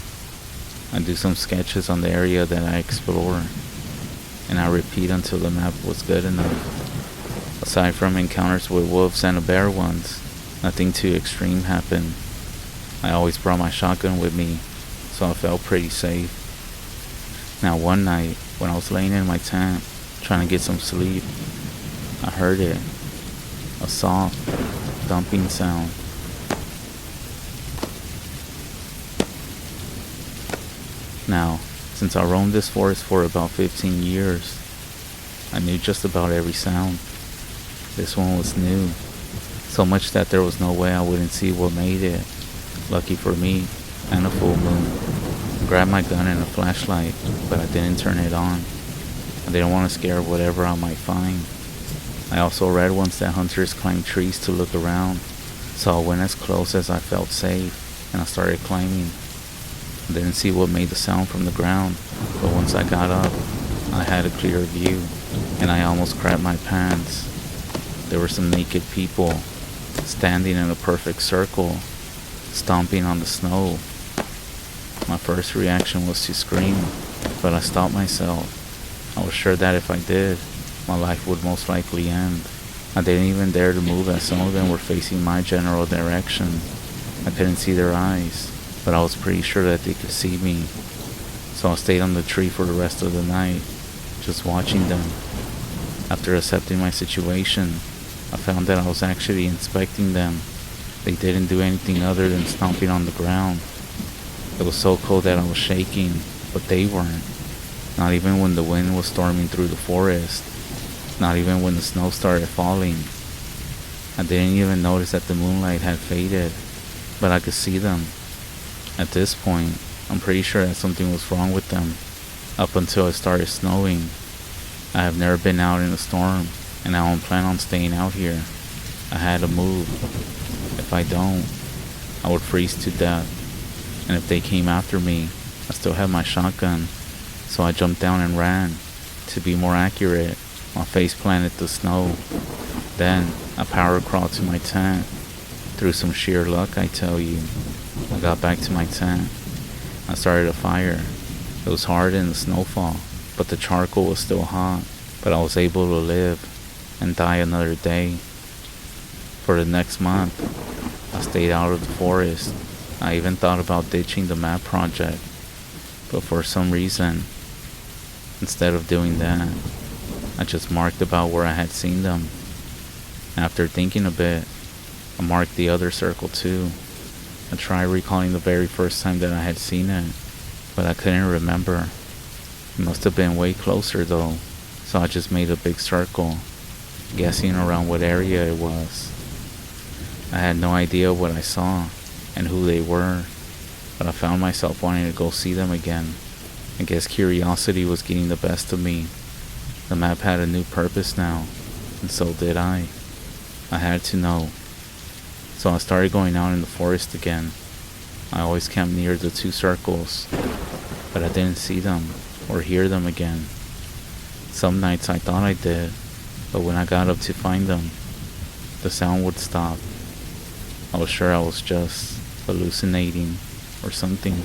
I do some sketches on the area that I explore, and I repeat until the map was good enough. Aside from encounters with wolves and a bear once, nothing too extreme happened. I always brought my shotgun with me, so I felt pretty safe. Now one night, when I was laying in my tent, trying to get some sleep, I heard it. A soft, thumping sound. Now, since I roamed this forest for about 15 years, I knew just about every sound. This one was new, so much that there was no way I wouldn't see what made it. Lucky for me, and a full moon. I grabbed my gun and a flashlight, but I didn't turn it on. I didn't want to scare whatever I might find. I also read once that hunters climb trees to look around, so I went as close as I felt safe, and I started climbing. I didn't see what made the sound from the ground, but once I got up, I had a clear view, and I almost crapped my pants. There were some naked people, standing in a perfect circle, stomping on the snow. My first reaction was to scream, but I stopped myself. I was sure that if I did, my life would most likely end. I didn't even dare to move as some of them were facing my general direction. I couldn't see their eyes, but I was pretty sure that they could see me. So I stayed on the tree for the rest of the night, just watching them. After accepting my situation, I found that I was actually inspecting them. They didn't do anything other than stomping on the ground. It was so cold that I was shaking, but they weren't. Not even when the wind was storming through the forest. Not even when the snow started falling. I didn't even notice that the moonlight had faded, but I could see them. At this point, I'm pretty sure that something was wrong with them. Up until it started snowing. I have never been out in a storm, and I don't plan on staying out here. I had to move. If I don't, I would freeze to death. And if they came after me, I still had my shotgun, so I jumped down and ran. To be more accurate, my face planted the snow. Then, I power crawled to my tent. Through some sheer luck, I tell you. I got back to my tent. I started a fire. It was hard in the snowfall, but the charcoal was still hot. But I was able to live and die another day. For the next month, I stayed out of the forest. I even thought about ditching the map project, but for some reason, instead of doing that, I just marked about where I had seen them. After thinking a bit, I marked the other circle too. I tried recalling the very first time that I had seen it, but I couldn't remember. It must have been way closer though, so I just made a big circle, guessing around what area it was. I had no idea what I saw and who they were, but I found myself wanting to go see them again. I guess curiosity was getting the best of me. The map had a new purpose now, and so did I. I had to know. So I started going out in the forest again. I always camped near the two circles, but I didn't see them or hear them again. Some nights I thought I did, but when I got up to find them, the sound would stop. I was sure I was just hallucinating, or something.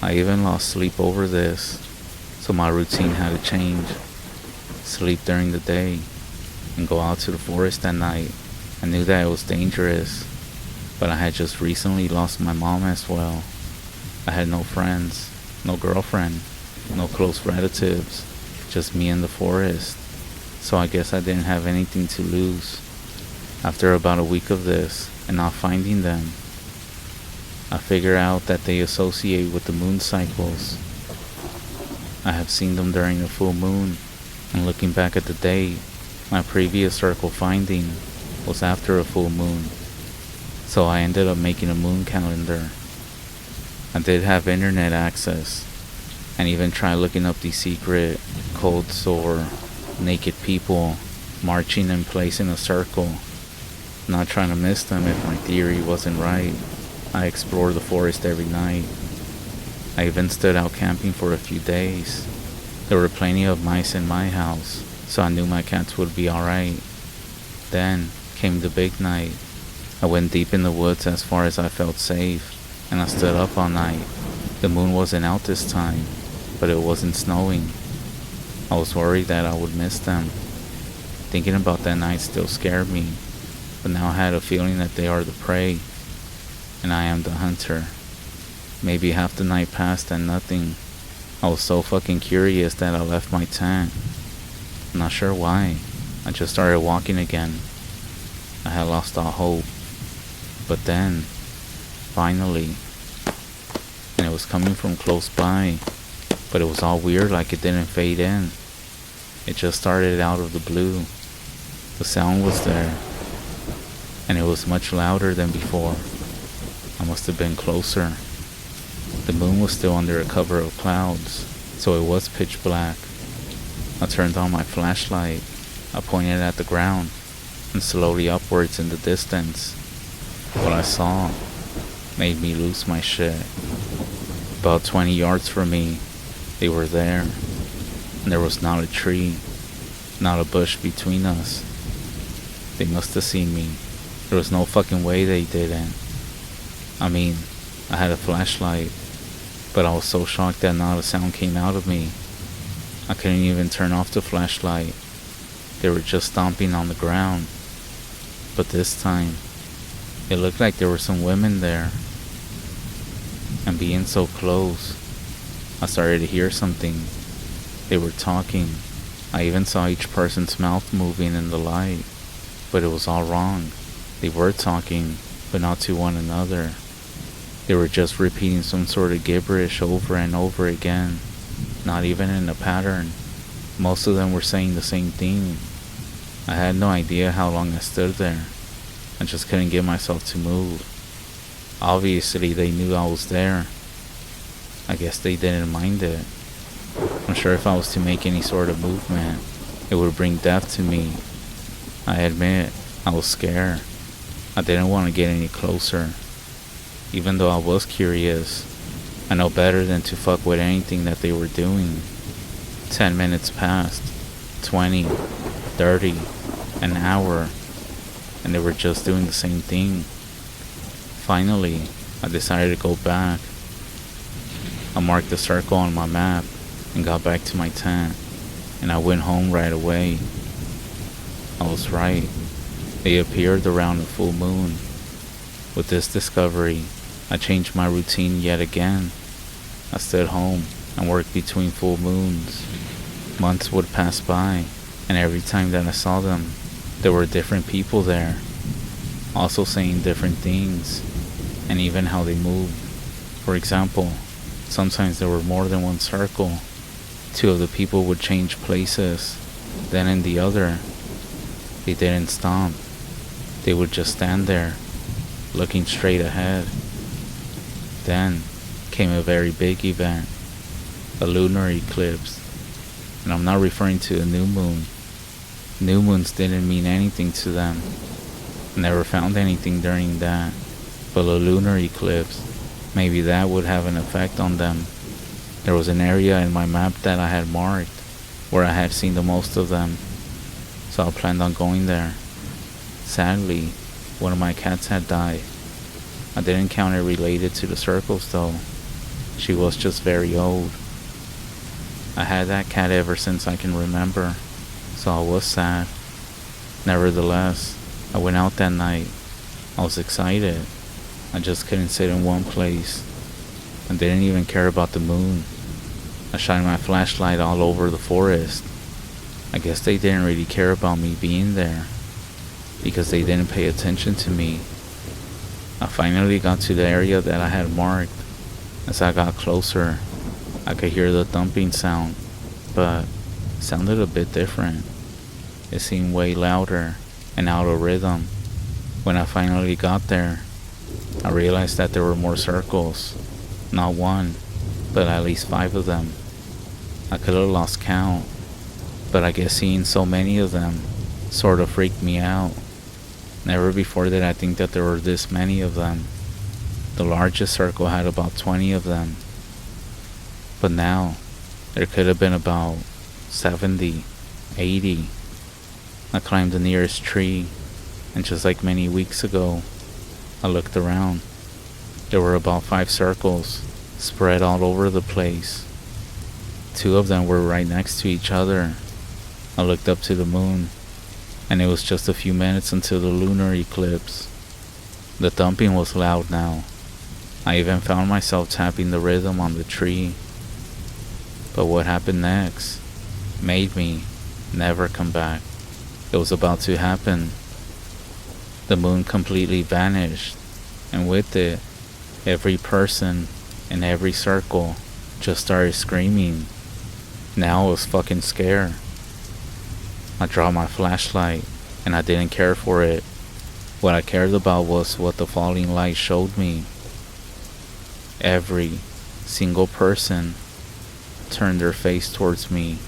I even lost sleep over this, so my routine had to change. Sleep during the day, and go out to the forest at night. I knew that it was dangerous, but I had just recently lost my mom as well. I had no friends, no girlfriend, no close relatives, just me in the forest, so I guess I didn't have anything to lose. After about a week of this, and not finding them, I figured out that they associate with the moon cycles. I have seen them during the full moon, and looking back at the day, my previous circle finding was after a full moon, so I ended up making a moon calendar. I did have internet access, and even tried looking up these secret cults or naked people marching in place in a circle, not trying to miss them if my theory wasn't right. I explored the forest every night. I even stood out camping for a few days. There were plenty of mice in my house, so I knew my cats would be alright. Then came the big night. I went deep in the woods as far as I felt safe, and I stood up all night. The moon wasn't out this time, but it wasn't snowing. I was worried that I would miss them. Thinking about that night still scared me, but now I had a feeling that they are the prey, and I am the hunter. Maybe half the night passed and nothing. I was so fucking curious that I left my tent. I'm not sure why. I just started walking again. I had lost all hope. But then, finally, and it was coming from close by, but it was all weird, like it didn't fade in. It just started out of the blue. The sound was there, and it was much louder than before. I must have been closer. The moon was still under a cover of clouds, so it was pitch black. I turned on my flashlight. I pointed at the ground, and slowly upwards in the distance. What I saw made me lose my shit. About 20 yards from me, they were there, and there was not a tree, not a bush between us. They must have seen me. There was no fucking way they didn't. I mean, I had a flashlight, but I was so shocked that not a sound came out of me. I couldn't even turn off the flashlight. They were just stomping on the ground. But this time, it looked like there were some women there. And being so close, I started to hear something. They were talking. I even saw each person's mouth moving in the light. But it was all wrong. They were talking, but not to one another. They were just repeating some sort of gibberish over and over again, not even in a pattern. Most of them were saying the same thing. I had no idea how long I stood there. I just couldn't get myself to move. Obviously, they knew I was there. I guess they didn't mind it. I'm sure if I was to make any sort of movement, it would bring death to me. I admit, I was scared. I didn't want to get any closer. Even though I was curious, I know better than to fuck with anything that they were doing. 10 minutes passed, 20, 30, an hour, and they were just doing the same thing. Finally, I decided to go back. I marked the circle on my map and got back to my tent, and I went home right away. I was right. They appeared around the full moon. With this discovery, I changed my routine yet again. I stayed home and worked between full moons. Months would pass by, and every time that I saw them, there were different people there, also saying different things, and even how they moved. For example, sometimes there were more than one circle. Two of the people would change places, then in the other, they didn't stop. They would just stand there, looking straight ahead. Then came a very big event, a lunar eclipse. And I'm not referring to a new moon. New moons didn't mean anything to them. Never found anything during that. But a lunar eclipse, maybe that would have an effect on them. There was an area in my map that I had marked where I had seen the most of them, so I planned on going there. Sadly, one of my cats had died. I didn't count it related to the circles though. She was just very old. I had that cat ever since I can remember, so I was sad. Nevertheless, I went out that night. I was excited. I just couldn't sit in one place. I didn't even care about the moon. I shined my flashlight all over the forest. I guess they didn't really care about me being there, because they didn't pay attention to me. I finally got to the area that I had marked. As I got closer, I could hear the thumping sound, but it sounded a bit different. It seemed way louder and out of rhythm. When I finally got there, I realized that there were more circles. Not one, but at least 5 of them. I could have lost count, but I guess seeing so many of them sort of freaked me out. Never before did I think that there were this many of them. The largest circle had about 20 of them. But now, there could have been about 70, 80. I climbed the nearest tree, and just like many weeks ago, I looked around. There were about 5 circles, spread all over the place. 2 of them were right next to each other. I looked up to the moon, and it was just a few minutes until the lunar eclipse. The thumping was loud now. I even found myself tapping the rhythm on the tree. But what happened next made me never come back. It was about to happen. The moon completely vanished, and with it, every person in every circle just started screaming. Now I was fucking scared. I dropped my flashlight, and I didn't care for it. What I cared about was what the falling light showed me. Every single person turned their face towards me,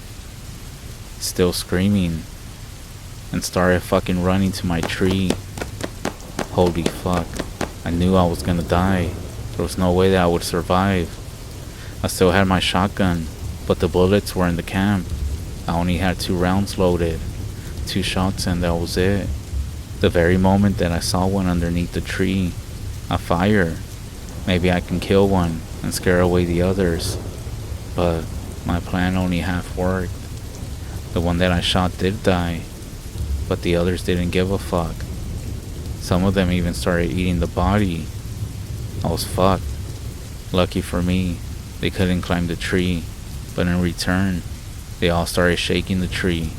still screaming, and started fucking running to my tree. Holy fuck, I knew I was gonna die. There was no way that I would survive. I still had my shotgun, but the bullets were in the camp. I only had 2 rounds loaded, 2 shots, and that was it. The very moment that I saw one underneath the tree, I fired. Maybe I can kill one and scare away the others. But my plan only half worked. The one that I shot did die, but the others didn't give a fuck. Some of them even started eating the body. I was fucked. Lucky for me, they couldn't climb the tree, but in return, they all started shaking the tree.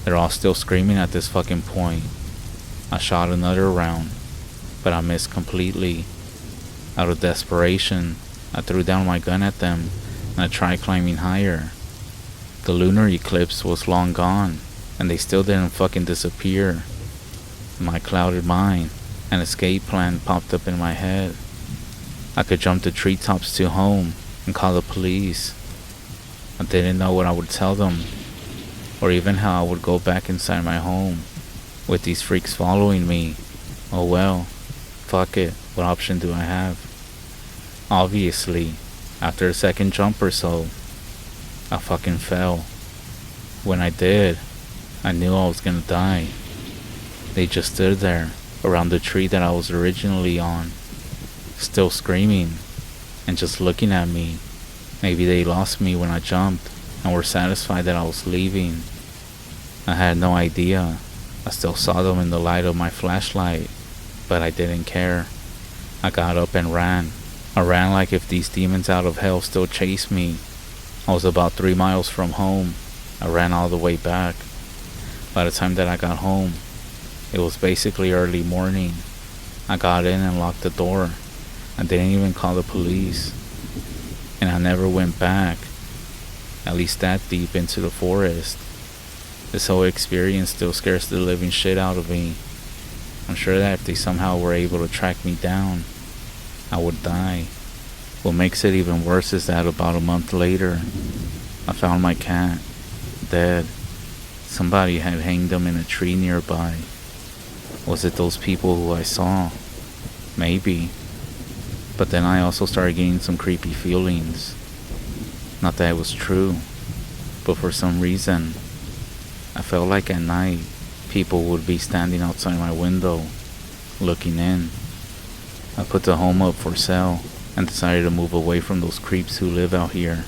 They're all still screaming at this fucking point. I shot another round, but I missed completely. Out of desperation, I threw down my gun at them and I tried climbing higher. The lunar eclipse was long gone, and they still didn't fucking disappear. In my clouded mind, an escape plan popped up in my head. I could jump the treetops to home and call the police. I didn't know what I would tell them, or even how I would go back inside my home with these freaks following me. Oh well, fuck it, what option do I have? Obviously, after a second jump or so, I fucking fell. When I did, I knew I was gonna die. They just stood there, around the tree that I was originally on, still screaming, and just looking at me. Maybe they lost me when I jumped, and were satisfied that I was leaving. I had no idea. I still saw them in the light of my flashlight, but I didn't care. I got up and ran. I ran like if these demons out of hell still chased me. I was about 3 miles from home. I ran all the way back. By the time that I got home, it was basically early morning. I got in and locked the door. I didn't even call the police. And I never went back, at least that deep into the forest. This whole experience still scares the living shit out of me. I'm sure that if they somehow were able to track me down, I would die. What makes it even worse is that about a month later, I found my cat, dead. Somebody had hanged him in a tree nearby. Was it those people who I saw? Maybe. But then I also started getting some creepy feelings. Not that it was true, but for some reason, I felt like at night, people would be standing outside my window, looking in. I put the home up for sale and decided to move away from those creeps who live out here.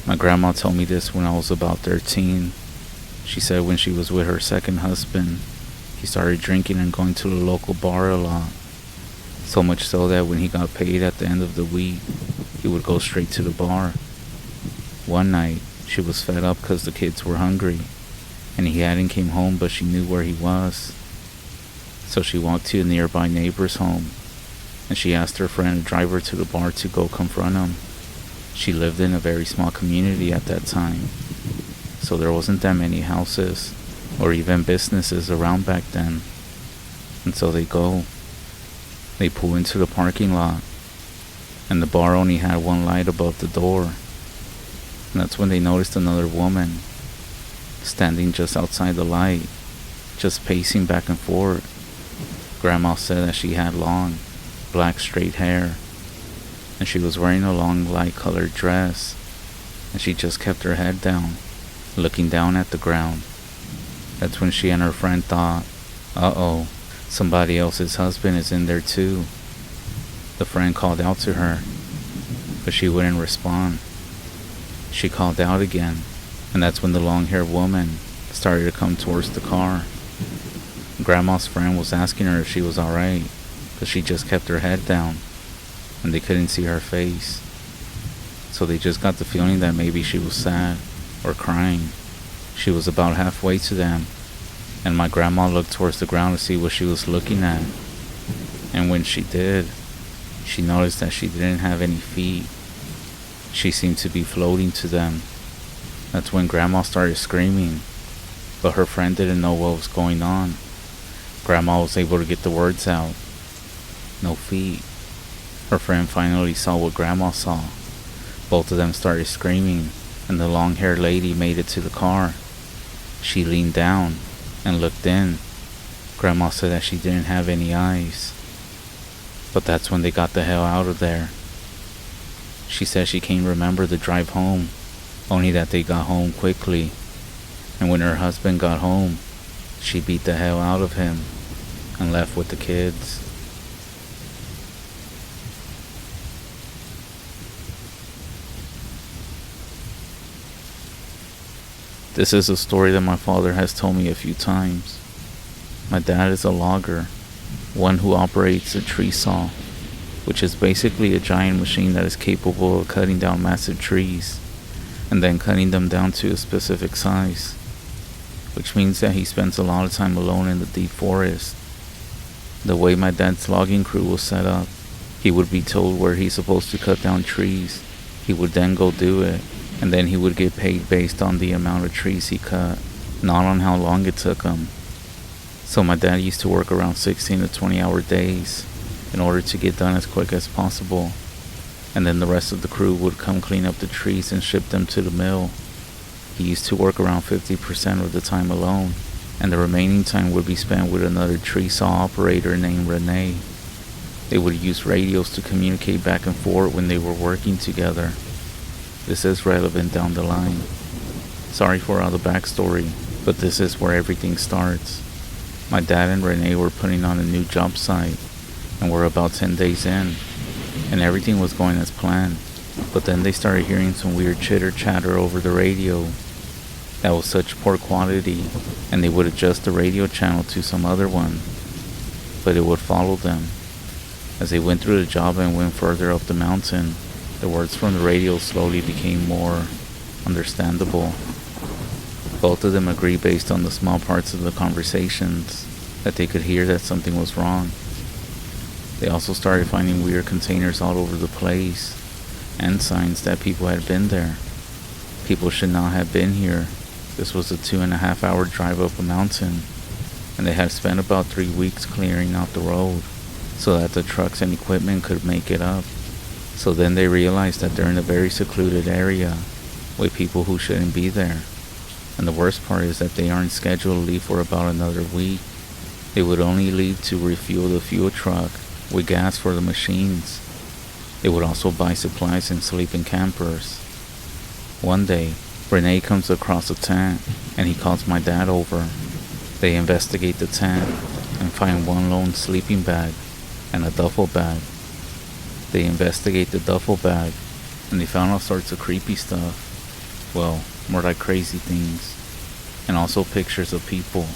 My grandma told me this when I was about 13. She said when she was with her second husband, he started drinking and going to the local bar a lot. So much so that when he got paid at the end of the week, he would go straight to the bar. One night, she was fed up because the kids were hungry, and he hadn't came home, but she knew where he was. So she walked to a nearby neighbor's home, and she asked her friend to drive her to the bar to go confront him. She lived in a very small community at that time, so there wasn't that many houses or even businesses around back then. And so they go. They pull into the parking lot, and the bar only had one light above the door. And that's when they noticed another woman standing just outside the light, just pacing back and forth. Grandma said that she had long, black straight hair, and she was wearing a long light-colored dress, and she just kept her head down, looking down at the ground. That's when she and her friend thought, uh-oh, somebody else's husband is in there too. The friend called out to her, but she wouldn't respond. She called out again, and that's when the long-haired woman started to come towards the car. Grandma's friend was asking her if she was alright, because she just kept her head down, and they couldn't see her face. So they just got the feeling that maybe she was sad or crying. She was about halfway to them, and my grandma looked towards the ground to see what she was looking at. And when she did, she noticed that she didn't have any feet. She seemed to be floating to them. That's when Grandma started screaming, but her friend didn't know what was going on. Grandma was able to get the words out. No feet. Her friend finally saw what Grandma saw. Both of them started screaming, and the long-haired lady made it to the car. She leaned down and looked in. Grandma said that she didn't have any eyes. But that's when they got the hell out of there. She said she can't remember the drive home, only that they got home quickly. And when her husband got home, she beat the hell out of him and left with the kids. This is a story that my father has told me a few times. My dad is a logger, one who operates a tree saw, which is basically a giant machine that is capable of cutting down massive trees and then cutting them down to a specific size, which means that he spends a lot of time alone in the deep forest. The way my dad's logging crew was set up, he would be told where he's supposed to cut down trees. He would then go do it, and then he would get paid based on the amount of trees he cut, not on how long it took him. So my dad used to work around 16 to 20-hour days in order to get done as quick as possible, and then the rest of the crew would come clean up the trees and ship them to the mill. He used to work around 50% of the time alone, and the remaining time would be spent with another tree saw operator named Renee. They would use radios to communicate back and forth when they were working together. This is relevant down the line. Sorry for all the backstory, but this is where everything starts. My dad and Renee were putting on a new job site, and we're about 10 days in, and everything was going as planned. But then they started hearing some weird chitter-chatter over the radio that was such poor quality, and they would adjust the radio channel to some other one, but it would follow them. As they went through the job and went further up the mountain, the words from the radio slowly became more understandable. Both of them agreed based on the small parts of the conversations that they could hear that something was wrong. They also started finding weird containers all over the place, and signs that people had been there. People should not have been here. This was a 2.5-hour drive up a mountain, and they had spent about 3 weeks clearing out the road so that the trucks and equipment could make it up. So then they realized that they're in a very secluded area with people who shouldn't be there. And the worst part is that they aren't scheduled to leave for about another week. They would only leave to refuel the fuel truck with gas for the machines. They would also buy supplies and sleep in campers. One day, Renee comes across a tent and he calls my dad over. They investigate the tent and find one lone sleeping bag and a duffel bag. They investigate the duffel bag and they found all sorts of creepy stuff. Well, more like crazy things. And also pictures of people,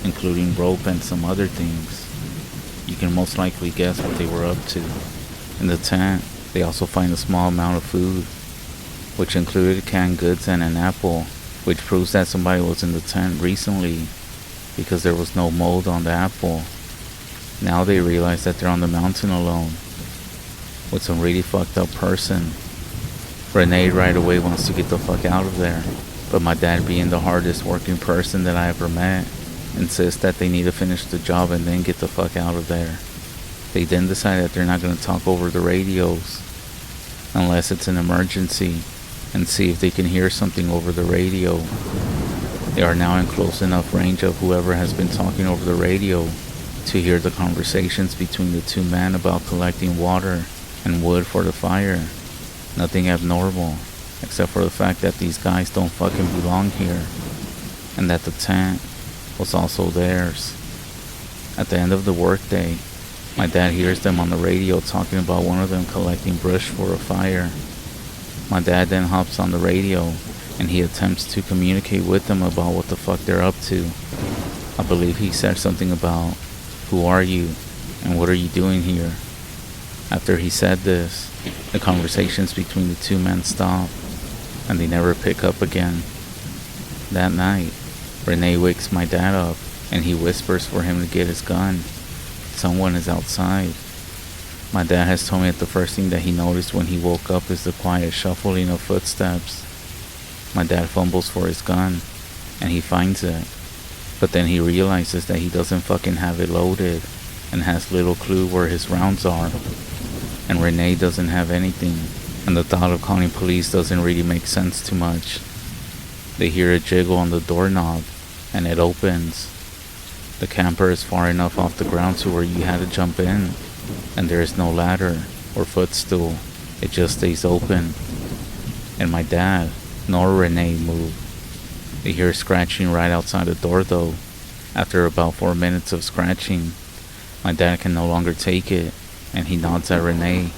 including rope and some other things. You can most likely guess what they were up to. In the tent, they also find a small amount of food, which included canned goods and an apple, which proves that somebody was in the tent recently because there was no mold on the apple. Now they realize that they're on the mountain alone with some really fucked up person. Renee right away wants to get the fuck out of there, but my dad, being the hardest working person that I ever met, insists that they need to finish the job and then get the fuck out of there. They then decide that they're not going to talk over the radios unless it's an emergency and see if they can hear something over the radio. They are now in close enough range of whoever has been talking over the radio to hear the conversations between the two men about collecting water and wood for the fire. Nothing abnormal, except for the fact that these guys don't fucking belong here, and that the tent was also theirs. At the end of the workday, my dad hears them on the radio talking about one of them collecting brush for a fire. My dad then hops on the radio and he attempts to communicate with them about what the fuck they're up to. I believe he said something about, "Who are you and what are you doing here?" After he said this, the conversations between the two men stop and they never pick up again. That night, Renee wakes my dad up and he whispers for him to get his gun. Someone is outside. My dad has told me that the first thing that he noticed when he woke up is the quiet shuffling of footsteps. My dad fumbles for his gun and he finds it, but then he realizes that he doesn't fucking have it loaded and has little clue where his rounds are. And Renee doesn't have anything, and the thought of calling police doesn't really make sense too much. They hear a jiggle on the doorknob and it opens. The camper is far enough off the ground to where you had to jump in, and there is no ladder or footstool. It just stays open. And my dad nor Renee move. They hear scratching right outside the door though. After about 4 minutes of scratching, my dad can no longer take it, and he nods at Renee.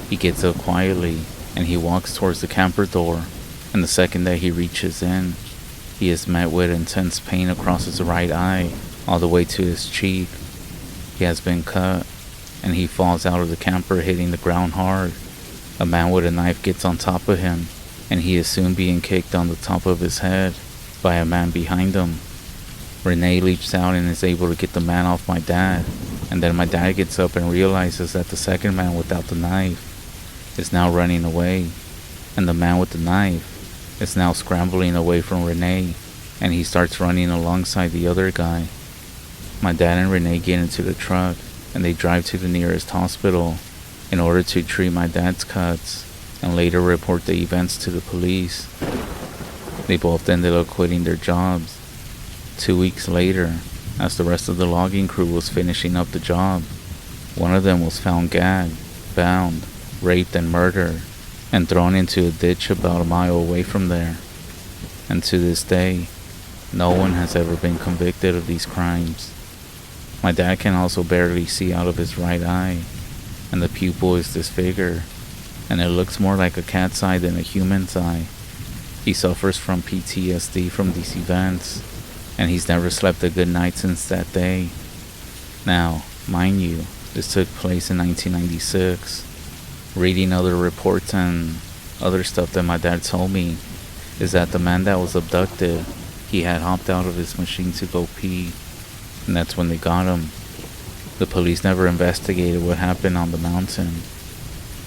He gets up quietly and he walks towards the camper door, and the second that he reaches in, he is met with intense pain across his right eye, all the way to his cheek. He has been cut, and he falls out of the camper, hitting the ground hard. A man with a knife gets on top of him, and he is soon being kicked on the top of his head by a man behind him. Renee leaps out and is able to get the man off my dad, and then my dad gets up and realizes that the second man without the knife is now running away, and the man with the knife is now scrambling away from Renee, and he starts running alongside the other guy. My dad and Renee get into the truck and they drive to the nearest hospital in order to treat my dad's cuts and later report the events to the police. They both ended up quitting their jobs. 2 weeks later, as the rest of the logging crew was finishing up the job, one of them was found gagged, bound, raped and murdered, and thrown into a ditch about a mile away from there. And to this day, no one has ever been convicted of these crimes. My dad can also barely see out of his right eye, and the pupil is disfigured, and it looks more like a cat's eye than a human's eye. He suffers from PTSD from these events, and he's never slept a good night since that day. Now, mind you, this took place in 1996. Reading other reports and other stuff that my dad told me is that the man that was abducted, he had hopped out of his machine to go pee, and that's when they got him. The police never investigated what happened on the mountain.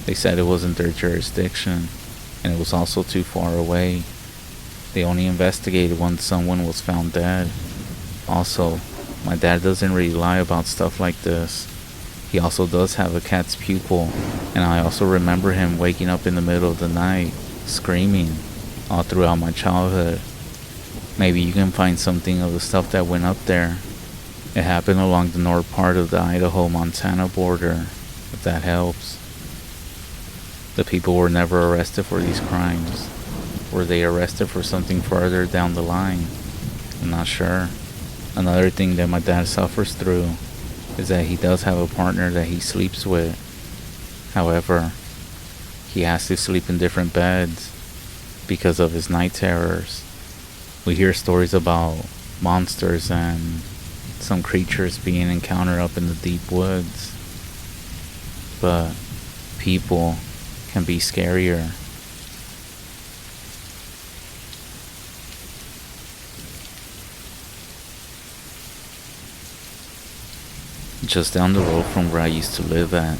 They said it wasn't their jurisdiction, and it was also too far away. They only investigated once someone was found dead. Also, my dad doesn't really lie about stuff like this. He also does have a cat's pupil, and I also remember him waking up in the middle of the night, screaming, all throughout my childhood. Maybe you can find something of the stuff that went up there. It happened along the north part of the Idaho-Montana border, if that helps. The people were never arrested for these crimes. were they arrested for something further down the line? I'm not sure. Another thing that my dad suffers through is that he does have a partner that he sleeps with. However, he has to sleep in different beds because of his night terrors. We hear stories about monsters and some creatures being encountered up in the deep woods. But people can be scarier. Just down the road from where I used to live at,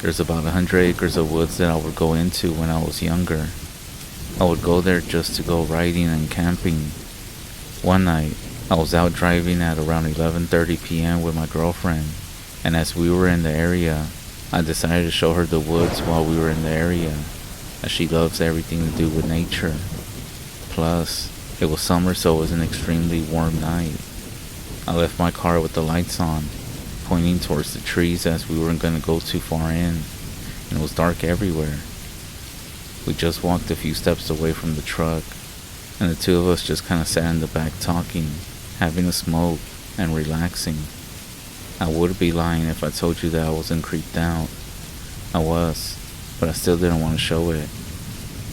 there's about 100 acres of woods that I would go into when I was younger. I would go there just to go riding and camping. One night, I was out driving at around 11:30 p.m. with my girlfriend, and as we were in the area, I decided to show her the woods while we were in the area, as she loves everything to do with nature. Plus, it was summer, so it was an extremely warm night. I left my car with the lights on, pointing towards the trees as we weren't going to go too far in, and it was dark everywhere. We just walked a few steps away from the truck, and the two of us just kind of sat in the back talking, having a smoke, and relaxing. I would be lying if I told you that I wasn't creeped out. I was, but I still didn't want to show it.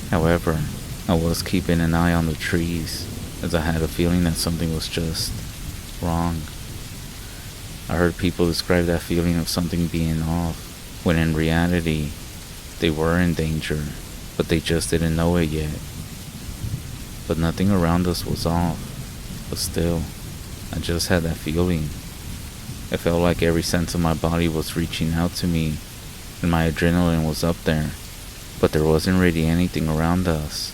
However, I was keeping an eye on the trees, as I had a feeling that something was just wrong. I heard people describe that feeling of something being off, when in reality, they were in danger, but they just didn't know it yet. But nothing around us was off, but still, I just had that feeling. It felt like every sense of my body was reaching out to me, and my adrenaline was up there, but there wasn't really anything around us.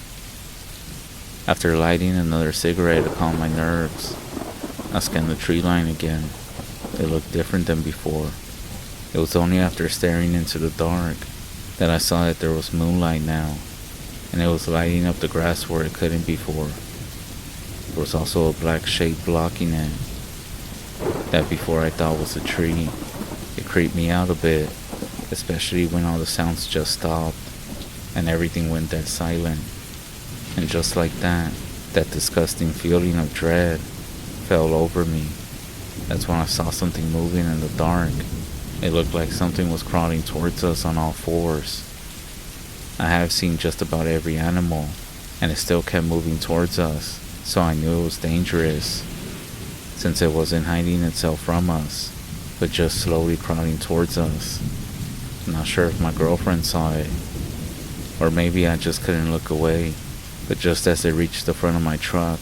After lighting another cigarette to calm my nerves, I scanned the tree line again. It looked different than before. It was only after staring into the dark that I saw that there was moonlight now, and it was lighting up the grass where it couldn't before. There was also a black shape blocking it. That before I thought was a tree. It creeped me out a bit, especially when all the sounds just stopped and everything went dead silent. And just like that, that disgusting feeling of dread fell over me. That's when I saw something moving in the dark. It looked like something was crawling towards us on all fours. I have seen just about every animal, and it still kept moving towards us, so I knew it was dangerous, since it wasn't hiding itself from us, but just slowly crawling towards us. I'm not sure if my girlfriend saw it, or maybe I just couldn't look away, but just as it reached the front of my truck,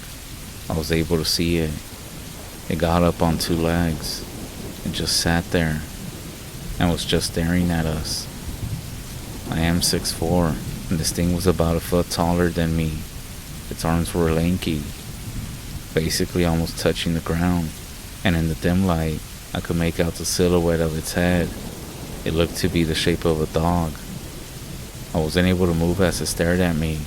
I was able to see it. It got up on two legs, and just sat there, and was just staring at us. I am 6'4", and this thing was about a foot taller than me. Its arms were lanky, basically almost touching the ground, and in the dim light, I could make out the silhouette of its head. It looked to be the shape of a dog. I wasn't able to move as it stared at me,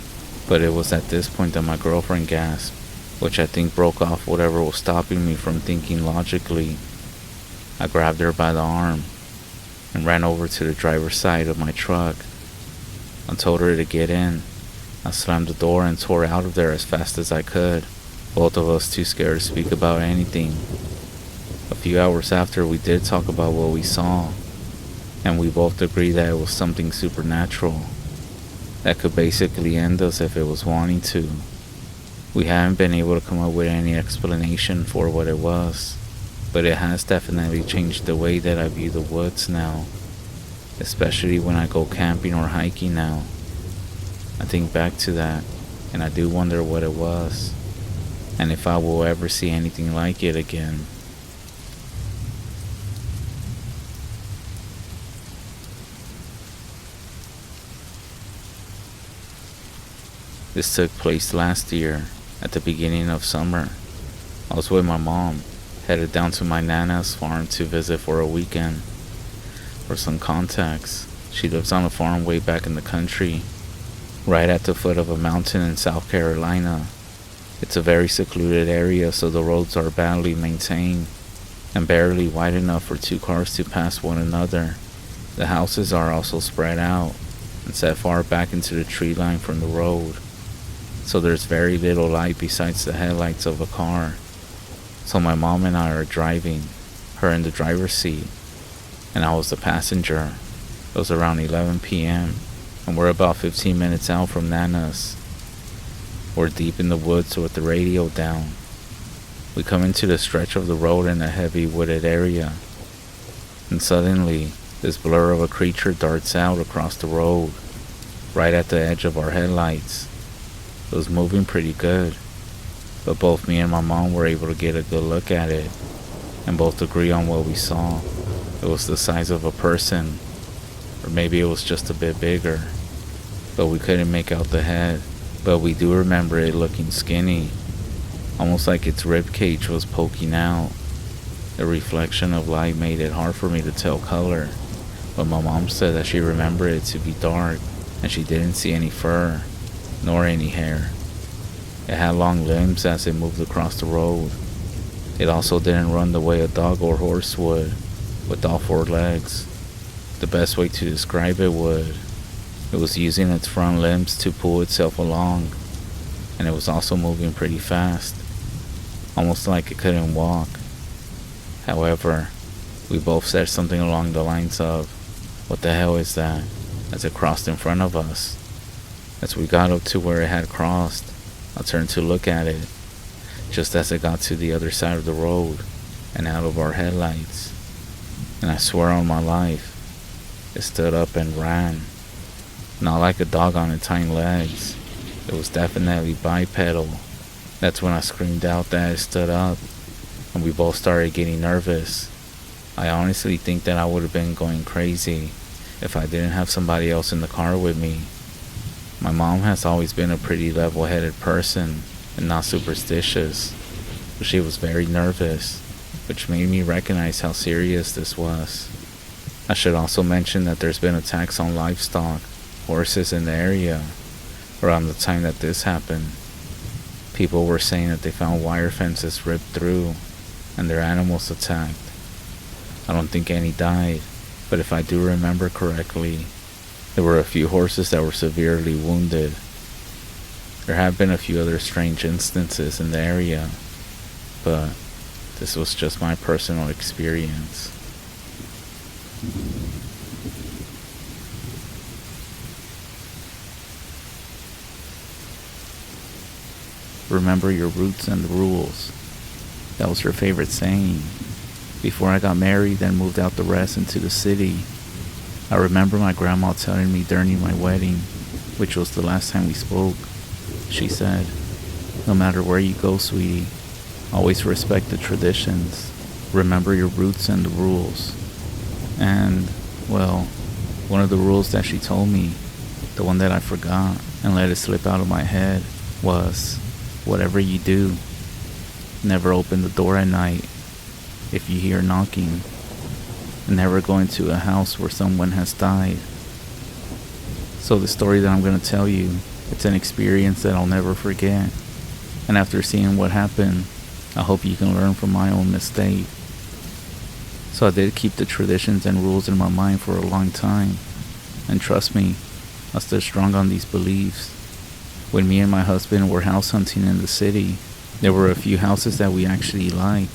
but it was at this point that my girlfriend gasped, which I think broke off whatever was stopping me from thinking logically. I grabbed her by the arm and ran over to the driver's side of my truck. I told her to get in. I slammed the door and tore out of there as fast as I could, both of us too scared to speak about anything. A few hours after, we did talk about what we saw, and we both agreed that it was something supernatural that could basically end us if it was wanting to. We haven't been able to come up with any explanation for what it was, but it has definitely changed the way that I view the woods now, especially when I go camping or hiking now. I think back to that, and I do wonder what it was, and if I will ever see anything like it again. This took place last year, at the beginning of summer. I was with my mom, headed down to my nana's farm to visit for a weekend. For some context, she lives on a farm way back in the country, right at the foot of a mountain in South Carolina. It's a very secluded area, so the roads are badly maintained and barely wide enough for two cars to pass one another. The houses are also spread out and set far back into the tree line from the road. so there's very little light besides the headlights of a car. So my mom and I are driving, her in the driver's seat, and I was the passenger. It was around 11 p.m., and we're about 15 minutes out from Nana's. We're deep in the woods with the radio down. We come into the stretch of the road in a heavy wooded area, and suddenly, this blur of a creature darts out across the road, right at the edge of our headlights. It was moving pretty good, but both me and my mom were able to get a good look at it, and both agree on what we saw. It was the size of a person, or maybe it was just a bit bigger, but we couldn't make out the head. But we do remember it looking skinny, almost like its rib cage was poking out. The reflection of light made it hard for me to tell color, but my mom said that she remembered it to be dark, and she didn't see any fur, nor any hair. It had long limbs as it moved across the road. It also didn't run the way a dog or horse would, with all four legs. The best way to describe it would, it was using its front limbs to pull itself along, and it was also moving pretty fast, almost like it couldn't walk. However, we both said something along the lines of, "What the hell is that?" as it crossed in front of us. As we got up to where it had crossed, I turned to look at it, just as it got to the other side of the road and out of our headlights. And I swear on my life, it stood up and ran. Not like a dog on its hind legs. It was definitely bipedal. That's when I screamed out that it stood up, and we both started getting nervous. I honestly think that I would have been going crazy if I didn't have somebody else in the car with me. My mom has always been a pretty level-headed person and not superstitious, but she was very nervous, which made me recognize how serious this was. I should also mention that there's been attacks on livestock, horses in the area, around the time that this happened. People were saying that they found wire fences ripped through, and their animals attacked. I don't think any died, but if I do remember correctly, there were a few horses that were severely wounded. There have been a few other strange instances in the area, but this was just my personal experience. Remember your roots and the rules. That was her favorite saying. Before I got married and moved out the REZ into the city, I remember my grandma telling me during my wedding, which was the last time we spoke, she said, "No matter where you go, sweetie, always respect the traditions. Remember your roots and the rules." And, well, one of the rules that she told me, the one that I forgot and let it slip out of my head, was, whatever you do, never open the door at night if you hear knocking, and never go into a house where someone has died. So the story that I'm going to tell you, it's an experience that I'll never forget, and after seeing what happened, I hope you can learn from my own mistake. So I did keep the traditions and rules in my mind for a long time, and trust me, I stood strong on these beliefs. When me and my husband were house hunting in the city, there were a few houses that we actually liked,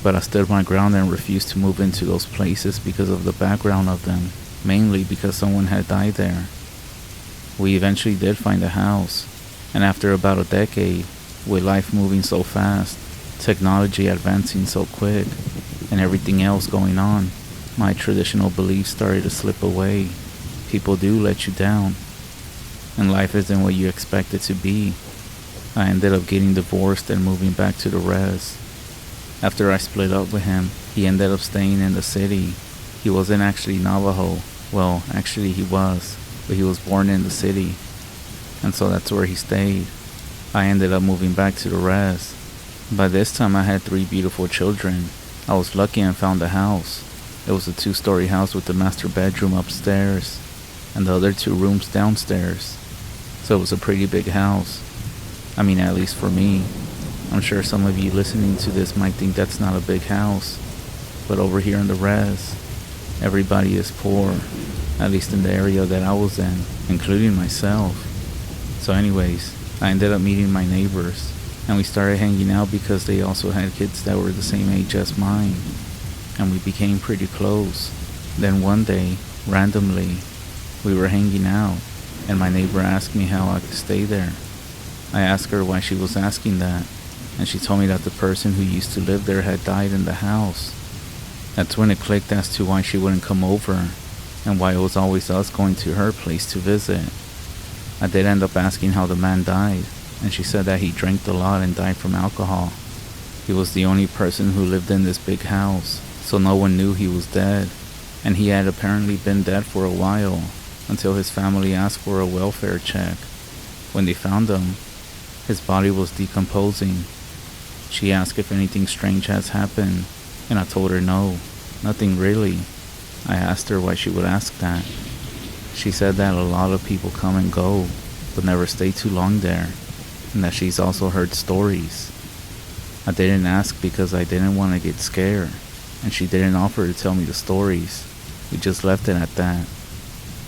but I stood my ground and refused to move into those places because of the background of them, mainly because someone had died there. We eventually did find a house, and after about a decade, with life moving so fast, technology advancing so quick, and everything else going on, my traditional beliefs started to slip away. People do let you down, and life isn't what you expect it to be. I ended up getting divorced and moving back to the REZ. After I split up with him, he ended up staying in the city. He wasn't actually Navajo. Well, actually he was, but he was born in the city, and so that's where he stayed. I ended up moving back to the REZ. By this time I had 3 beautiful children. I was lucky and found a house. It was a 2-story house with the master bedroom upstairs and the other 2 rooms downstairs. So it was a pretty big house. I mean, at least for me. I'm sure some of you listening to this might think that's not a big house, but over here in the REZ, everybody is poor, at least in the area that I was in, including myself. So anyways, I ended up meeting my neighbors, and we started hanging out because they also had kids that were the same age as mine, and we became pretty close. Then one day, randomly, we were hanging out, and my neighbor asked me how I could stay there. I asked her why she was asking that, and she told me that the person who used to live there had died in the house. That's when it clicked as to why she wouldn't come over, and why it was always us going to her place to visit. I did end up asking how the man died, and she said that he drank a lot and died from alcohol. He was the only person who lived in this big house, so no one knew he was dead, and he had apparently been dead for a while, until his family asked for a welfare check. When they found him, his body was decomposing. She asked if anything strange has happened, and I told her no, nothing really. I asked her why she would ask that. She said that a lot of people come and go, but never stay too long there, and that she's also heard stories. I didn't ask because I didn't want to get scared, and she didn't offer to tell me the stories. We just left it at that.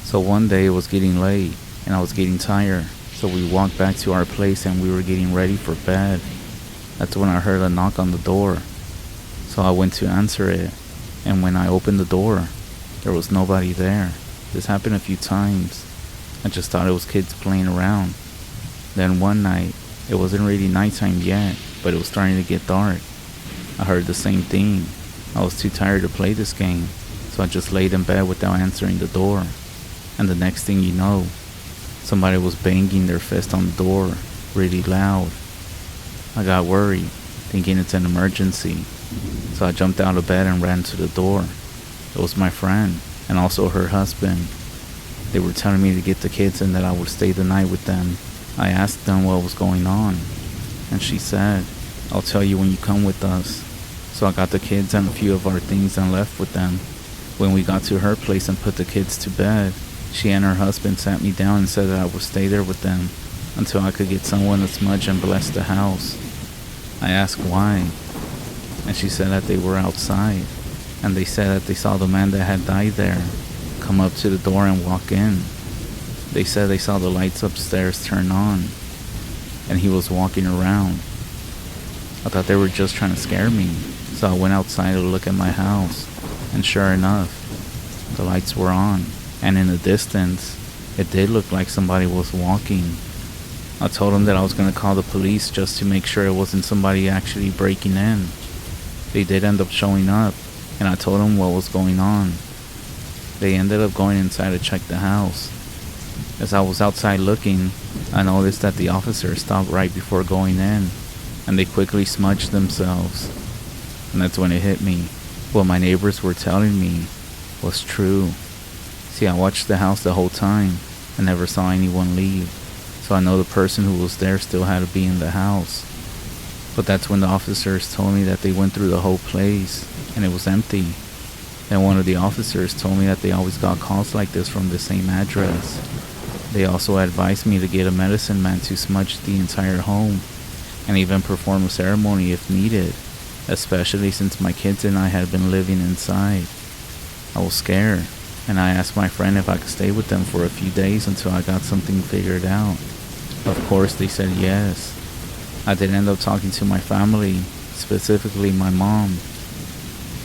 So one day it was getting late, and I was getting tired, so we walked back to our place and we were getting ready for bed. That's when I heard a knock on the door. So I went to answer it, and when I opened the door, there was nobody there. This happened a few times. I just thought it was kids playing around. Then one night, it wasn't really nighttime yet, but it was starting to get dark. I heard the same thing. I was too tired to play this game, so I just laid in bed without answering the door. And the next thing you know, somebody was banging their fist on the door, really loud. I got worried, thinking it's an emergency, so I jumped out of bed and ran to the door. It was my friend, and also her husband. They were telling me to get the kids and that I would stay the night with them. I asked them what was going on, and she said, "I'll tell you when you come with us." So I got the kids and a few of our things and left with them. When we got to her place and put the kids to bed, she and her husband sat me down and said that I would stay there with them until I could get someone to smudge and bless the house. I asked why, and she said that they were outside, and they said that they saw the man that had died there come up to the door and walk in. They said they saw the lights upstairs turn on, and he was walking around. I thought they were just trying to scare me, so I went outside to look at my house, and sure enough, the lights were on, and in the distance, it did look like somebody was walking. I told them that I was going to call the police just to make sure it wasn't somebody actually breaking in. They did end up showing up, and I told them what was going on. They ended up going inside to check the house. As I was outside looking, I noticed that the officers stopped right before going in, and they quickly smudged themselves. And that's when it hit me. What my neighbors were telling me was true. See, I watched the house the whole time and never saw anyone leave. So I know the person who was there still had to be in the house. But that's when the officers told me that they went through the whole place and it was empty. Then one of the officers told me that they always got calls like this from the same address. They also advised me to get a medicine man to smudge the entire home and even perform a ceremony if needed, especially since my kids and I had been living inside. I was scared, and I asked my friend if I could stay with them for a few days until I got something figured out. Of course, they said yes. I did end up talking to my family, specifically my mom.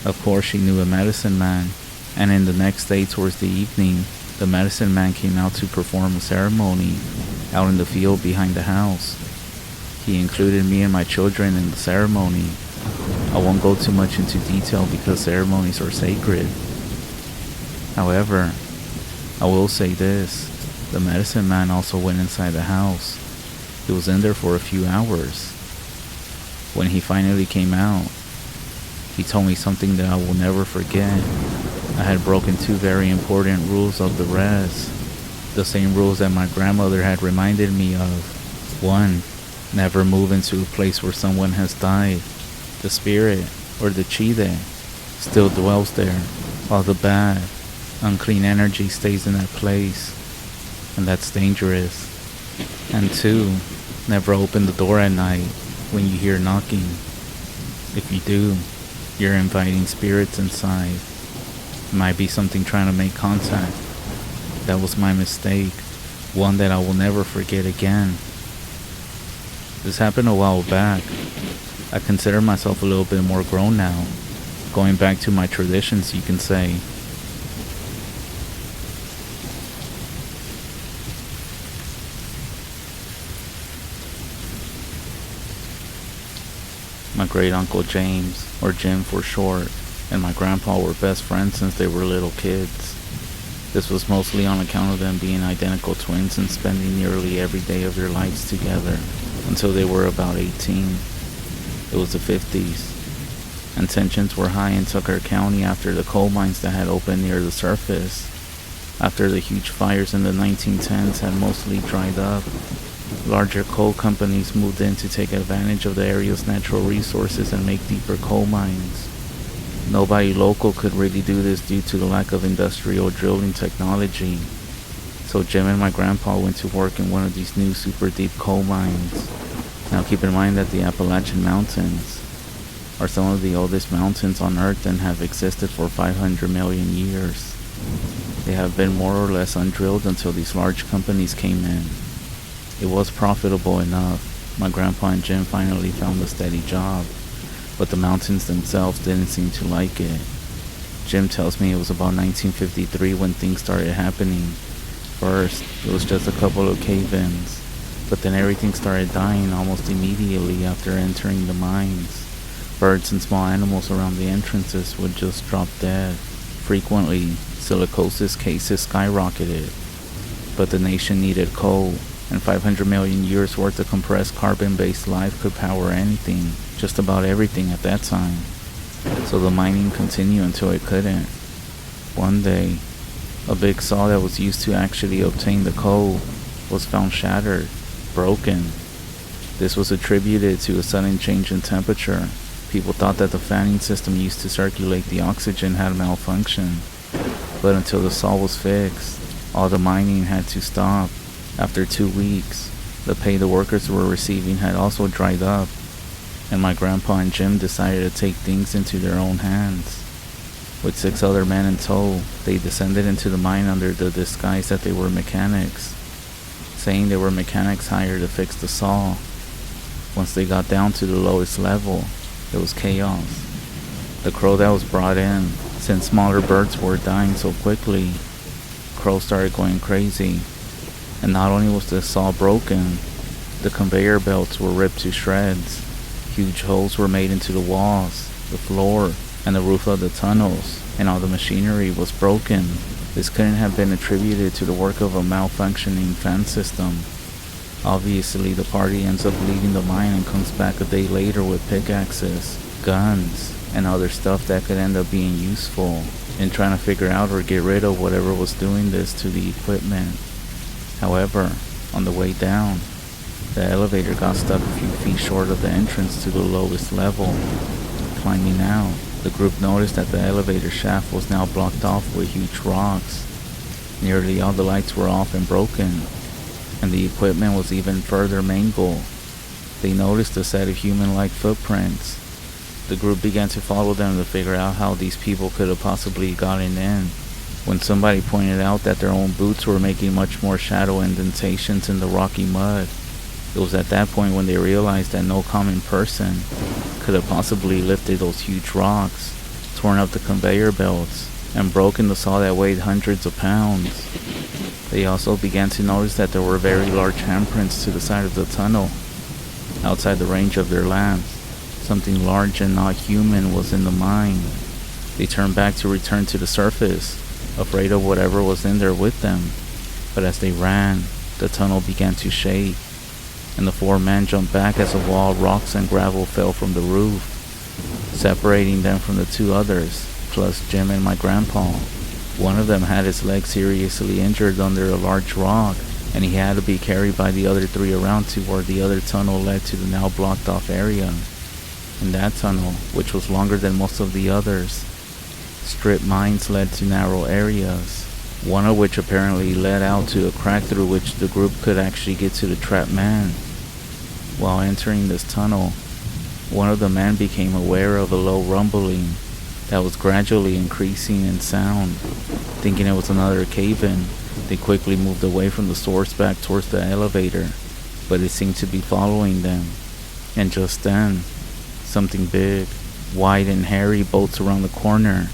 Of course, she knew a medicine man, and in the next day towards the evening, the medicine man came out to perform a ceremony out in the field behind the house. He included me and my children in the ceremony. I won't go too much into detail because ceremonies are sacred. However, I will say this, the medicine man also went inside the house. He was in there for a few hours. When he finally came out, he told me something that I will never forget. I had broken two very important rules of the REZ, the same rules that my grandmother had reminded me of. 1. Never move into a place where someone has died. The spirit, or the chide, still dwells there, while the bad, unclean energy stays in that place, and that's dangerous. And 2, never open the door at night when you hear knocking. If you do, you're inviting spirits inside. It might be something trying to make contact. That was my mistake, one that I will never forget again. This happened a while back. I consider myself a little bit more grown now, going back to my traditions, you can say. My great uncle James, or Jim for short, and my grandpa were best friends since they were little kids. This was mostly on account of them being identical twins and spending nearly every day of their lives together until they were about 18. It was the 50s, and tensions were high in Tucker County after the coal mines that had opened near the surface. After the huge fires in the 1910s had mostly dried up, larger coal companies moved in to take advantage of the area's natural resources and make deeper coal mines. Nobody local could really do this due to the lack of industrial drilling technology. So Jim and my grandpa went to work in one of these new super deep coal mines. Now keep in mind that the Appalachian Mountains are some of the oldest mountains on Earth and have existed for 500 million years. They have been more or less undrilled until these large companies came in. It was profitable enough. My grandpa and Jim finally found a steady job, but the mountains themselves didn't seem to like it. Jim tells me it was about 1953 when things started happening. First, it was just a couple of cave-ins, but then everything started dying almost immediately after entering the mines. Birds and small animals around the entrances would just drop dead. Frequently, silicosis cases skyrocketed, but the nation needed coal, and 500 million years worth of compressed carbon-based life could power anything, just about everything at that time. So the mining continued until it couldn't. One day, a big saw that was used to actually obtain the coal was found shattered, broken. This was attributed to a sudden change in temperature. People thought that the fanning system used to circulate the oxygen had malfunctioned, but until the saw was fixed, all the mining had to stop. After 2 weeks, the pay the workers were receiving had also dried up, and my grandpa and Jim decided to take things into their own hands. With 6 other men in tow, they descended into the mine under the disguise that they were mechanics, saying they were mechanics hired to fix the saw. Once they got down to the lowest level, it was chaos. The crow that was brought in, since smaller birds were dying so quickly, crows started going crazy. And not only was the saw broken, the conveyor belts were ripped to shreds. Huge holes were made into the walls, the floor, and the roof of the tunnels, and all the machinery was broken. This couldn't have been attributed to the work of a malfunctioning fan system. Obviously, the party ends up leaving the mine and comes back a day later with pickaxes, guns, and other stuff that could end up being useful in trying to figure out or get rid of whatever was doing this to the equipment. However, on the way down, the elevator got stuck a few feet short of the entrance to the lowest level. Climbing out, the group noticed that the elevator shaft was now blocked off with huge rocks. Nearly all the lights were off and broken, and the equipment was even further mangled. They noticed a set of human-like footprints. The group began to follow them to figure out how these people could have possibly gotten in, when somebody pointed out that their own boots were making much more shadow indentations in the rocky mud. It was at that point when they realized that no common person could have possibly lifted those huge rocks, torn up the conveyor belts, and broken the saw that weighed hundreds of pounds. They also began to notice that there were very large handprints to the side of the tunnel, outside the range of their lamps. Something large and not human was in the mine. They turned back to return to the surface, afraid of whatever was in there with them. But as they ran, the tunnel began to shake, and the 4 men jumped back as a wall of rocks and gravel fell from the roof, separating them from the 2 others, plus Jim and my grandpa. One of them had his leg seriously injured under a large rock, and he had to be carried by the other 3 around to where the other tunnel led to the now blocked off area. In that tunnel, which was longer than most of the others, strip mines led to narrow areas, one of which apparently led out to a crack through which the group could actually get to the trapped man. While entering this tunnel, one of the men became aware of a low rumbling that was gradually increasing in sound. Thinking it was another cave-in, they quickly moved away from the source back towards the elevator, but it seemed to be following them. And just then, something big, white and hairy bolts around the corner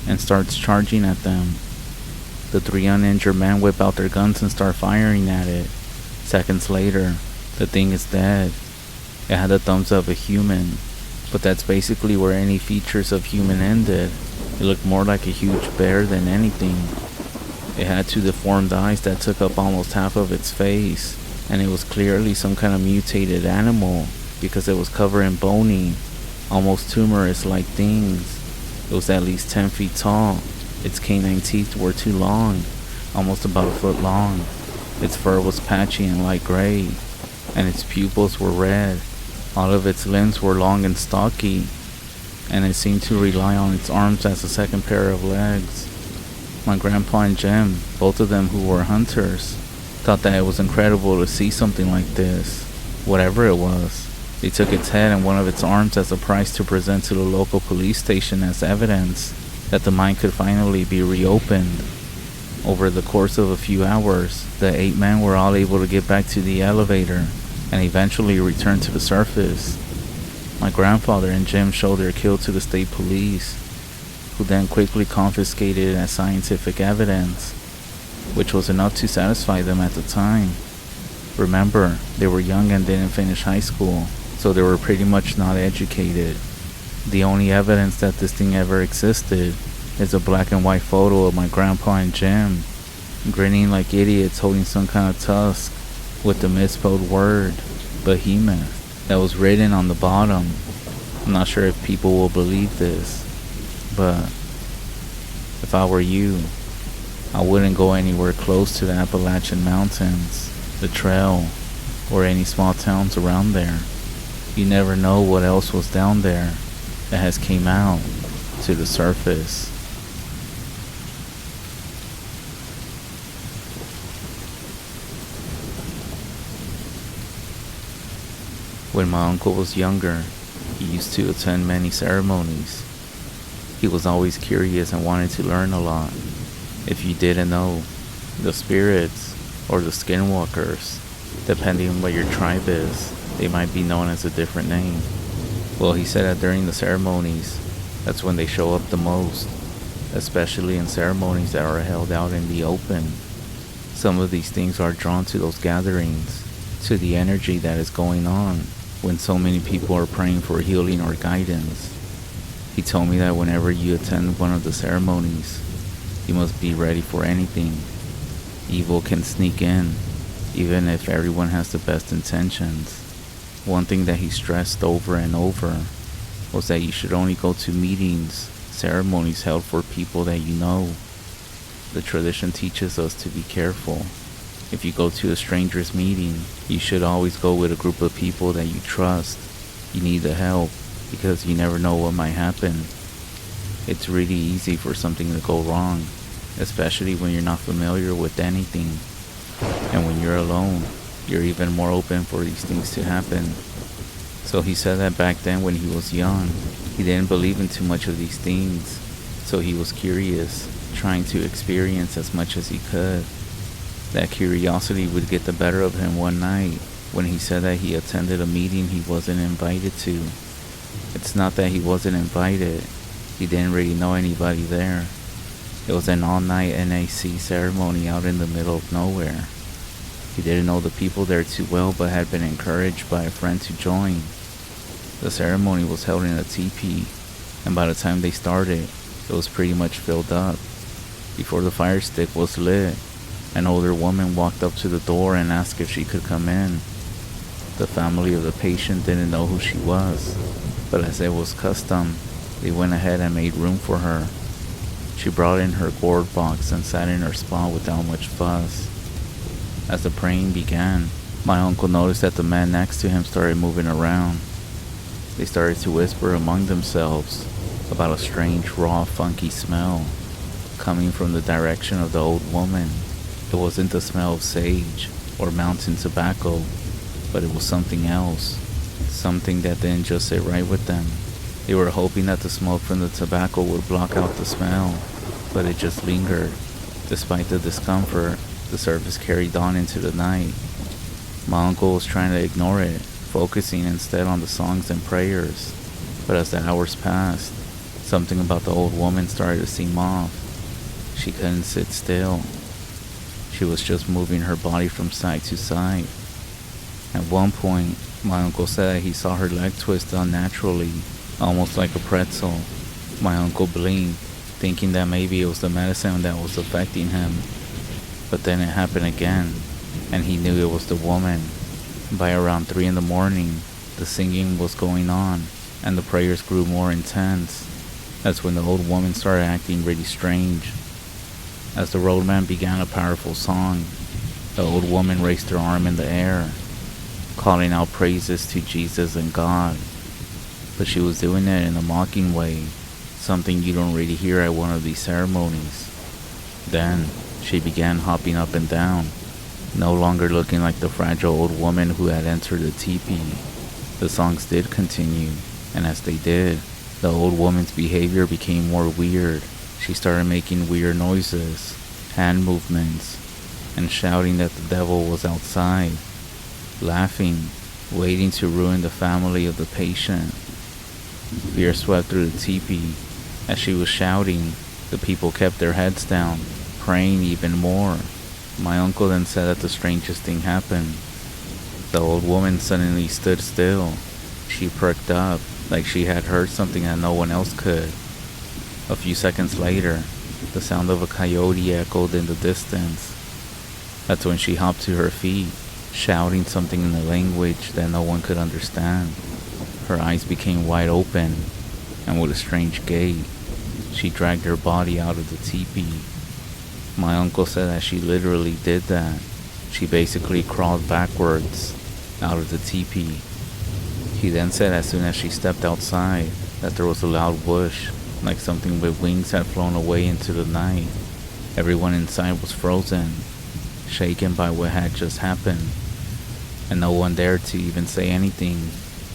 and starts charging at them. The three uninjured men whip out their guns and start firing at it. Seconds later, the thing is dead. It had the thumbs of a human, but that's basically where any features of human ended. It looked more like a huge bear than anything. It had two deformed eyes that took up almost half of its face, and it was clearly some kind of mutated animal because it was covered in bony, almost tumorous-like things. It was at least 10 feet tall. Its canine teeth were too long, almost about a foot long. Its fur was patchy and light gray, and its pupils were red. All of its limbs were long and stocky, and it seemed to rely on its arms as a second pair of legs. My grandpa and Jim, both of them who were hunters, thought that it was incredible to see something like this. Whatever it was, they took its head and one of its arms as a prize to present to the local police station as evidence that the mine could finally be reopened. Over the course of a few hours, the 8 men were all able to get back to the elevator and eventually return to the surface. My grandfather and Jim showed their kill to the state police, who then quickly confiscated it as scientific evidence, which was enough to satisfy them at the time. Remember, they were young and didn't finish high school, so they were pretty much not educated. The only evidence that this thing ever existed is a black and white photo of my grandpa and Jim, grinning like idiots holding some kind of tusk with the misspelled word, behemoth, that was written on the bottom. I'm not sure if people will believe this, but if I were you, I wouldn't go anywhere close to the Appalachian Mountains, the trail, or any small towns around there. You never know what else was down there that has came out to the surface. When my uncle was younger, he used to attend many ceremonies. He was always curious and wanted to learn a lot. If you didn't know, the spirits, or the Skinwalkers, depending on what your tribe is, they might be known as a different name. Well, he said that during the ceremonies, that's when they show up the most, especially in ceremonies that are held out in the open. Some of these things are drawn to those gatherings, to the energy that is going on when so many people are praying for healing or guidance. He told me that whenever you attend one of the ceremonies, you must be ready for anything. Evil can sneak in, even if everyone has the best intentions. One thing that he stressed over and over was that you should only go to meetings, ceremonies held for people that you know. The tradition teaches us to be careful. If you go to a stranger's meeting, you should always go with a group of people that you trust. You need the help, because you never know what might happen. It's really easy for something to go wrong, especially when you're not familiar with anything. And when you're alone, you're even more open for these things to happen. So he said that back then when he was young, he didn't believe in too much of these things. So he was curious, trying to experience as much as he could. That curiosity would get the better of him one night when he said that he attended a meeting he wasn't invited to. It's not that he wasn't invited, he didn't really know anybody there. It was an all-night NAC ceremony out in the middle of nowhere. He didn't know the people there too well, but had been encouraged by a friend to join. The ceremony was held in a teepee, and by the time they started, it was pretty much filled up. Before the fire stick was lit, an older woman walked up to the door and asked if she could come in. The family of the patient didn't know who she was, but as it was custom, they went ahead and made room for her. She brought in her gourd box and sat in her spot without much fuss. As the praying began, my uncle noticed that the men next to him started moving around. They started to whisper among themselves about a strange, raw, funky smell coming from the direction of the old woman. It wasn't the smell of sage or mountain tobacco, but it was something else. Something that didn't just sit right with them. They were hoping that the smoke from the tobacco would block out the smell, but it just lingered. Despite the discomfort, the service carried on into the night. My uncle was trying to ignore it, focusing instead on the songs and prayers. But as the hours passed, something about the old woman started to seem off. She couldn't sit still. She was just moving her body from side to side. At one point, my uncle said that he saw her leg twist unnaturally, almost like a pretzel. My uncle blinked, thinking that maybe it was the medicine that was affecting him. But then it happened again, and he knew it was the woman. By around 3 in the morning, the singing was going on, and the prayers grew more intense. That's when the old woman started acting really strange. As the roadman began a powerful song, the old woman raised her arm in the air, calling out praises to Jesus and God. But she was doing it in a mocking way, something you don't really hear at one of these ceremonies. Then, she began hopping up and down, no longer looking like the fragile old woman who had entered the teepee. The songs did continue, and as they did, the old woman's behavior became more weird. She started making weird noises, hand movements, and shouting that the devil was outside, laughing, waiting to ruin the family of the patient. Fear swept through the teepee. As she was shouting, the people kept their heads down, praying even more. My uncle then said that the strangest thing happened. The old woman suddenly stood still. She perked up, like she had heard something that no one else could. A few seconds later, the sound of a coyote echoed in the distance. That's when she hopped to her feet, shouting something in a language that no one could understand. Her eyes became wide open, and with a strange gait, she dragged her body out of the teepee. My uncle said that she literally did that. She basically crawled backwards out of the teepee. He then said as soon as she stepped outside that there was a loud whoosh, like something with wings had flown away into the night. Everyone inside was frozen, shaken by what had just happened, and no one dared to even say anything,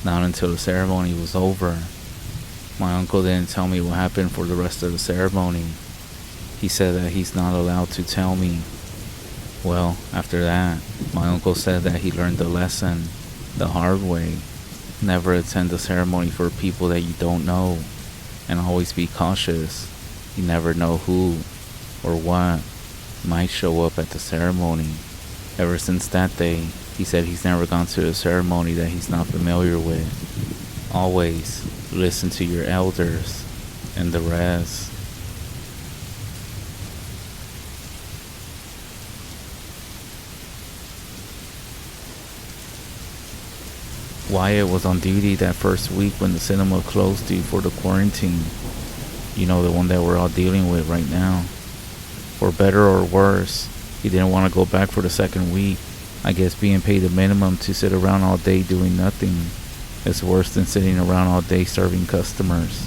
not until the ceremony was over. My uncle didn't tell me what happened for the rest of the ceremony. He said that he's not allowed to tell me. Well, after that, my uncle said that he learned the lesson the hard way. Never attend a ceremony for people that you don't know, and always be cautious. You never know who or what might show up at the ceremony. Ever since that day, he said he's never gone to a ceremony that he's not familiar with. Always listen to your elders and the REZ. Wyatt was on duty that first week when the cinema closed due for the quarantine. You know, the one that we're all dealing with right now. For better or worse, he didn't want to go back for the second week. I guess being paid the minimum to sit around all day doing nothing is worse than sitting around all day serving customers.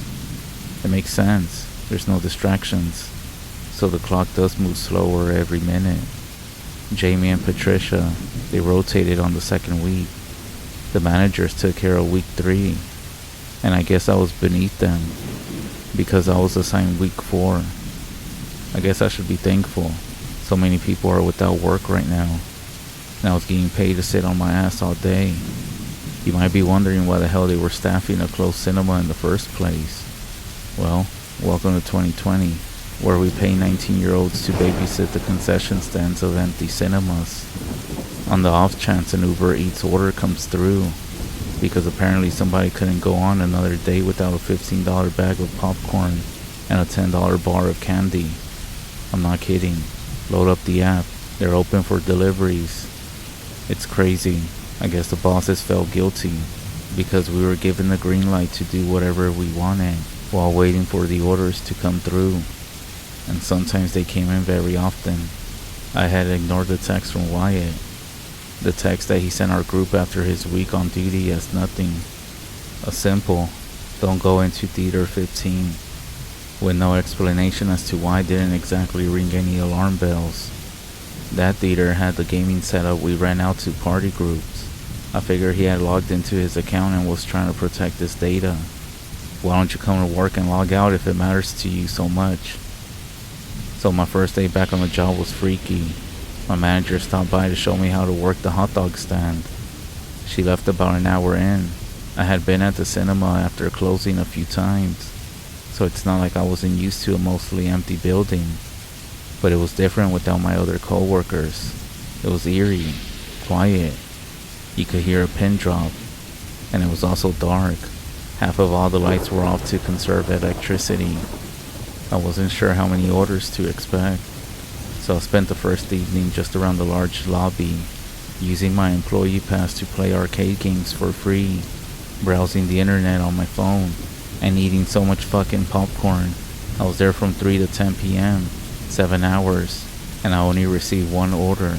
It makes sense. There's no distractions, so the clock does move slower every minute. Jamie and Patricia, they rotated on the second week. The managers took care of week 3, and I guess I was beneath them because I was assigned week 4. I guess I should be thankful. So many people are without work right now, and I was getting paid to sit on my ass all day. You might be wondering why the hell they were staffing a closed cinema in the first place. Well, welcome to 2020, where we pay 19-year-olds to babysit the concession stands of empty cinemas. On the off chance an Uber Eats order comes through, because apparently somebody couldn't go on another day without a $15 bag of popcorn and a $10 bar of candy. I'm not kidding. Load up the app. They're open for deliveries. It's crazy. I guess the bosses felt guilty because we were given the green light to do whatever we wanted while waiting for the orders to come through. And sometimes they came in very often. I had ignored the text from Wyatt. The text that he sent our group after his week on duty as nothing. A simple, don't go into theater 15, with no explanation as to why it didn't exactly ring any alarm bells. That theater had the gaming setup we ran out to party groups. I figured he had logged into his account and was trying to protect his data. Why don't you come to work and log out if it matters to you so much? So my first day back on the job was freaky. My manager stopped by to show me how to work the hot dog stand. She left about an hour in. I had been at the cinema after closing a few times, so it's not like I wasn't used to a mostly empty building. But it was different without my other co-workers. It was eerie, quiet. You could hear a pin drop, and it was also dark. Half of all the lights were off to conserve electricity. I wasn't sure how many orders to expect, so I spent the first evening just around the large lobby, using my employee pass to play arcade games for free, browsing the internet on my phone, and eating so much fucking popcorn. I was there from 3 to 10 p.m., 7 hours, and I only received one order: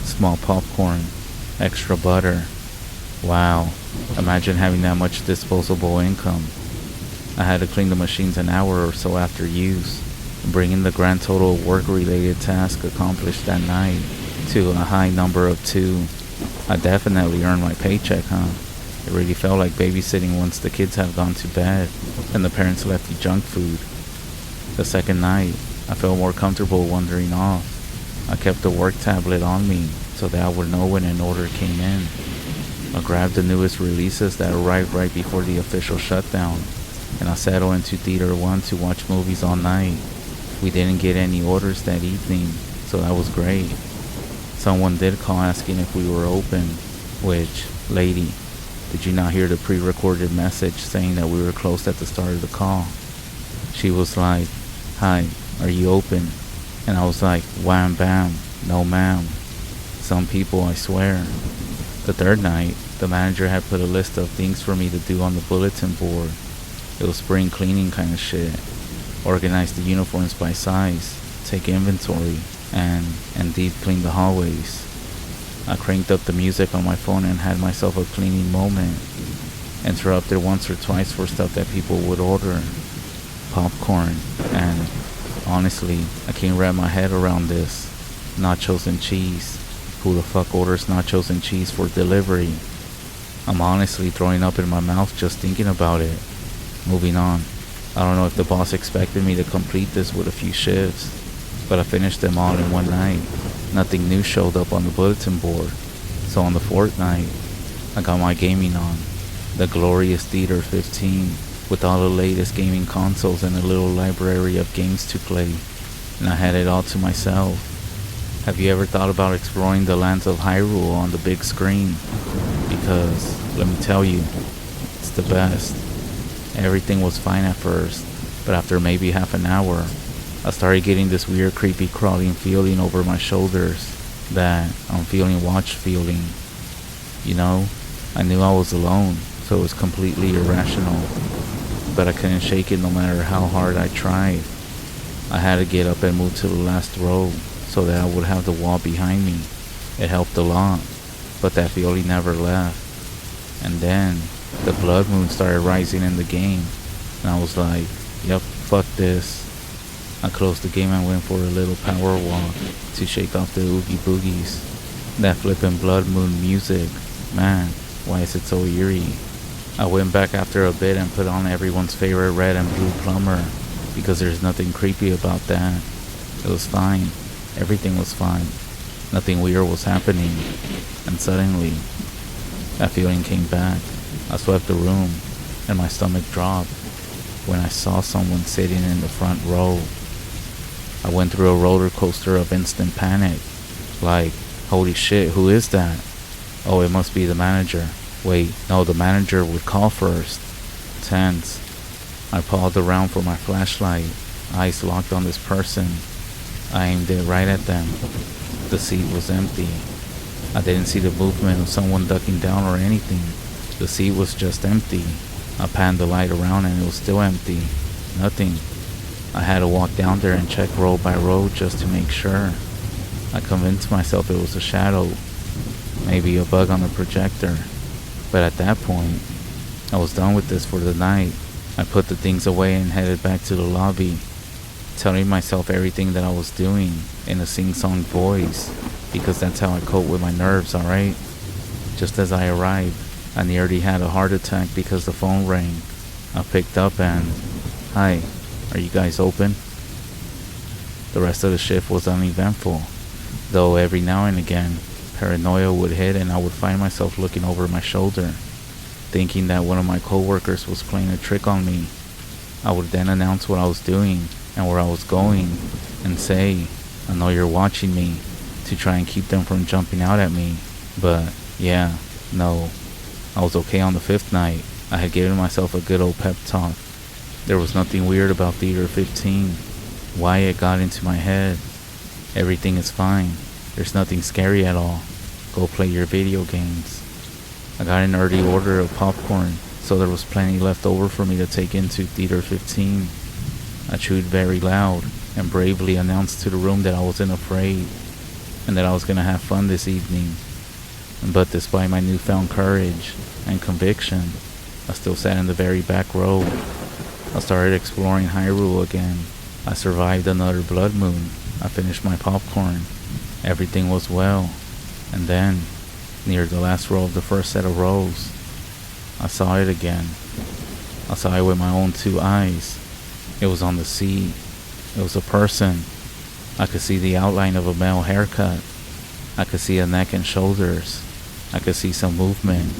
small popcorn, extra butter. Wow, imagine having that much disposable income. I had to clean the machines an hour or so after use, bringing the grand total of work-related tasks accomplished that night to a high number of 2. I definitely earned my paycheck, huh? It really felt like babysitting once the kids have gone to bed and the parents left the junk food. The second night, I felt more comfortable wandering off. I kept the work tablet on me so that I would know when an order came in. I grabbed the newest releases that arrived right before the official shutdown, and I settled into Theater 1 to watch movies all night. We didn't get any orders that evening, so that was great. Someone did call asking if we were open, which, lady, did you not hear the pre-recorded message saying that we were closed at the start of the call? She was like, "Hi, are you open?" And I was like, wham bam, no ma'am. Some people, I swear. The third night, the manager had put a list of things for me to do on the bulletin board. It was spring cleaning kind of shit. Organize the uniforms by size, take inventory, and deep clean the hallways. I cranked up the music on my phone and had myself a cleaning moment. Interrupted once or twice for stuff that people would order. Popcorn, and honestly, I can't wrap my head around this. Nachos and cheese. Who the fuck orders nachos and cheese for delivery? I'm honestly throwing up in my mouth just thinking about it. Moving on. I don't know if the boss expected me to complete this with a few shifts, but I finished them all in one night. Nothing new showed up on the bulletin board, so on the fourth night, I got my gaming on. The glorious Theater 15, with all the latest gaming consoles and a little library of games to play, and I had it all to myself. Have you ever thought about exploring the lands of Hyrule on the big screen? Because, let me tell you, it's the best. Everything was fine at first, but after maybe half an hour, I started getting this weird creepy crawling feeling over my shoulders, that I'm feeling watched feeling. You know, I knew I was alone, so it was completely irrational, but I couldn't shake it no matter how hard I tried. I had to get up and move to the last row so that I would have the wall behind me. It helped a lot, but that feeling never left. And then, the blood moon started rising in the game, and I was like, yep, fuck this. I closed the game and went for a little power walk to shake off the oogie boogies. That flippin' blood moon music, man, why is it so eerie? I went back after a bit and put on everyone's favorite red and blue plumber, because there's nothing creepy about that. It was fine. Everything was fine. Nothing weird was happening. And suddenly, that feeling came back. I swept the room, and my stomach dropped when I saw someone sitting in the front row. I went through a roller coaster of instant panic. Like, holy shit, who is that? Oh, it must be the manager. Wait, no, the manager would call first. Tense. I pawed around for my flashlight, eyes locked on this person. I aimed it right at them. The seat was empty. I didn't see the movement of someone ducking down or anything. The seat was just empty. I panned the light around and it was still empty. Nothing. I had to walk down there and check row by row just to make sure. I convinced myself it was a shadow. Maybe a bug on the projector. But at that point, I was done with this for the night. I put the things away and headed back to the lobby, telling myself everything that I was doing in a sing-song voice, because that's how I cope with my nerves, alright? Just as I arrived, I nearly had a heart attack because the phone rang. I picked up and, "Hi, are you guys open?" The rest of the shift was uneventful. though every now and again, paranoia would hit and I would find myself looking over my shoulder, thinking that one of my coworkers was playing a trick on me. I would then announce what I was doing and where I was going and say, "I know you're watching me," to try and keep them from jumping out at me. But yeah, no, I was okay on the fifth night. I had given myself a good old pep talk. There was nothing weird about Theater 15. Why it got into my head. Everything is fine. There's nothing scary at all. Go play your video games. I got an early order of popcorn, so there was plenty left over for me to take into Theater 15. I chewed very loud and bravely announced to the room that I wasn't afraid and that I was gonna have fun this evening. But despite my newfound courage and conviction, I still sat in the very back row. I started exploring Hyrule again. I survived another blood moon. I finished my popcorn. Everything was well. And then, near the last row of the first set of rows, I saw it again. I saw it with my own two eyes. It was on the seat. It was a person. I could see the outline of a male haircut. I could see a neck and shoulders. I could see some movement.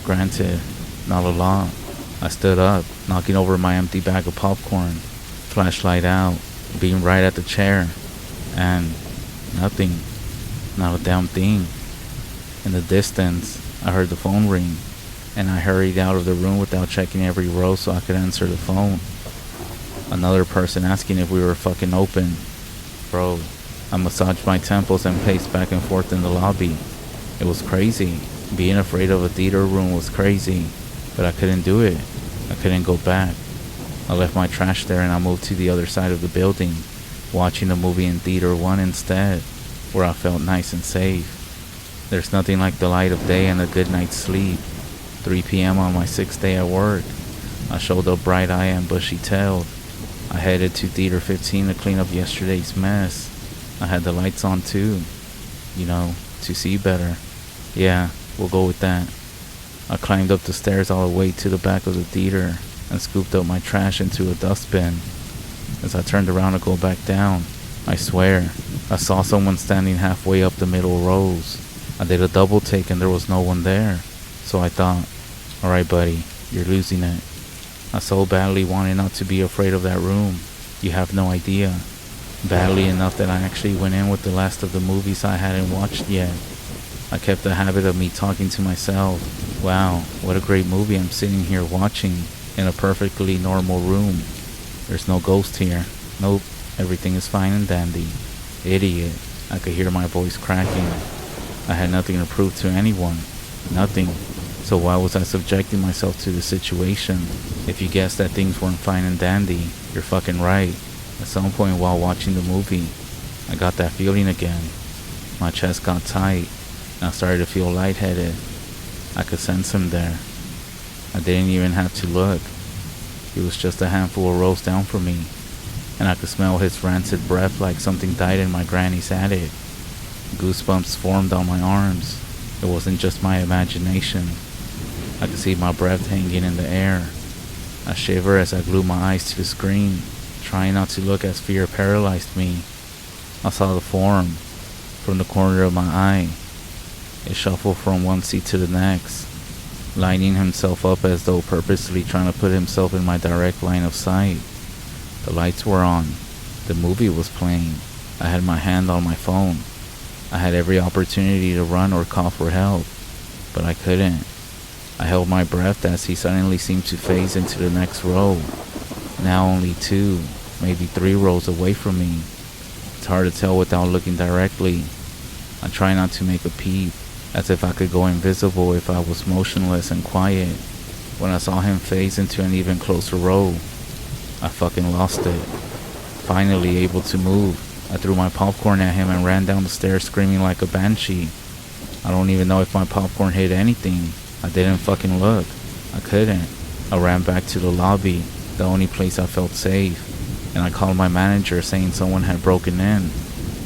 Granted, not a lot. I stood up, knocking over my empty bag of popcorn, flashlight out, being right at the chair, and nothing. Not a damn thing. In the distance, I heard the phone ring, and I hurried out of the room without checking every row so I could answer the phone. Another person asking if we were fucking open. Bro, I massaged my temples and paced back and forth in the lobby. It was crazy. Being afraid of a theater room was crazy, but I couldn't do it. I couldn't go back. I left my trash there and I moved to the other side of the building, watching a movie in Theater 1 instead, where I felt nice and safe. There's nothing like the light of day and a good night's sleep. 3 p.m. on my 6th day at work. I showed up bright-eyed and bushy-tailed. I headed to Theater 15 to clean up yesterday's mess. I had the lights on too, to see better. Yeah, we'll go with that. I climbed up the stairs all the way to the back of the theater and scooped up my trash into a dustbin. As I turned around to go back down, I swear, I saw someone standing halfway up the middle rows. I did a double take and there was no one there. So I thought, alright buddy, you're losing it. I so badly wanted not to be afraid of that room. You have no idea. Badly enough that I actually went in with the last of the movies I hadn't watched yet. I kept the habit of me talking to myself. Wow, what a great movie I'm sitting here watching in a perfectly normal room. There's no ghost here. Nope, everything is fine and dandy. Idiot. I could hear my voice cracking. I had nothing to prove to anyone. Nothing. So why was I subjecting myself to the situation? If you guessed that things weren't fine and dandy, you're fucking right. At some point while watching the movie, I got that feeling again. My chest got tight, and I started to feel lightheaded. I could sense him there. I didn't even have to look. He was just a handful of rows down from me, and I could smell his rancid breath like something died in my granny's attic. Goosebumps formed on my arms. It wasn't just my imagination. I could see my breath hanging in the air. I shivered as I glued my eyes to the screen, trying not to look as fear paralyzed me. I saw the form from the corner of my eye. It shuffled from one seat to the next, lining himself up as though purposely trying to put himself in my direct line of sight. The lights were on. The movie was playing. I had my hand on my phone. I had every opportunity to run or call for help, but I couldn't. I held my breath as he suddenly seemed to phase into the next row, now only 2, maybe 3 rows away from me. It's hard to tell without looking directly. I try not to make a peep, as if I could go invisible if I was motionless and quiet. When I saw him phase into an even closer row, I fucking lost it. Finally able to move, I threw my popcorn at him and ran down the stairs screaming like a banshee. I don't even know if my popcorn hit anything. I didn't fucking look. I couldn't. I ran back to the lobby, the only place I felt safe, and I called my manager saying someone had broken in.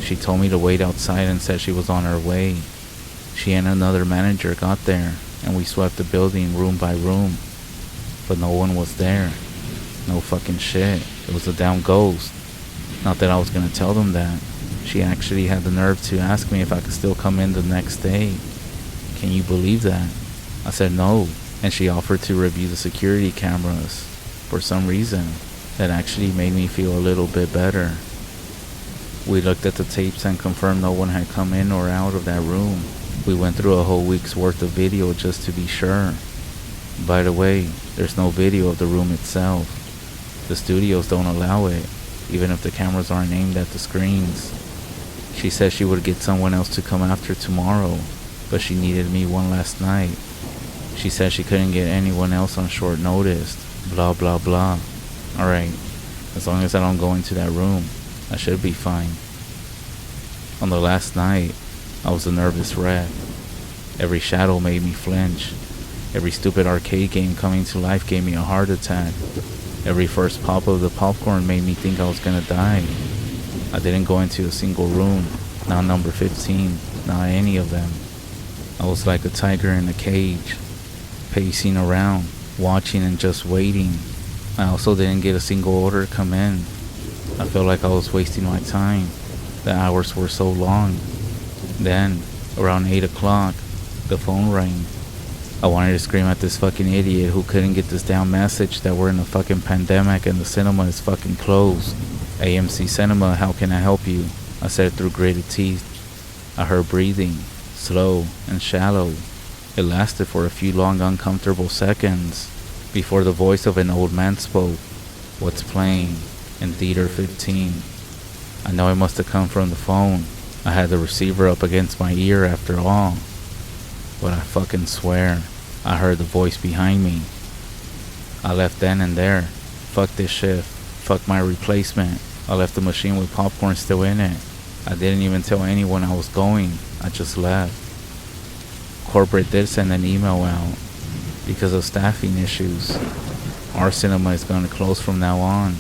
She told me to wait outside and said she was on her way. She and another manager got there, and we swept the building room by room. But no one was there. No fucking shit. It was a damn ghost. Not that I was gonna tell them that. She actually had the nerve to ask me if I could still come in the next day. Can you believe that? I said no, and she offered to review the security cameras. For some reason, that actually made me feel a little bit better. We looked at the tapes and confirmed no one had come in or out of that room. We went through a whole week's worth of video just to be sure. By the way, there's no video of the room itself. The studios don't allow it, even if the cameras aren't aimed at the screens. She said she would get someone else to come after tomorrow, but she needed me one last night. She said she couldn't get anyone else on short notice. Blah blah blah. Alright, as long as I don't go into that room, I should be fine. On the last night, I was a nervous wreck. Every shadow made me flinch. Every stupid arcade game coming to life gave me a heart attack. Every first pop of the popcorn made me think I was gonna die. I didn't go into a single room, not number 15, not any of them. I was like a tiger in a cage, pacing around, watching and just waiting. I also didn't get a single order come in. I felt like I was wasting my time. The hours were so long. Then, around 8 o'clock, the phone rang. I wanted to scream at this fucking idiot who couldn't get this damn message that we're in a fucking pandemic and the cinema is fucking closed. AMC Cinema, how can I help you? I said through gritted teeth. I heard breathing, slow and shallow. It lasted for a few long, uncomfortable seconds before the voice of an old man spoke. What's playing? In Theater 15. I know it must have come from the phone. I had the receiver up against my ear after all. But I fucking swear, I heard the voice behind me. I left then and there. Fuck this shift. Fuck my replacement. I left the machine with popcorn still in it. I didn't even tell anyone I was going. I just left. Corporate did send an email out. Because of staffing issues, our cinema is going to close from now on.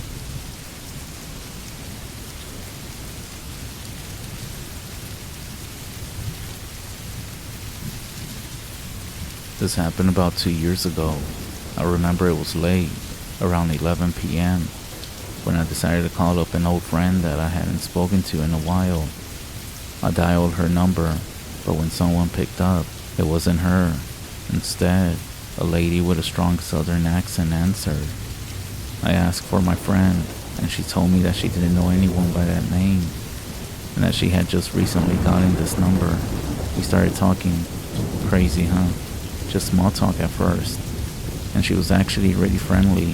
This happened about 2 years ago. I remember it was late, around 11 p.m., when I decided to call up an old friend that I hadn't spoken to in a while. I dialed her number, but when someone picked up, it wasn't her. Instead, a lady with a strong southern accent answered. I asked for my friend, and she told me that she didn't know anyone by that name, and that she had just recently gotten this number. We started talking. Crazy, huh? Just small talk at first, and she was actually really friendly.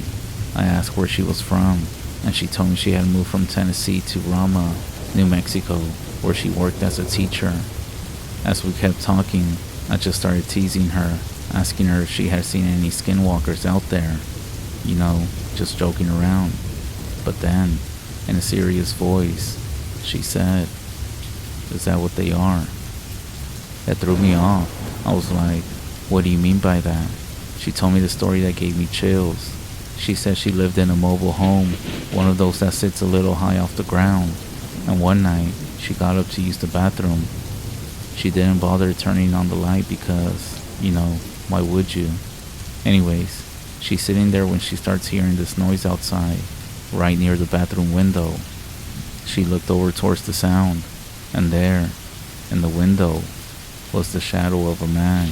I asked where she was from, and she told me she had moved from Tennessee to Rama, New Mexico, where she worked as a teacher. As we kept talking, I just started teasing her, asking her if she had seen any Skinwalkers out there. You know, just joking around. But then, in a serious voice, she said, "Is that what they are?" That threw me off. I was like, "What do you mean by that?" She told me the story that gave me chills. She said she lived in a mobile home, one of those that sits a little high off the ground. And one night, she got up to use the bathroom. She didn't bother turning on the light because, you know, why would you? Anyways, she's sitting there when she starts hearing this noise outside, right near the bathroom window. She looked over towards the sound, and there, in the window, was the shadow of a man.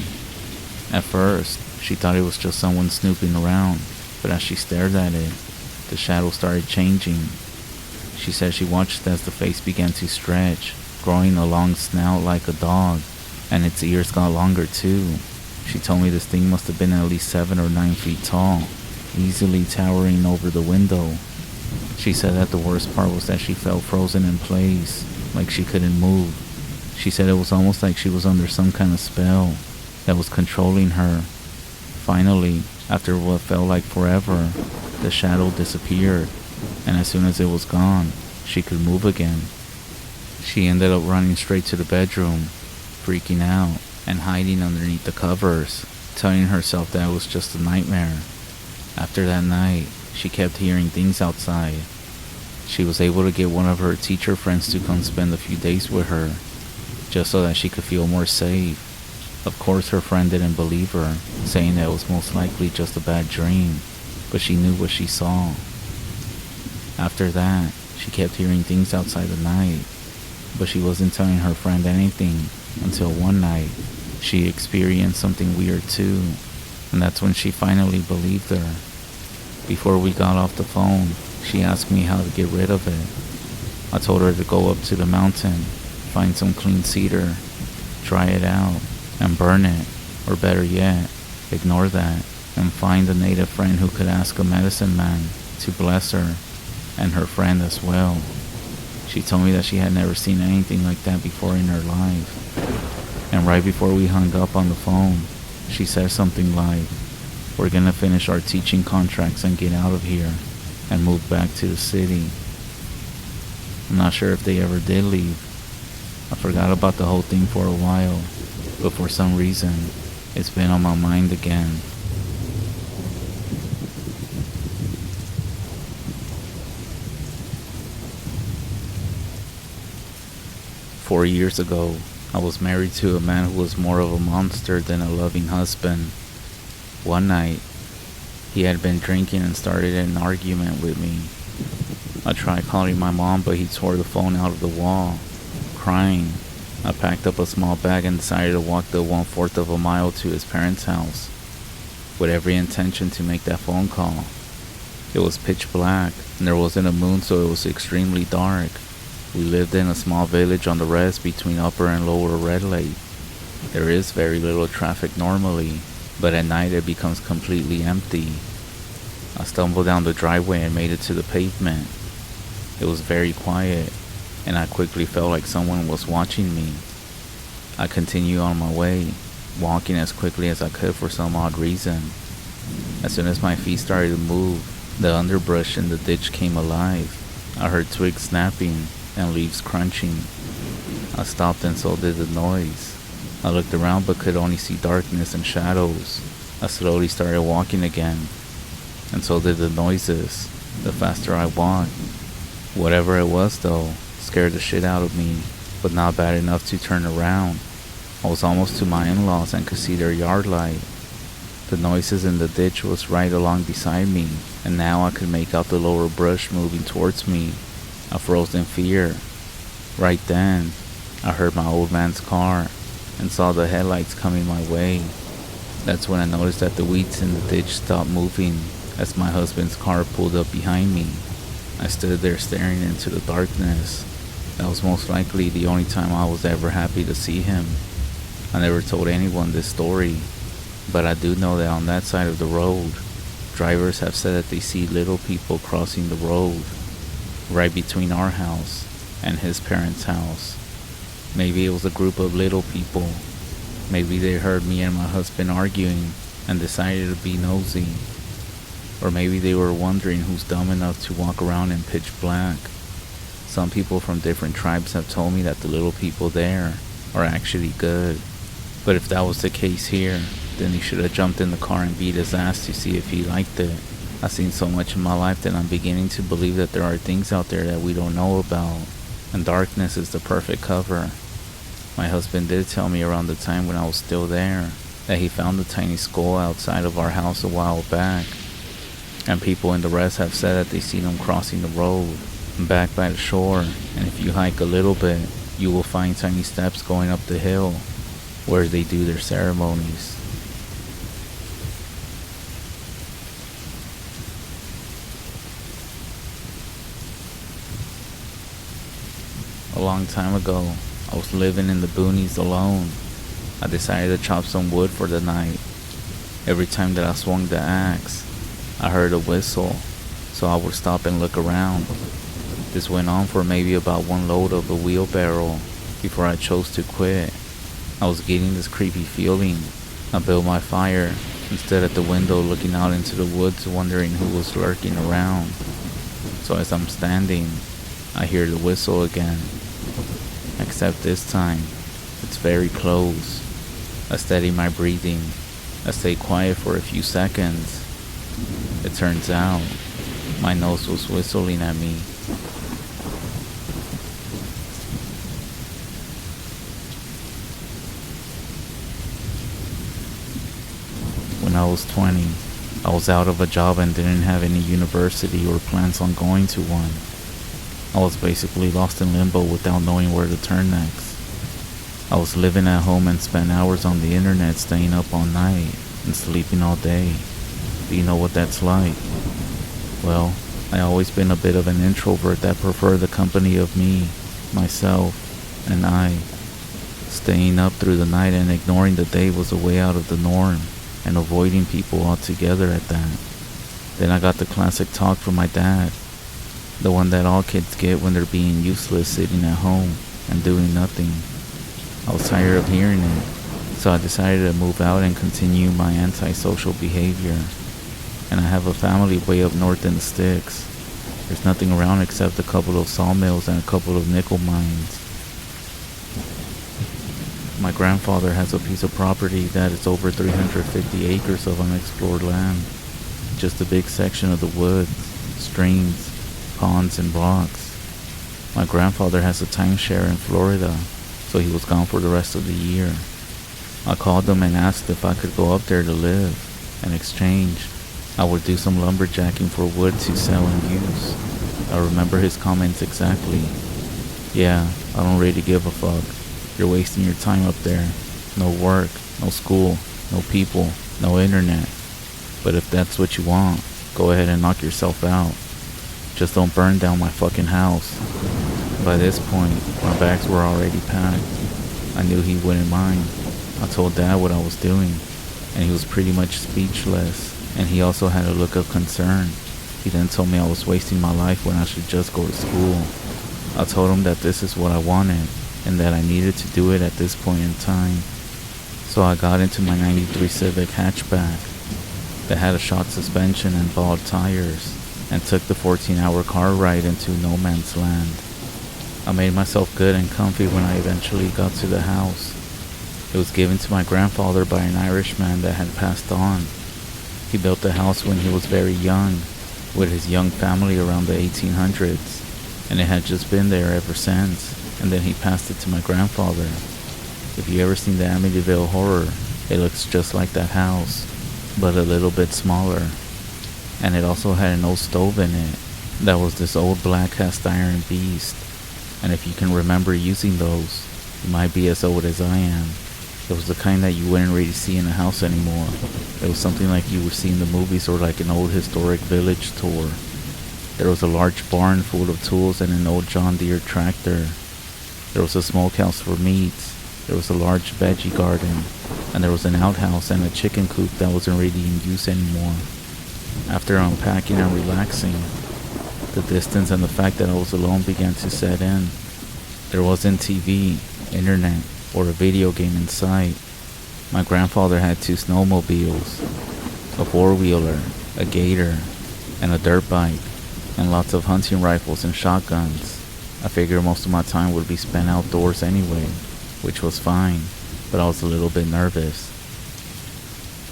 At first, she thought it was just someone snooping around, but as she stared at it, the shadow started changing. She said she watched as the face began to stretch, growing a long snout like a dog, and its ears got longer too. She told me this thing must have been at least 7 or 9 feet tall, easily towering over the window. She said that the worst part was that she felt frozen in place, like she couldn't move. She said it was almost like she was under some kind of spell that was controlling her. Finally, after what felt like forever, the shadow disappeared, and as soon as it was gone, she could move again. She ended up running straight to the bedroom, freaking out and hiding underneath the covers, telling herself that it was just a nightmare. After that night, she kept hearing things outside. She was able to get one of her teacher friends to come spend a few days with her, just so that she could feel more safe. Of course, her friend didn't believe her, saying that it was most likely just a bad dream, but she knew what she saw. After that, she kept hearing things outside at night. but she wasn't telling her friend anything until one night she experienced something weird too, and that's when she finally believed her. Before we got off the phone, she asked me how to get rid of it. I told her to go up to the mountain, find some clean cedar, dry it out, and burn it, or better yet, ignore that, and find a native friend who could ask a medicine man to bless her, and her friend as well. She told me that she had never seen anything like that before in her life. And right before we hung up on the phone, she said something like, "We're gonna finish our teaching contracts and get out of here and move back to the city." I'm not sure if they ever did leave. I forgot about the whole thing for a while, but for some reason, it's been on my mind again. 4 years ago, I was married to a man who was more of a monster than a loving husband. One night, he had been drinking and started an argument with me. I tried calling my mom, but he tore the phone out of the wall. Crying, I packed up a small bag and decided to walk the 1/4 of a mile to his parents' house, with every intention to make that phone call. It was pitch black, and there wasn't a moon, so it was extremely dark. We lived in a small village on the REZ between Upper and Lower Red Lake. There is very little traffic normally, but at night it becomes completely empty. I stumbled down the driveway and made it to the pavement. It was very quiet, and I quickly felt like someone was watching me. I continued on my way, walking as quickly as I could for some odd reason. As soon as my feet started to move, the underbrush in the ditch came alive. I heard twigs snapping and leaves crunching. I stopped and so did the noise. I looked around but could only see darkness and shadows. I slowly started walking again, and so did the noises, the faster I walked. Whatever it was though, scared the shit out of me, but not bad enough to turn around. I was almost to my in-laws and could see their yard light. The noises in the ditch was right along beside me, and now I could make out the lower brush moving towards me. I froze in fear. Right then, I heard my old man's car and saw the headlights coming my way. That's when I noticed that the weeds in the ditch stopped moving as my husband's car pulled up behind me. I stood there staring into the darkness. That was most likely the only time I was ever happy to see him. I never told anyone this story, but I do know that on that side of the road, drivers have said that they see little people crossing the road, right between our house and his parents' house. Maybe it was a group of little people. Maybe they heard me and my husband arguing and decided to be nosy. Or maybe they were wondering who's dumb enough to walk around in pitch black. Some people from different tribes have told me that the little people there are actually good. But if that was the case here, then he should have jumped in the car and beat his ass to see if he liked it. I've seen so much in my life that I'm beginning to believe that there are things out there that we don't know about, and darkness is the perfect cover. My husband did tell me around the time when I was still there that he found a tiny skull outside of our house a while back, and people in the REZ have said that they seen him crossing the road back by the shore, and if you hike a little bit, you will find tiny steps going up the hill where they do their ceremonies. A long time ago, I was living in the boonies alone. I decided to chop some wood for the night. Every time that I swung the axe, I heard a whistle, so I would stop and look around. This went on for maybe about one load of a wheelbarrow before I chose to quit. I was getting this creepy feeling. I built my fire and stood at the window looking out into the woods wondering who was lurking around. So as I'm standing, I hear the whistle again. Except this time, it's very close. I steady my breathing. I stay quiet for a few seconds. It turns out, my nose was whistling at me. When I was 20, I was out of a job and didn't have any university or plans on going to one. I was basically lost in limbo without knowing where to turn next. I was living at home and spent hours on the internet staying up all night and sleeping all day. Do you know what that's like? Well, I always been a bit of an introvert that preferred the company of me, myself, and I. Staying up through the night and ignoring the day was a way out of the norm, and avoiding people altogether at that. Then I got the classic talk from my dad, the one that all kids get when they're being useless sitting at home and doing nothing. I was tired of hearing it, so I decided to move out and continue my antisocial behavior. And I have a family way up north in the sticks. There's nothing around except a couple of sawmills and a couple of nickel mines. My grandfather has a piece of property that is over 350 acres of unexplored land. Just a big section of the woods, streams, ponds, and rocks. My grandfather has a timeshare in Florida, so he was gone for the rest of the year. I called him and asked if I could go up there to live. In exchange, I would do some lumberjacking for wood to sell and use. I remember his comments exactly. Yeah, I don't really give a fuck. You're wasting your time up there. No work, no school, no people, no internet. But if that's what you want, go ahead and knock yourself out. Just don't burn down my fucking house. By this point, my bags were already packed. I knew he wouldn't mind. I told Dad what I was doing, and he was pretty much speechless, and he also had a look of concern. He then told me I was wasting my life when I should just go to school. I told him that this is what I wanted, and that I needed to do it at this point in time. So I got into my 93 Civic hatchback that had a short suspension and bald tires, and took the 14-hour car ride into no man's land. I made myself good and comfy when I eventually got to the house. It was given to my grandfather by an Irishman that had passed on. He built the house when he was very young, with his young family around the 1800s, and it had just been there ever since, and then he passed it to my grandfather. If you ever seen the Amityville Horror, it looks just like that house, but a little bit smaller. And it also had an old stove in it that was this old black cast iron beast. And if you can remember using those, you might be as old as I am. It was the kind that you wouldn't really see in a house anymore. It was something like you would see in the movies or like an old historic village tour. There was a large barn full of tools and an old John Deere tractor. There was a smokehouse for meats. There was a large veggie garden. And there was an outhouse and a chicken coop that wasn't really in use anymore. After unpacking and relaxing, the distance and the fact that I was alone began to set in. There wasn't TV, internet, or a video game in sight. My grandfather had 2 snowmobiles, a 4-wheeler, a gator, and a dirt bike, and lots of hunting rifles and shotguns. I figured most of my time would be spent outdoors anyway, which was fine, but I was a little bit nervous.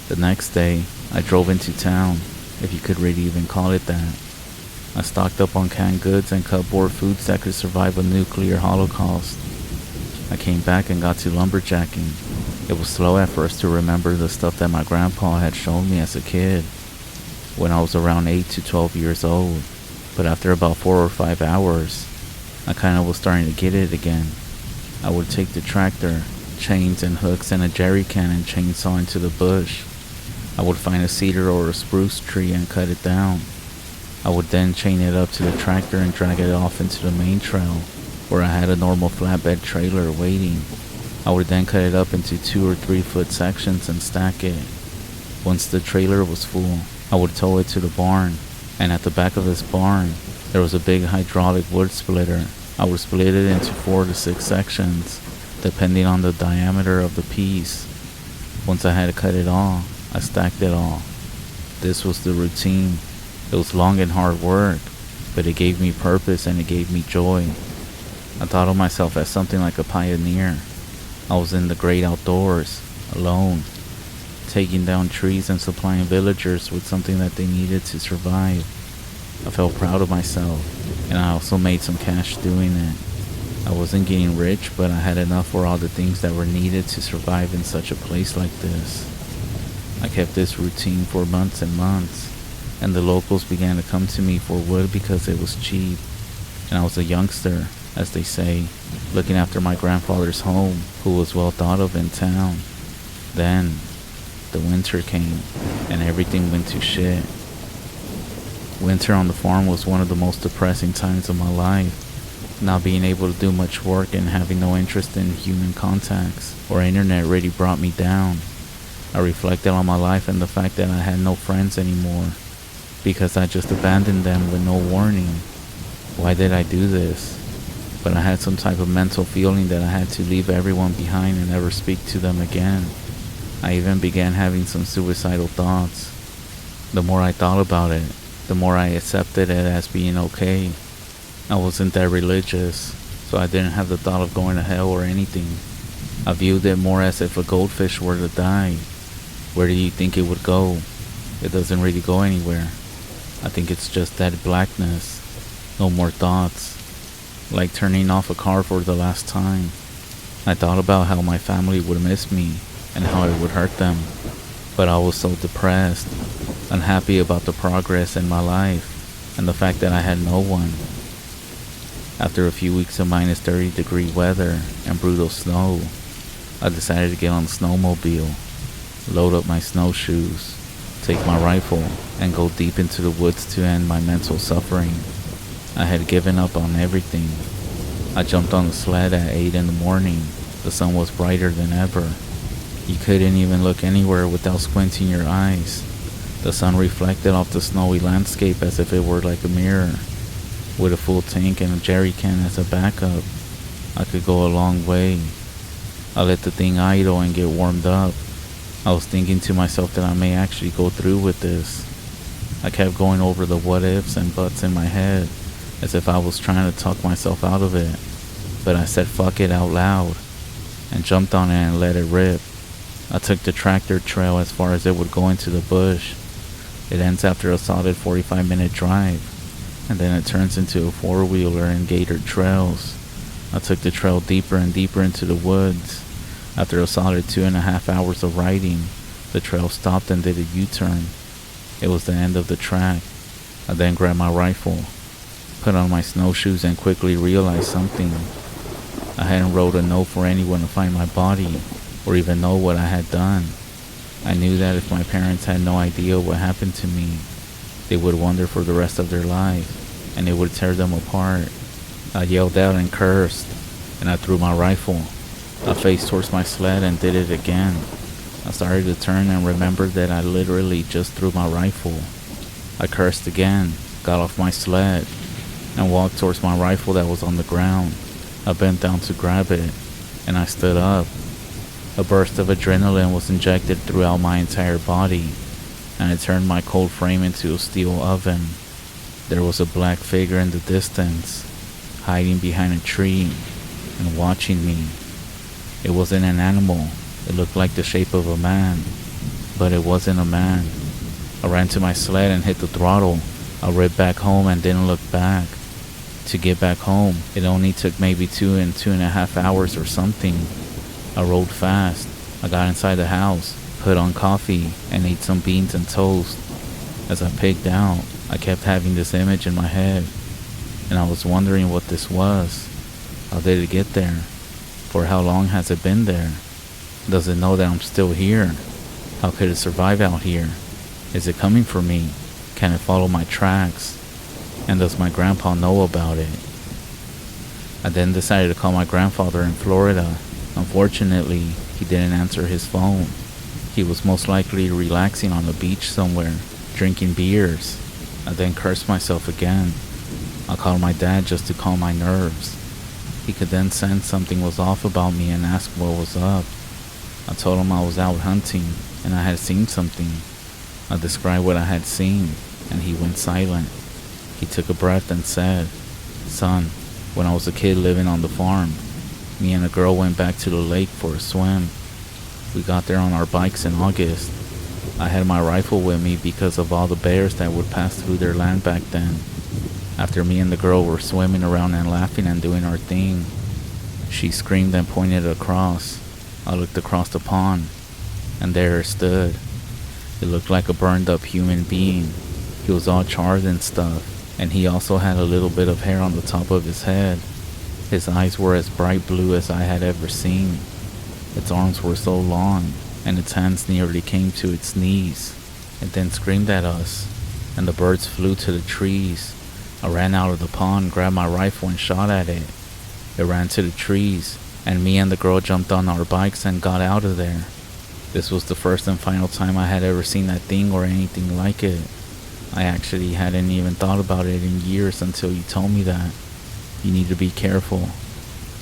The next day, I drove into town, if you could really even call it that. I stocked up on canned goods and cupboard foods that could survive a nuclear holocaust. I came back and got to lumberjacking. It was slow at first to remember the stuff that my grandpa had shown me as a kid, when I was around 8 to 12 years old. But after about 4 or 5 hours, I kinda was starting to get it again. I would take the tractor, chains and hooks and a jerry can and chainsaw into the bush. I would find a cedar or a spruce tree and cut it down. I would then chain it up to the tractor and drag it off into the main trail, where I had a normal flatbed trailer waiting. I would then cut it up into 2 or 3 foot sections and stack it. Once the trailer was full, I would tow it to the barn, and at the back of this barn, there was a big hydraulic wood splitter. I would split it into 4 to 6 sections, depending on the diameter of the piece. Once I had cut it all, I stacked it all. This was the routine. It was long and hard work, but it gave me purpose and it gave me joy. I thought of myself as something like a pioneer. I was in the great outdoors, alone, taking down trees and supplying villagers with something that they needed to survive. I felt proud of myself, and I also made some cash doing it. I wasn't getting rich, but I had enough for all the things that were needed to survive in such a place like this. I kept this routine for months and months, and the locals began to come to me for wood because it was cheap. and I was a youngster, as they say, looking after my grandfather's home, who was well thought of in town. Then, the winter came, and everything went to shit. Winter on the farm was one of the most depressing times of my life. Not being able to do much work and having no interest in human contacts or internet really brought me down. I reflected on my life and the fact that I had no friends anymore, because I just abandoned them with no warning. Why did I do this? But I had some type of mental feeling that I had to leave everyone behind and never speak to them again. I even began having some suicidal thoughts. The more I thought about it, the more I accepted it as being okay. I wasn't that religious, so I didn't have the thought of going to hell or anything. I viewed it more as if a goldfish were to die. Where do you think it would go? It doesn't really go anywhere. I think it's just that blackness. No more thoughts. Like turning off a car for the last time. I thought about how my family would miss me and how it would hurt them. But I was so depressed, unhappy about the progress in my life, and the fact that I had no one. After a few weeks of minus 30-degree weather and brutal snow, I decided to get on the snowmobile, load up my snowshoes, take my rifle, and go deep into the woods to end my mental suffering. I had given up on everything. I jumped on the sled at 8 in the morning. The sun was brighter than ever. You couldn't even look anywhere without squinting your eyes. The sun reflected off the snowy landscape as if it were like a mirror. With a full tank and a jerry can as a backup, I could go a long way. I let the thing idle and get warmed up. I was thinking to myself that I may actually go through with this. I kept going over the what ifs and buts in my head, as if I was trying to talk myself out of it. But I said fuck it out loud, and jumped on it and let it rip. I took the tractor trail as far as it would go into the bush. It ends after a solid 45-minute drive, and then it turns into a four-wheeler and gated trails. I took the trail deeper and deeper into the woods. After a solid 2.5 hours of riding, the trail stopped and did a U-turn. It was the end of the track. I then grabbed my rifle, put on my snowshoes, and quickly realized something. I hadn't wrote a note for anyone to find my body, or even know what I had done. I knew that if my parents had no idea what happened to me, they would wonder for the rest of their life, and it would tear them apart. I yelled out and cursed, and I threw my rifle. I faced towards my sled and did it again. I started to turn and remembered that I literally just threw my rifle. I cursed again, got off my sled, and walked towards my rifle that was on the ground. I bent down to grab it, and I stood up. A burst of adrenaline was injected throughout my entire body, and it turned my cold frame into a steel oven. There was a black figure in the distance, hiding behind a tree and watching me. It wasn't an animal. It looked like the shape of a man, but it wasn't a man. I ran to my sled and hit the throttle. I ripped back home and didn't look back. To get back home, it only took maybe 2.5 hours or something. I rode fast. I got inside the house, put on coffee, and ate some beans and toast. As I pigged out, I kept having this image in my head, and I was wondering what this was. How did it get there? For how long has it been there? Does it know that I'm still here? How could it survive out here? Is it coming for me? Can it follow my tracks? And does my grandpa know about it? I then decided to call my grandfather in Florida. Unfortunately, he didn't answer his phone. He was most likely relaxing on the beach somewhere, drinking beers. I then cursed myself again. I called my dad just to calm my nerves. He could then sense something was off about me and ask what was up. I told him I was out hunting and I had seen something. I described what I had seen, and he went silent. He took a breath and said, "Son, when I was a kid living on the farm, me and a girl went back to the lake for a swim. We got there on our bikes in August. I had my rifle with me because of all the bears that would pass through their land back then. After me and the girl were swimming around and laughing and doing our thing, she screamed and pointed across. I looked across the pond, and there it stood. It looked like a burned up human being. He was all charred and stuff. and he also had a little bit of hair on the top of his head. His eyes were as bright blue as I had ever seen. Its arms were so long, and its hands nearly came to its knees. It then screamed at us, and the birds flew to the trees. I ran out of the pond, grabbed my rifle, and shot at it. It ran to the trees, and me and the girl jumped on our bikes and got out of there. This was the first and final time I had ever seen that thing or anything like it. I actually hadn't even thought about it in years until you told me that. You need to be careful.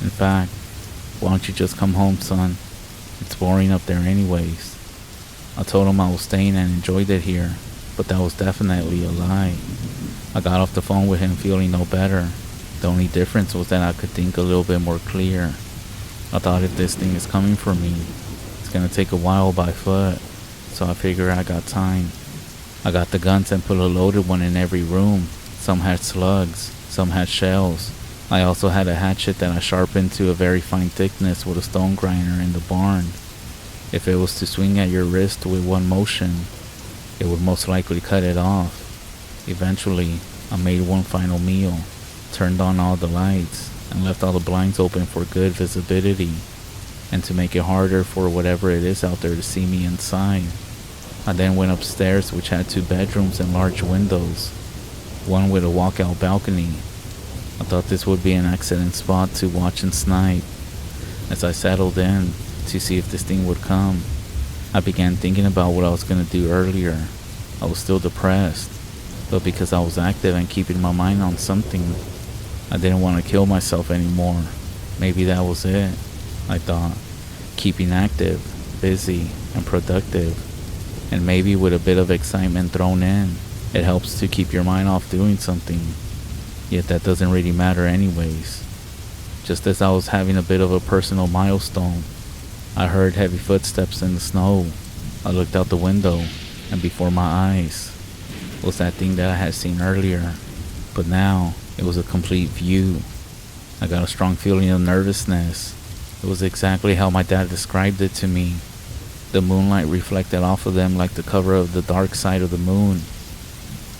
In fact, why don't you just come home, son? It's boring up there anyways. I told him I was staying and enjoyed it here, but that was definitely a lie. I got off the phone with him feeling no better. The only difference was that I could think a little bit more clear. I thought if this thing is coming for me, it's gonna take a while by foot, so I figured I got time. I got the guns and put a loaded one in every room. Some had slugs, some had shells. I also had a hatchet that I sharpened to a very fine thickness with a stone grinder in the barn. If it was to swing at your wrist with one motion, it would most likely cut it off. Eventually, I made one final meal, turned on all the lights, and left all the blinds open for good visibility, and to make it harder for whatever it is out there to see me inside. I then went upstairs, which had 2 bedrooms and large windows, one with a walkout balcony. I thought this would be an excellent spot to watch and snipe. As I settled in to see if this thing would come, I began thinking about what I was going to do earlier. I was still depressed, but because I was active and keeping my mind on something, I didn't want to kill myself anymore. Maybe that was it, I thought. Keeping active, busy, and productive. And maybe with a bit of excitement thrown in, it helps to keep your mind off doing something. Yet that doesn't really matter anyways. Just as I was having a bit of a personal milestone, I heard heavy footsteps in the snow. I looked out the window, and before my eyes was that thing that I had seen earlier. But now, it was a complete view. I got a strong feeling of nervousness. It was exactly how my dad described it to me. The moonlight reflected off of them like the cover of the dark side of the moon.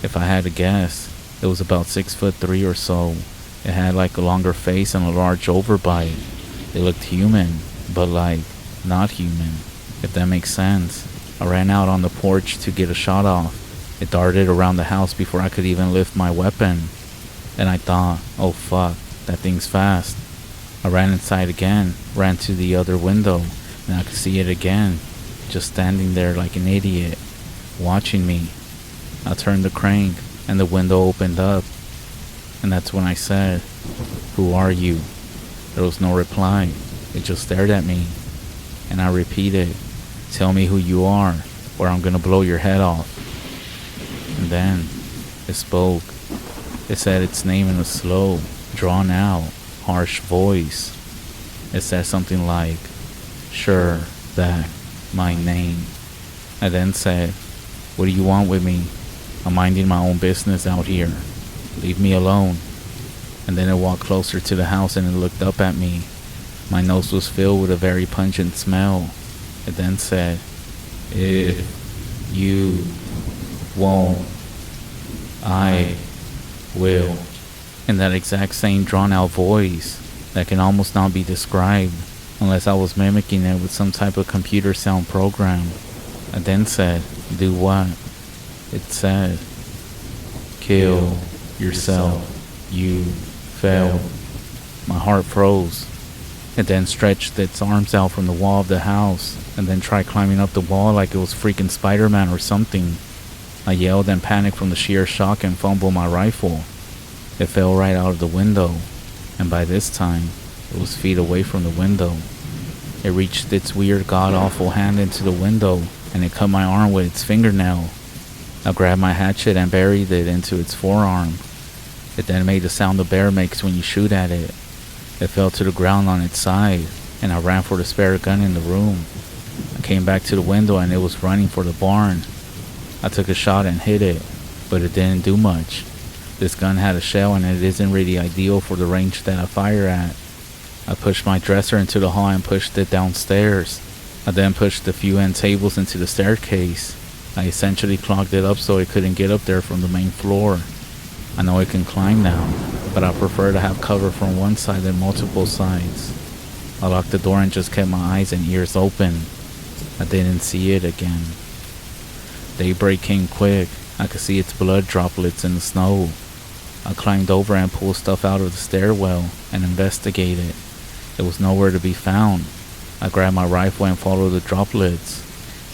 If I had to guess, it was about 6'3" or so. It had like a longer face and a large overbite. It looked human, but like not human, if that makes sense. I ran out on the porch to get a shot off. It darted around the house before I could even lift my weapon. And I thought, oh fuck, that thing's fast. I ran inside again, ran to the other window, and I could see it again, just standing there like an idiot, watching me. I turned the crank, and the window opened up. And that's when I said, "Who are you?" There was no reply. It just stared at me. And I repeated, "Tell me who you are, or I'm gonna blow your head off." And then, it spoke. It said its name in a slow, drawn out, harsh voice. It said something like, "Sure, that, my name." I then said, "What do you want with me? I'm minding my own business out here. Leave me alone." And then it walked closer to the house and it looked up at me. My nose was filled with a very pungent smell. It then said, "If you won't, I will." In that exact same drawn out voice that can almost not be described unless I was mimicking it with some type of computer sound program. I then said, "Do what?" It said, "Kill yourself. You failed." My heart froze. It then stretched its arms out from the wall of the house and then tried climbing up the wall like it was freaking Spider-Man or something. I yelled and panicked from the sheer shock and fumbled my rifle. It fell right out of the window, and by this time, it was feet away from the window. It reached its weird god-awful hand into the window, and it cut my arm with its fingernail. I grabbed my hatchet and buried it into its forearm. It then made the sound a bear makes when you shoot at it. It fell to the ground on its side, and I ran for the spare gun in the room. I came back to the window and it was running for the barn. I took a shot and hit it, but it didn't do much. This gun had a shell and it isn't really ideal for the range that I fire at. I pushed my dresser into the hall and pushed it downstairs. I then pushed a few end tables into the staircase. I essentially clogged it up so it couldn't get up there from the main floor. I know it can climb now, but I prefer to have cover from one side than multiple sides. I locked the door and just kept my eyes and ears open. I didn't see it again. Daybreak came quick. I could see its blood droplets in the snow. I climbed over and pulled stuff out of the stairwell and investigated. It was nowhere to be found. I grabbed my rifle and followed the droplets.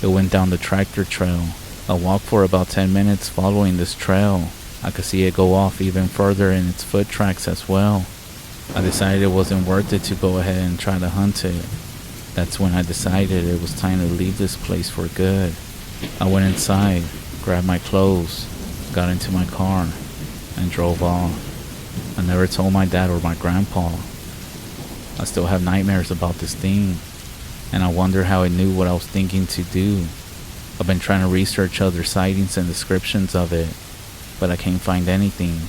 It went down the tractor trail. I walked for about 10 minutes following this trail. I could see it go off even further in its foot tracks as well. I decided it wasn't worth it to go ahead and try to hunt it. That's when I decided it was time to leave this place for good. I went inside, grabbed my clothes, got into my car, and drove off. I never told my dad or my grandpa. I still have nightmares about this thing, and I wonder how it knew what I was thinking to do. I've been trying to research other sightings and descriptions of it, but I can't find anything.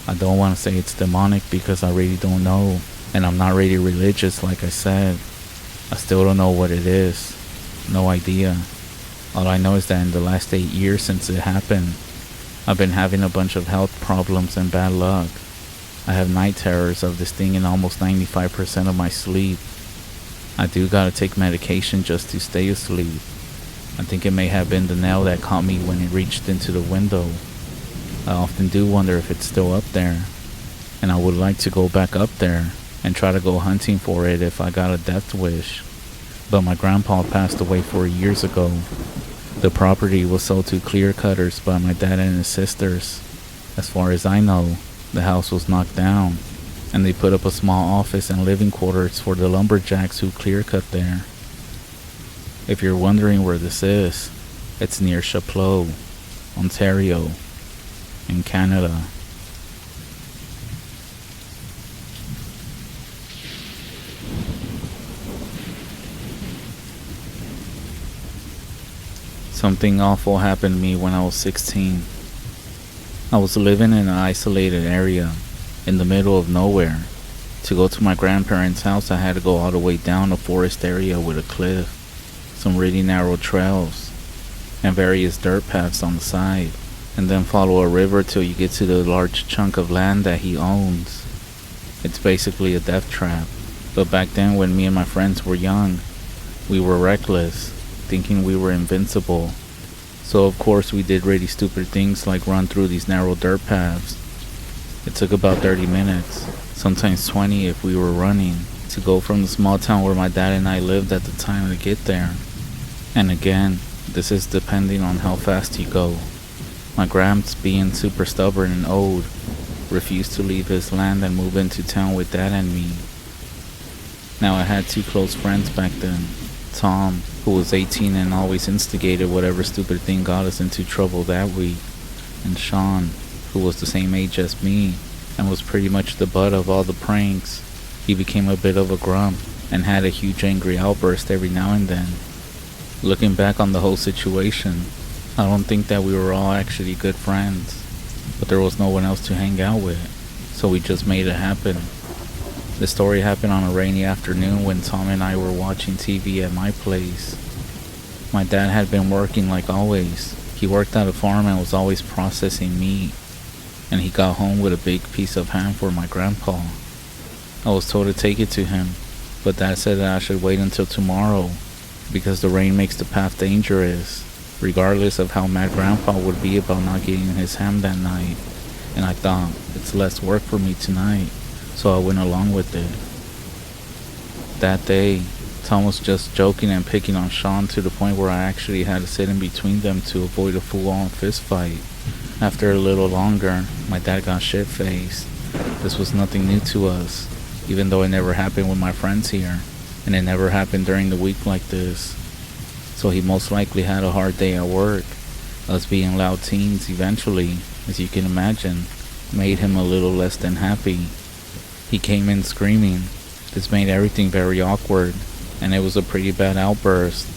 I don't want to say it's demonic because I really don't know, and I'm not really religious like I said. I still don't know what it is. No idea. All I know is that in the last 8 years since it happened, I've been having a bunch of health problems and bad luck. I have night terrors of this thing in almost 95% of my sleep. I do gotta take medication just to stay asleep. I think it may have been the nail that caught me when it reached into the window. I often do wonder if it's still up there, and I would like to go back up there and try to go hunting for it if I got a death wish. But my grandpa passed away 4 years ago. The property was sold to clear cutters by my dad and his sisters. As far as I know, the house was knocked down, and they put up a small office and living quarters for the lumberjacks who clear cut there. If you're wondering where this is, it's near Chapleau, Ontario, in Canada. Something awful happened to me when I was 16. I was living in an isolated area, in the middle of nowhere. To go to my grandparents' house, I had to go all the way down a forest area with a cliff, some really narrow trails, and various dirt paths on the side, and then follow a river till you get to the large chunk of land that he owns. It's basically a death trap, but back then when me and my friends were young, we were reckless, thinking we were invincible. So of course we did really stupid things like run through these narrow dirt paths. It took about 30 minutes, sometimes 20 if we were running, to go from the small town where my dad and I lived at the time to get there. And again, this is depending on how fast you go. My gramps, being super stubborn and old, refused to leave his land and move into town with dad and me. Now I had 2 close friends back then. Tom, who was 18 and always instigated whatever stupid thing got us into trouble that week, and Sean, who was the same age as me and was pretty much the butt of all the pranks. He became a bit of a grump and had a huge angry outburst every now and then. Looking back on the whole situation, I don't think that we were all actually good friends, but there was no one else to hang out with, so we just made it happen. The story happened on a rainy afternoon when Tom and I were watching TV at my place. My dad had been working like always. He worked at a farm and was always processing meat, and he got home with a big piece of ham for my grandpa. I was told to take it to him, but Dad said that I should wait until tomorrow because the rain makes the path dangerous, regardless of how mad Grandpa would be about not getting his ham that night. And I thought, it's less work for me tonight, so I went along with it. That day, Tom was just joking and picking on Sean to the point where I actually had to sit in between them to avoid a full-on fist fight. After a little longer, my dad got shit-faced. This was nothing new to us, even though it never happened with my friends here, and it never happened during the week like this. So he most likely had a hard day at work. Us being loud teens eventually, as you can imagine, made him a little less than happy. He came in screaming. This made everything very awkward, and it was a pretty bad outburst.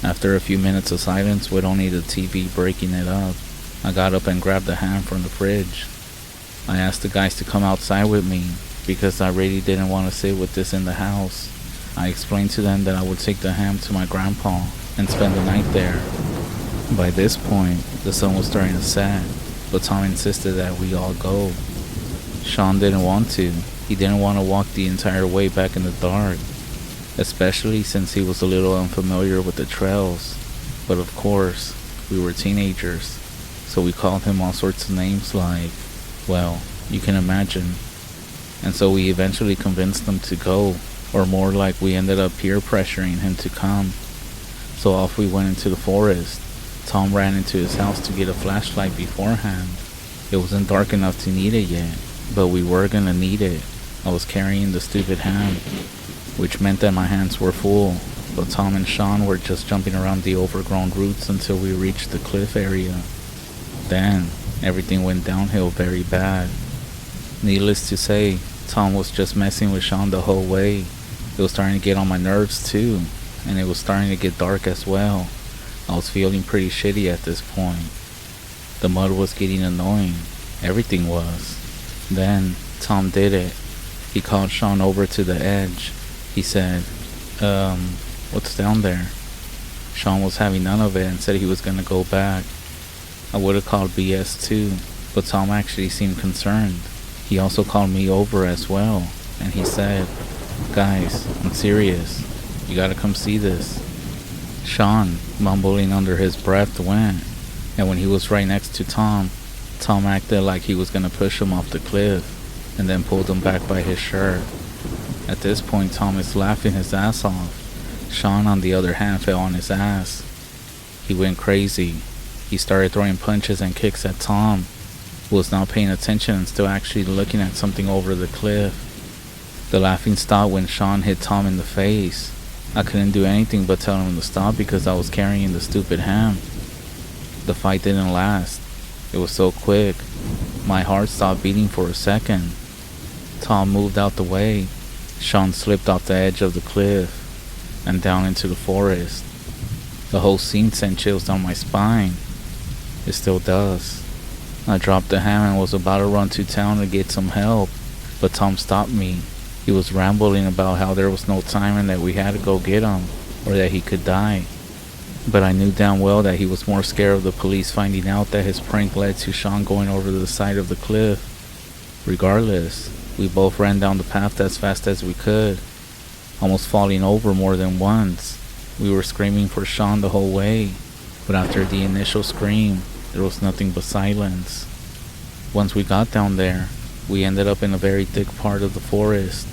After a few minutes of silence with only the TV breaking it up, I got up and grabbed the ham from the fridge. I asked the guys to come outside with me because I really didn't want to sit with this in the house. I explained to them that I would take the ham to my grandpa and spend the night there. By this point, the sun was starting to set, but Tom insisted that we all go. Sean didn't want to. He didn't want to walk the entire way back in the dark, especially since he was a little unfamiliar with the trails. But of course, we were teenagers, so we called him all sorts of names like, well, you can imagine. And so we eventually convinced him to go, or more like we ended up peer pressuring him to come. So off we went into the forest. Tom ran into his house to get a flashlight beforehand. It wasn't dark enough to need it yet, but we were gonna need it. I was carrying the stupid ham, which meant that my hands were full, but Tom and Sean were just jumping around the overgrown roots until we reached the cliff area. Then, everything went downhill very bad. Needless to say, Tom was just messing with Sean the whole way. It was starting to get on my nerves too, and it was starting to get dark as well. I was feeling pretty shitty at this point. The mud was getting annoying. Everything was. Then, Tom did it. He called Sean over to the edge. He said, what's down there? Sean was having none of it and said he was gonna go back. I would have called BS too, but Tom actually seemed concerned. He also called me over as well, and he said, guys, I'm serious. You gotta come see this. Sean, mumbling under his breath, went, and when he was right next to Tom acted like he was gonna push him off the cliff, and then pulled him back by his shirt. At this point, Tom is laughing his ass off. Sean, on the other hand, fell on his ass. He went crazy. He started throwing punches and kicks at Tom, who was not paying attention and still actually looking at something over the cliff. The laughing stopped when Sean hit Tom in the face. I couldn't do anything but tell him to stop because I was carrying the stupid ham. The fight didn't last. It was so quick. My heart stopped beating for a second. Tom moved out the way. Sean slipped off the edge of the cliff and down into the forest. The whole scene sent chills down my spine. It still does. I dropped the ham and was about to run to town to get some help, but Tom stopped me. He was rambling about how there was no time and that we had to go get him, or that he could die. But I knew damn well that he was more scared of the police finding out that his prank led to Sean going over the side of the cliff. Regardless, we both ran down the path as fast as we could, almost falling over more than once. We were screaming for Sean the whole way, but after the initial scream, there was nothing but silence. Once we got down there, we ended up in a very thick part of the forest.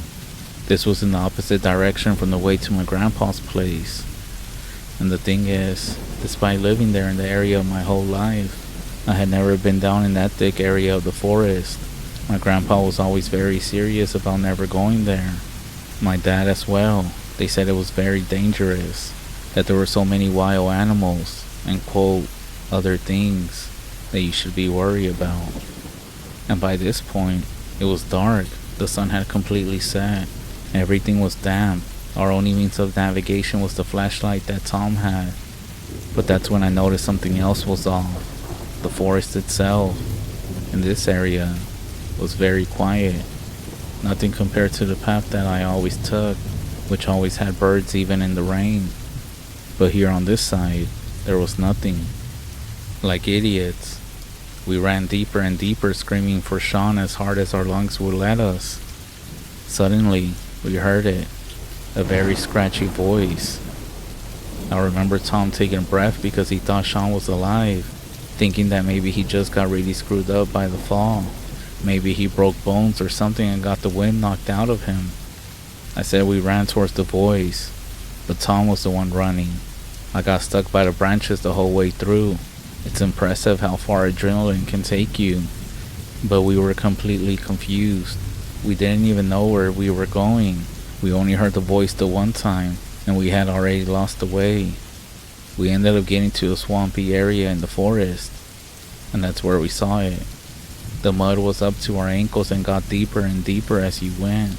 This was in the opposite direction from the way to my grandpa's place. And the thing is, despite living there in the area my whole life, I had never been down in that thick area of the forest. My grandpa was always very serious about never going there. My dad as well. They said it was very dangerous, that there were so many wild animals, and quote, other things that you should be worried about. And by this point, it was dark. The sun had completely set. Everything was damp. Our only means of navigation was the flashlight that Tom had. But that's when I noticed something else was off. The forest itself, in this area, was very quiet. Nothing compared to the path that I always took, which always had birds even in the rain. But here on this side, there was nothing. Like idiots, we ran deeper and deeper, screaming for Sean as hard as our lungs would let us. Suddenly, we heard it. A very scratchy voice. I remember Tom taking a breath because he thought Sean was alive, thinking that maybe he just got really screwed up by the fall. Maybe he broke bones or something and got the wind knocked out of him. I said we ran towards the voice, but Tom was the one running. I got stuck by the branches the whole way through. It's impressive how far adrenaline can take you, but we were completely confused. We didn't even know where we were going. We only heard the voice the one time, and we had already lost the way. We ended up getting to a swampy area in the forest, and that's where we saw it. The mud was up to our ankles and got deeper and deeper as you went.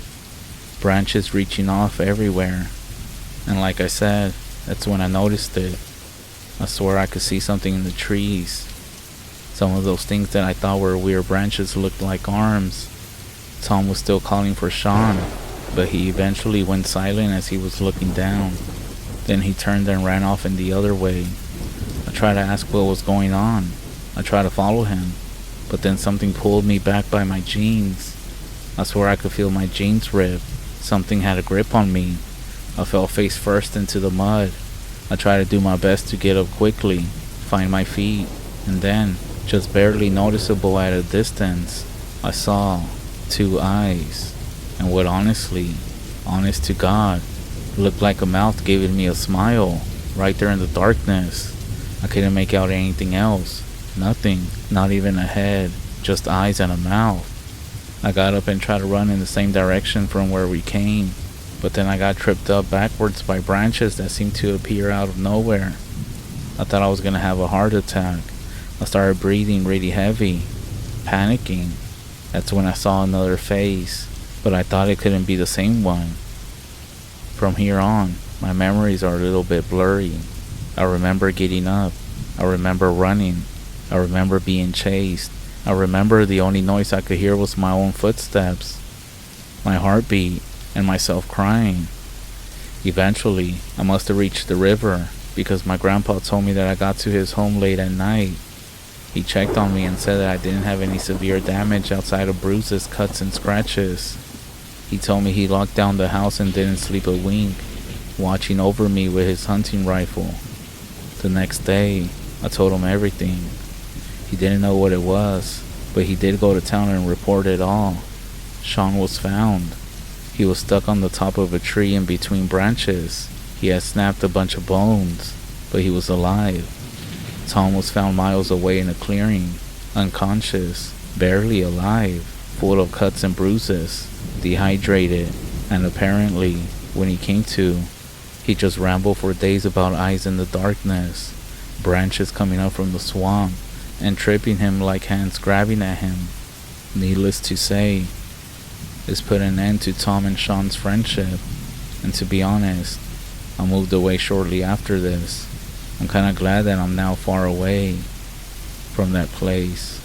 Branches reaching off everywhere. And like I said, that's when I noticed it. I swear I could see something in the trees. Some of those things that I thought were weird branches looked like arms. Tom was still calling for Sean, but he eventually went silent as he was looking down. Then he turned and ran off in the other way. I tried to ask what was going on. I tried to follow him, but then something pulled me back by my jeans. I swore I could feel my jeans rip. Something had a grip on me. I fell face first into the mud. I tried to do my best to get up quickly, find my feet, and then, just barely noticeable at a distance, I saw 2 eyes. And what honestly, honest to God, looked like a mouth giving me a smile, right there in the darkness. I couldn't make out anything else. Nothing, not even a head, just eyes and a mouth. I got up and tried to run in the same direction from where we came, but then I got tripped up backwards by branches that seemed to appear out of nowhere. I thought I was gonna have a heart attack. I started breathing really heavy, panicking. That's when I saw another face, but I thought it couldn't be the same one. From here on, my memories are a little bit blurry. I remember getting up. I remember running. I remember being chased. I remember the only noise I could hear was my own footsteps, my heartbeat, and myself crying. Eventually, I must have reached the river because my grandpa told me that I got to his home late at night. He checked on me and said that I didn't have any severe damage outside of bruises, cuts, and scratches. He told me he locked down the house and didn't sleep a wink, watching over me with his hunting rifle. The next day, I told him everything. He didn't know what it was, but he did go to town and report it all. Sean was found. He was stuck on the top of a tree in between branches. He had snapped a bunch of bones, but he was alive. Tom was found miles away in a clearing, unconscious, barely alive, full of cuts and bruises, dehydrated, and apparently, when he came to, he just rambled for days about eyes in the darkness, branches coming up from the swamp, and tripping him like hands grabbing at him. Needless to say, this put an end to Tom and Sean's friendship, and to be honest, I moved away shortly after this. I'm kinda glad that I'm now far away from that place.